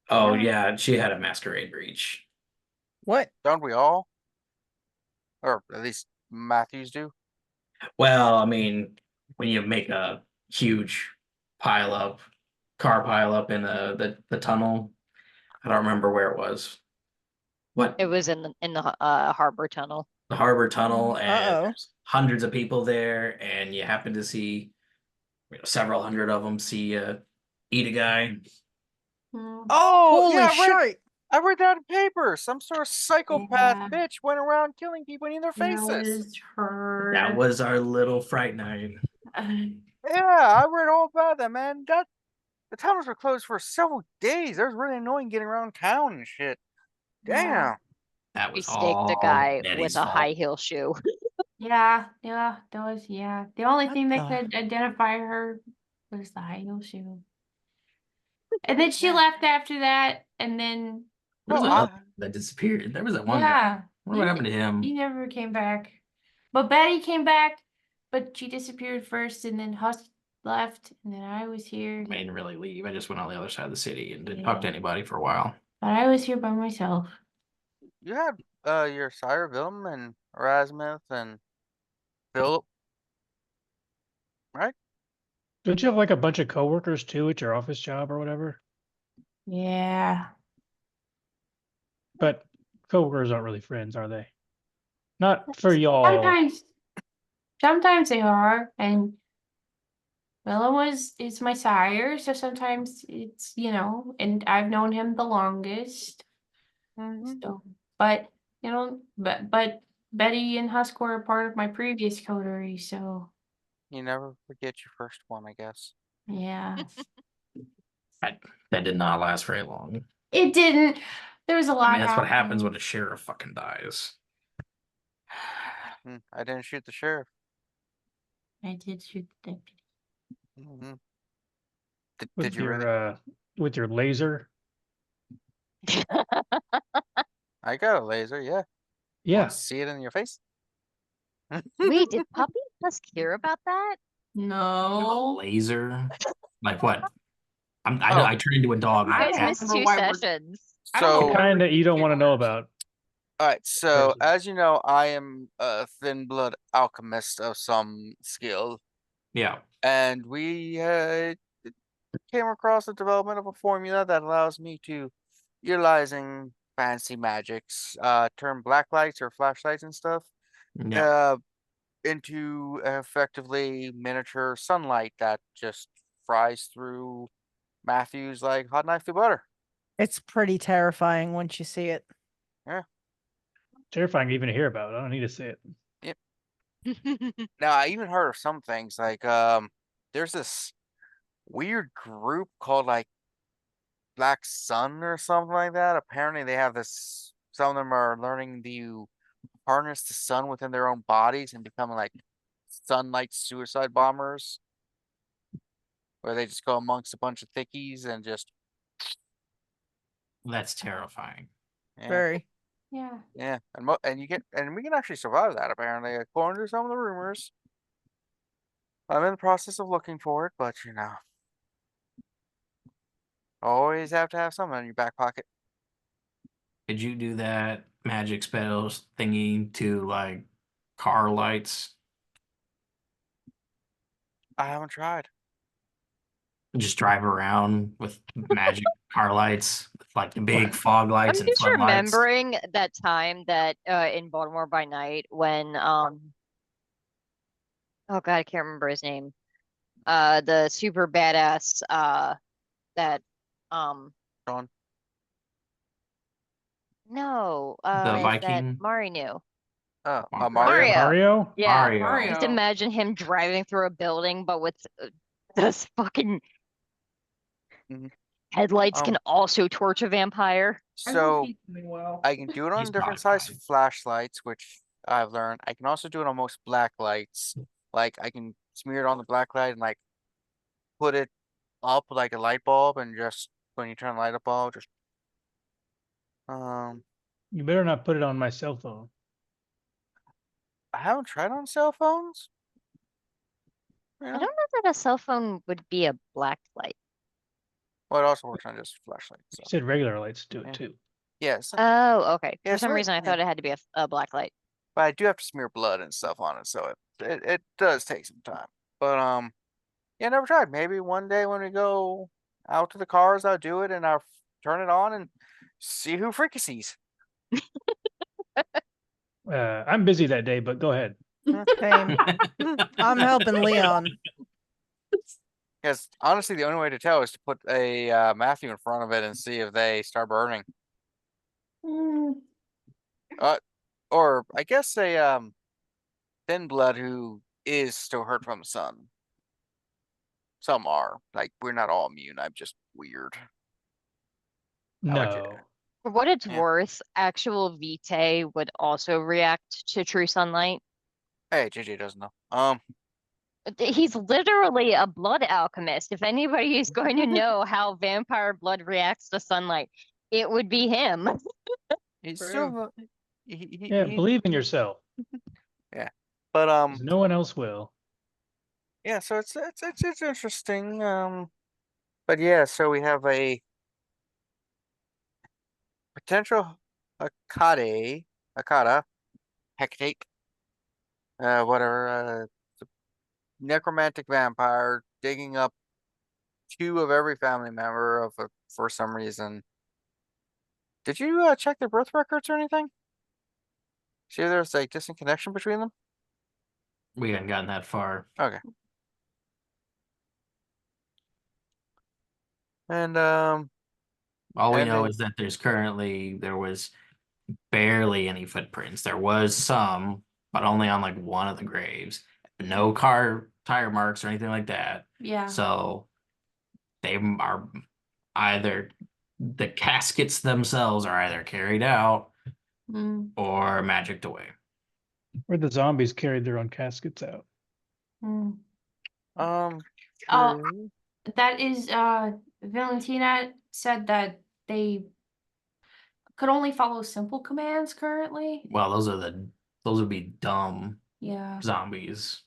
Oh Yeah. yeah, she had a masquerade breach. What? Don't we all? Or at least Matthews do? Well, I mean, when you make a huge car pile up in the tunnel, I don't remember where it was. What? It was in the harbor tunnel. The harbor tunnel, and Uh-oh. there's hundreds of people there, and you happen to see several hundred of them see eat a guy. Mhm. Oh, Holy yeah, shit! I read that in paper. Some sort of psychopath Yeah. bitch went around killing people in their That faces. was her. That was our little fright night. Yeah, I read all about that, man. The tunnels were closed for several days. It was really annoying getting around town and shit. Damn. That We was staked a all guy Betty's with a fault. high heel shoe. Yeah, that was, yeah. The only What thing that the- could identify her was the high heel shoe. And then she Yeah. left after that, and then, There was No, another that disappeared. There was that one guy. yeah, What happened to him? he never came back. But Betty came back, but she disappeared first, and then Husk left, and then I was here. I didn't really leave. I just went on the other side of the city and didn't talk to Yeah. anybody for a while. But I was here by myself. you had your sire Willem and Erasmus and Philip, right? Don't you have like a bunch of coworkers too at your office job or whatever? Yeah. But coworkers aren't really friends, are they? Not for y'all. Sometimes they are, and Willem is my sire, so sometimes it's, and I've known him the longest. Mm-hmm. So, but but Betty and Husk were a part of my previous coterie, so You never forget your first one, I guess. yeah. That did not last very long. It didn't. There was a lot I mean, that's what happens happening. when a sheriff fucking dies. I didn't shoot the sheriff. I did shoot the deputy. Mm-hmm. Did With you your really? with your laser. I got a laser, yeah. Yeah. Want to see it in your face? Wait, did Puppy Husk hear about that? You have a No. laser? Like what? I know Oh. I turned into a dog. You I guys don't now. missed remember two why we're- sessions. I don't know So, why The kind we're that you don't taking want to know orders. about. alright, so Crazy. as you know, I am a thin blood alchemist of some skill. Yeah. And we came across the development of a formula that allows me to, utilizing fancy magics, turn black lights or flashlights and stuff, Yeah. into effectively miniature sunlight that just fries through Matthews like hot knife through butter. It's pretty terrifying once you see it. Terrifying even to hear about. I don't need to say it. Now, I even heard of some things like there's this weird group called like Black Sun or something like that. Apparently, they have this. Some of them are learning to harness the sun within their own bodies and becoming like sunlight suicide bombers, where they just go amongst a bunch of thickies and just That's terrifying. yeah, Very. Yeah. yeah, and we can actually survive that apparently, according to some of the rumors. I'm in the process of looking for it, but always have to have something in your back pocket. Did you do that magic spells thingy to like car lights? I haven't tried. Just drive around with magic car lights, like the big fog lights I'm and just floodlights. remembering that time that in Baltimore by Night when oh god, I can't remember his name. The super badass that Sean? no The that Viking? Mari knew. Oh, Mario? Mario. Mario? Yeah. Mario. Mario. Just imagine him driving through a building, but with those fucking Mhm. headlights can also torch a vampire. I hope So he's doing well. I can do it on He's different probably size fine. flashlights, which I've learned. I can also do it on most black lights. Like I can smear it on the black light and like put it up like a light bulb, and just when you turn the light up, bulb, just You better not put it on my cell phone. I haven't tried on cell phones. I don't know that a cell phone would be a black light. Well, it also works on just flashlight. So. You said regular lights do it Yeah. too. Yes, Oh, okay. Yeah, For some so reason, I yeah. thought it had to be a black light. but I do have to smear blood and stuff on it, so it does take some time. But yeah, never tried. Maybe one day when we go out to the cars, I'll do it and I'll turn it on and see who fricassees. I'm busy that day, but go ahead. Same. I'm helping Leon. Because honestly, the only way to tell is to put a Matthew in front of it and see if they start burning. Mm, Or I guess a thin blood who is still hurt from the sun. Some are. Like, we're not all immune. I'm just weird. I like to- No. For what it's Yeah. worth, actual Vitae would also react to true sunlight. Hey, JJ doesn't know. He's literally a blood alchemist. If anybody is going to know how vampire blood reacts to sunlight, it would be him. He's True. still Yeah, believe in yourself. but 'Cause no one else will. yeah, so it's interesting. But yeah, so we have a potential Akata, hectate, whatever, necromantic vampire digging up 2 of every family member for some reason. Did you check their birth records or anything? See if there's a distant connection between them? We hadn't gotten that far. Okay. And All we And know they- is that there was barely any footprints. There was some, but only on like one of the graves. No car tire marks or anything like that. yeah. So they are either the caskets themselves are either carried out Mm, or magicked away. Where the zombies carried their own caskets out. mm. um Oh, true. That is, Valentina said that they could only follow simple commands currently. Well, those would be dumb Yeah. zombies.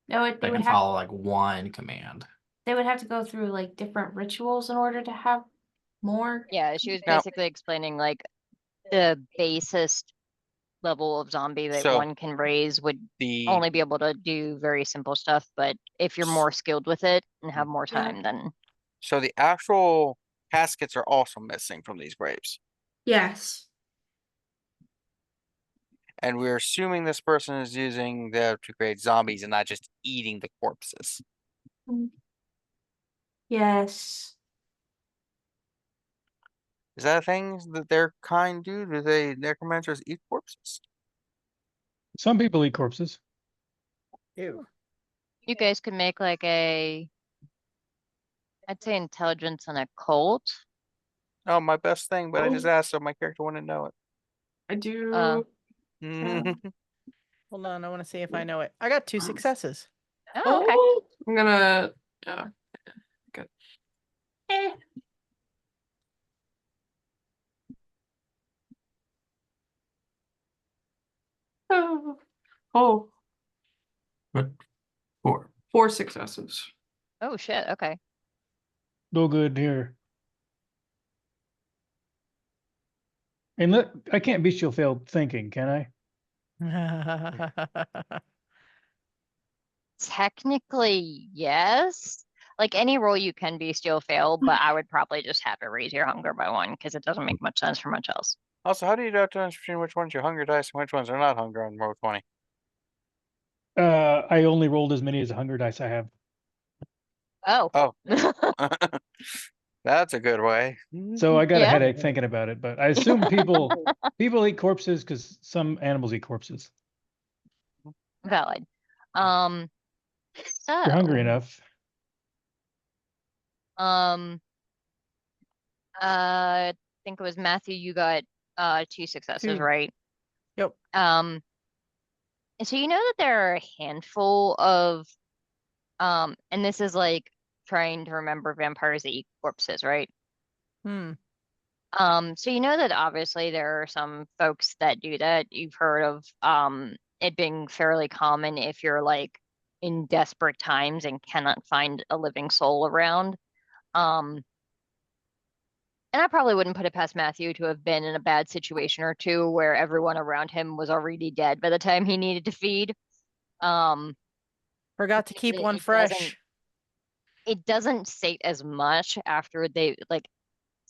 No, They can follow like one command. they would have to go through like different rituals in order to have more. Yeah, she was Now- basically explaining like the basest level of zombie that So, one can raise would the only be able to do very simple stuff, but if you're more skilled with it and have more Yeah. time, then so the actual caskets are also missing from these graves. Yes. And we're assuming this person is using them to create zombies and not just eating the corpses. Yes. Is that a thing that their kind do? Do they necromancers eat corpses? Some people eat corpses. Ew. you guys could make like I'd say intelligence and occult. Oh, my best thing, but I just asked so my character wouldn't know it. I do. Hold on, I want to see if I know it. I got 2 successes. Oh, okay. I'm gonna. Good. Eh. Oh, But four. 4 successes. Oh shit, okay. No good here. And look, I can't bestial fail thinking, can I? Technically, yes. Like any roll you can be still fail, but I would probably just have to raise your hunger by 1 because it doesn't make much sense for much else. Also, how do you know the difference between which one's your hunger dice and which ones are not hunger on roll 20? I only rolled as many as 100 dice I have. Oh. Oh. That's a good way. So I got a Yeah. headache thinking about it, but I assume people eat corpses because some animals eat corpses. Valid. If you're hungry So, enough. I think it was Matthew, you got 2 successes, 2. right? Yep. And so you know that there are a handful of And this is like trying to remember vampires that eat corpses, right? Hmm. So you know that obviously there are some folks that do that. You've heard of it being fairly common if you're like in desperate times and cannot find a living soul around. Um, and I probably wouldn't put it past Matthew to have been in a bad situation or two where everyone around him was already dead by the time he needed to feed. Um, Forgot to because keep one it doesn't fresh. it doesn't sate as much after they like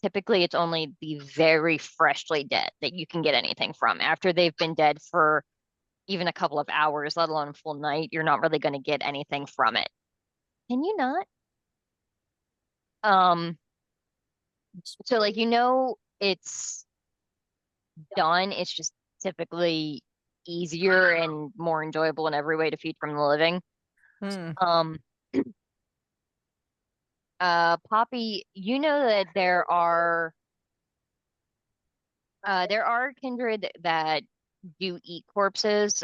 typically it's only the very freshly dead that you can get anything from. After they've been dead for even a couple of hours, let alone a full night, you're not really going to get anything from it. Can you not? Um, so like it's done. It's just typically easier and more enjoyable in every way to feed from the living. Hmm. Um, Poppy, you know that there are kindred that do eat corpses.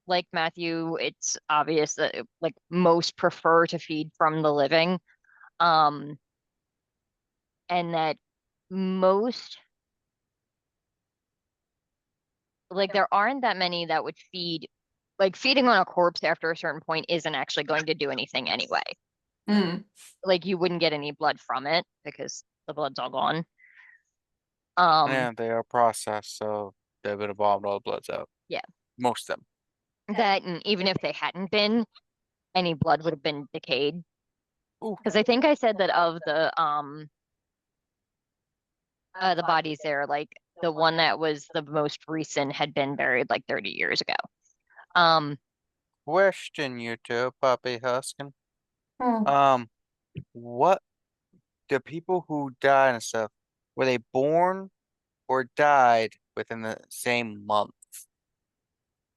Like Matthew, it's obvious that like most prefer to feed from the living. Um, and that most like there aren't that many that would feed like feeding on a corpse after a certain point isn't actually going to do anything anyway. Mm. Like you wouldn't get any blood from it because the blood's all gone. Um, Yeah, they are processed, so they've been embalmed, all the blood's out. yeah. Most of them. That and even if they hadn't been, any blood would have been decayed. Ooh. Because I think I said that of the bodies there, like the one that was the most recent had been buried like 30 years ago. Um, Question you two, Puppy Huskin. Hmm. What the people who died and stuff, were they born or died within the same month?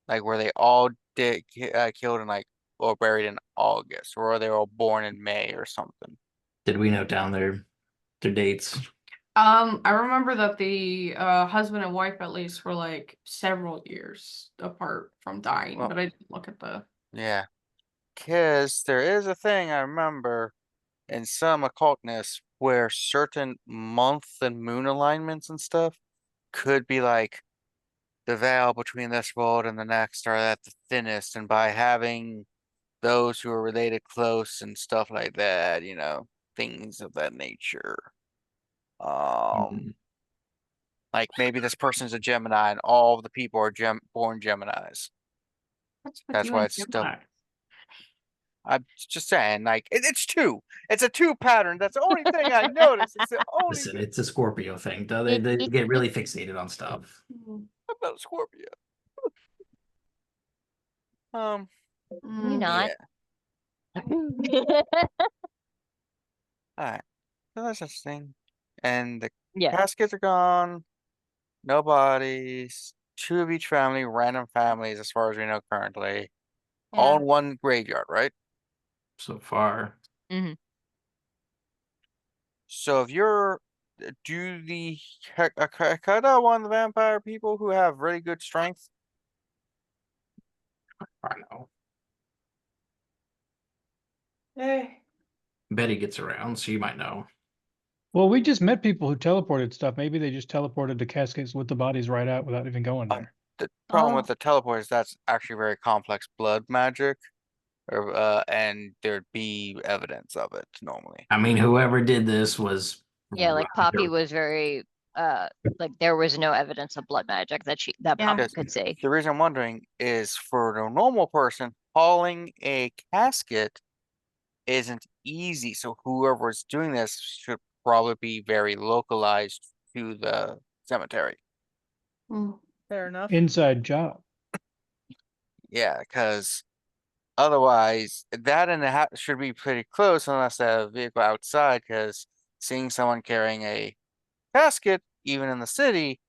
Like, were they all killed in like or buried in August, or were they all born in May or something? Did we note down their dates? I remember that the husband and wife at least were like several years apart from dying, Well, but I didn't look at the. yeah, because there is a thing I remember in some occultness where certain month and moon alignments and stuff could be like the veil between this world and the next are at the thinnest, and by having those who are related close and stuff like that, things of that nature. Mhm. Like maybe this person's a Gemini and all of the people are born Geminis. What's with That's you why and it's still. Gemini? I'm just saying, like it's two. It's a two pattern. That's the only thing I noticed. It's the only Listen, thing it's a Scorpio thing. They get really fixated on stuff. about Scorpio. Um, can you not? yeah. All right. So that's interesting. And the Yeah. caskets are gone. No bodies. Two of each family, random families, as far as we know currently. All Yeah. in one graveyard, right? So far. hmm So if you're do the Hakata one of the vampire people who have really good strength? I know. Eh. Betty gets around, so you might know. Well, we just met people who teleported stuff. Maybe they just teleported the caskets with the bodies right out without even going Um, there. the problem with Oh. the teleport is that's actually very complex blood magic, and there'd be evidence of it normally. I mean, whoever did this was Yeah, like Poppy rather- was very like there was no evidence of blood magic that Yeah. Poppy Because could see. the reason I'm wondering is for a normal person, hauling a casket isn't easy. So whoever's doing this should probably be very localized to the cemetery. Hmm. Fair enough. Inside job. Yeah, because otherwise that and the hat should be pretty close unless they have a vehicle outside. Because seeing someone carrying a casket, even in the city,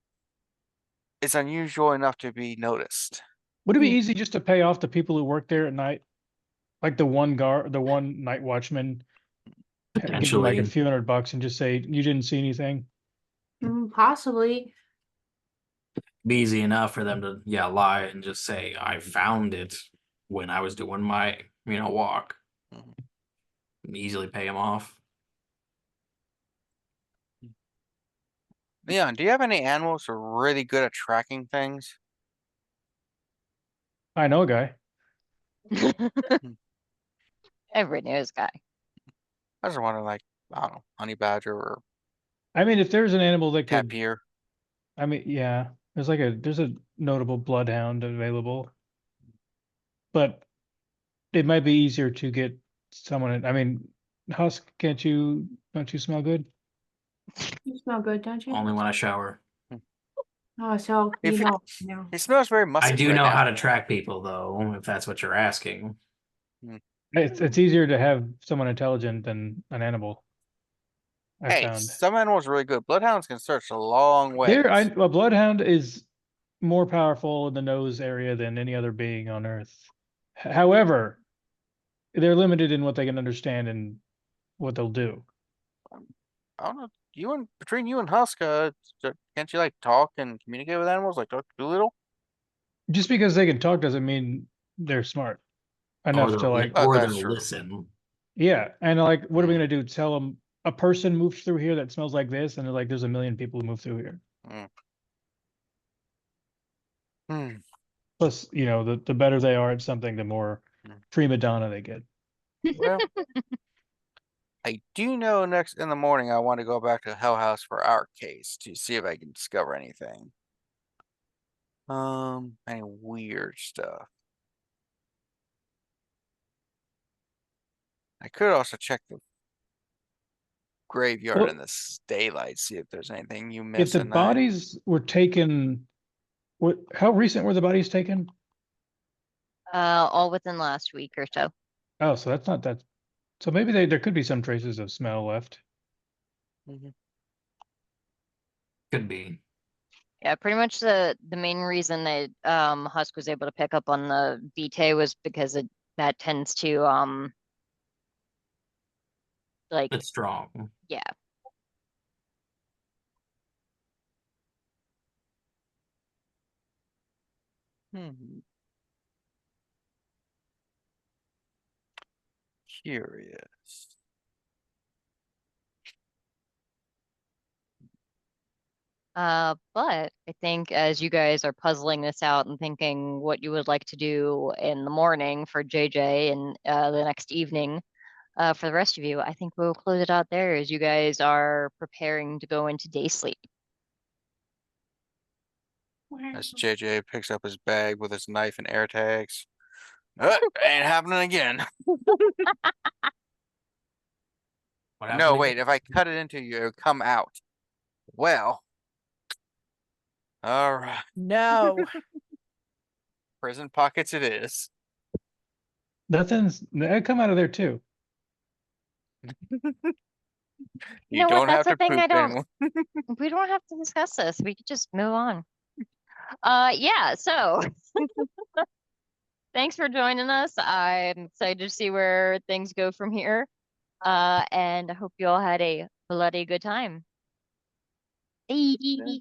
is unusual enough to be noticed. Would it be Hmm. easy just to pay off the people who work there at night? Like the one night watchman, give him like a potentially. few $100 and just say, you didn't see anything? Possibly. Be easy enough for them to lie and just say I found it when I was doing my walk. Mhm. Easily pay him off. Leon, do you have any animals who are really good at tracking things? I know a guy. Every news guy. I was wondering, like, I don't know, honey badger or I mean, if there's an animal that could, tapir. I mean, yeah, there's a notable bloodhound available, but it might be easier to get someone. I mean, Husk, don't you smell good? You smell good, don't you? Only when I shower. Oh, so you If know now. He smells very I musky do right know now. how to track people, though, if that's what you're asking. It's easier to have someone intelligent than an animal. I Hey, found some animals are really good. Bloodhounds can search a long way. a bloodhound is more powerful in the nose area than any other being on Earth. However, they're limited in what they can understand and what they'll do. I don't know. Between you and Husk, can't you like talk and communicate with animals like Dr. Doolittle? Just because they can talk doesn't mean they're smart enough to like. Oh, Or that's they'll true. listen. Yeah, and like, what are we gonna do? Tell them a person moved through here that smells like this, and they're like, there's a million people who move through here. Hmm. Plus, the better they are at something, the more Mm. prima donna they get. Well, I do know next in the morning I want to go back to Hell House for our case to see if I can discover anything. Any weird stuff. I could also check the graveyard Well, in this daylight, see if there's anything you If miss the at night. bodies were taken, how recent were the bodies taken? All within last week or so. Oh, so that's not that. So maybe there could be some traces of smell left. Mhm. Could be. Yeah, pretty much the main reason that Husk was able to pick up on the vitae was because that tends to like It's strong. yeah. Curious. But I think as you guys are puzzling this out and thinking what you would like to do in the morning for JJ and the next evening, for the rest of you, I think we'll close it out there as you guys are preparing to go into day sleep. As JJ picks up his bag with his knife and air tags. Ain't happening again. What No, happened wait, again? if I cut it into you, it would come out. Well. All right. No. Prison pockets it is. That come out of there too. You know what? don't have That's to the thing poop I don't. anymore. We don't have to discuss this. We could just move on. Yeah, so thanks for joining us. I'm excited to see where things go from here. And I hope you all had a bloody good time. Bye.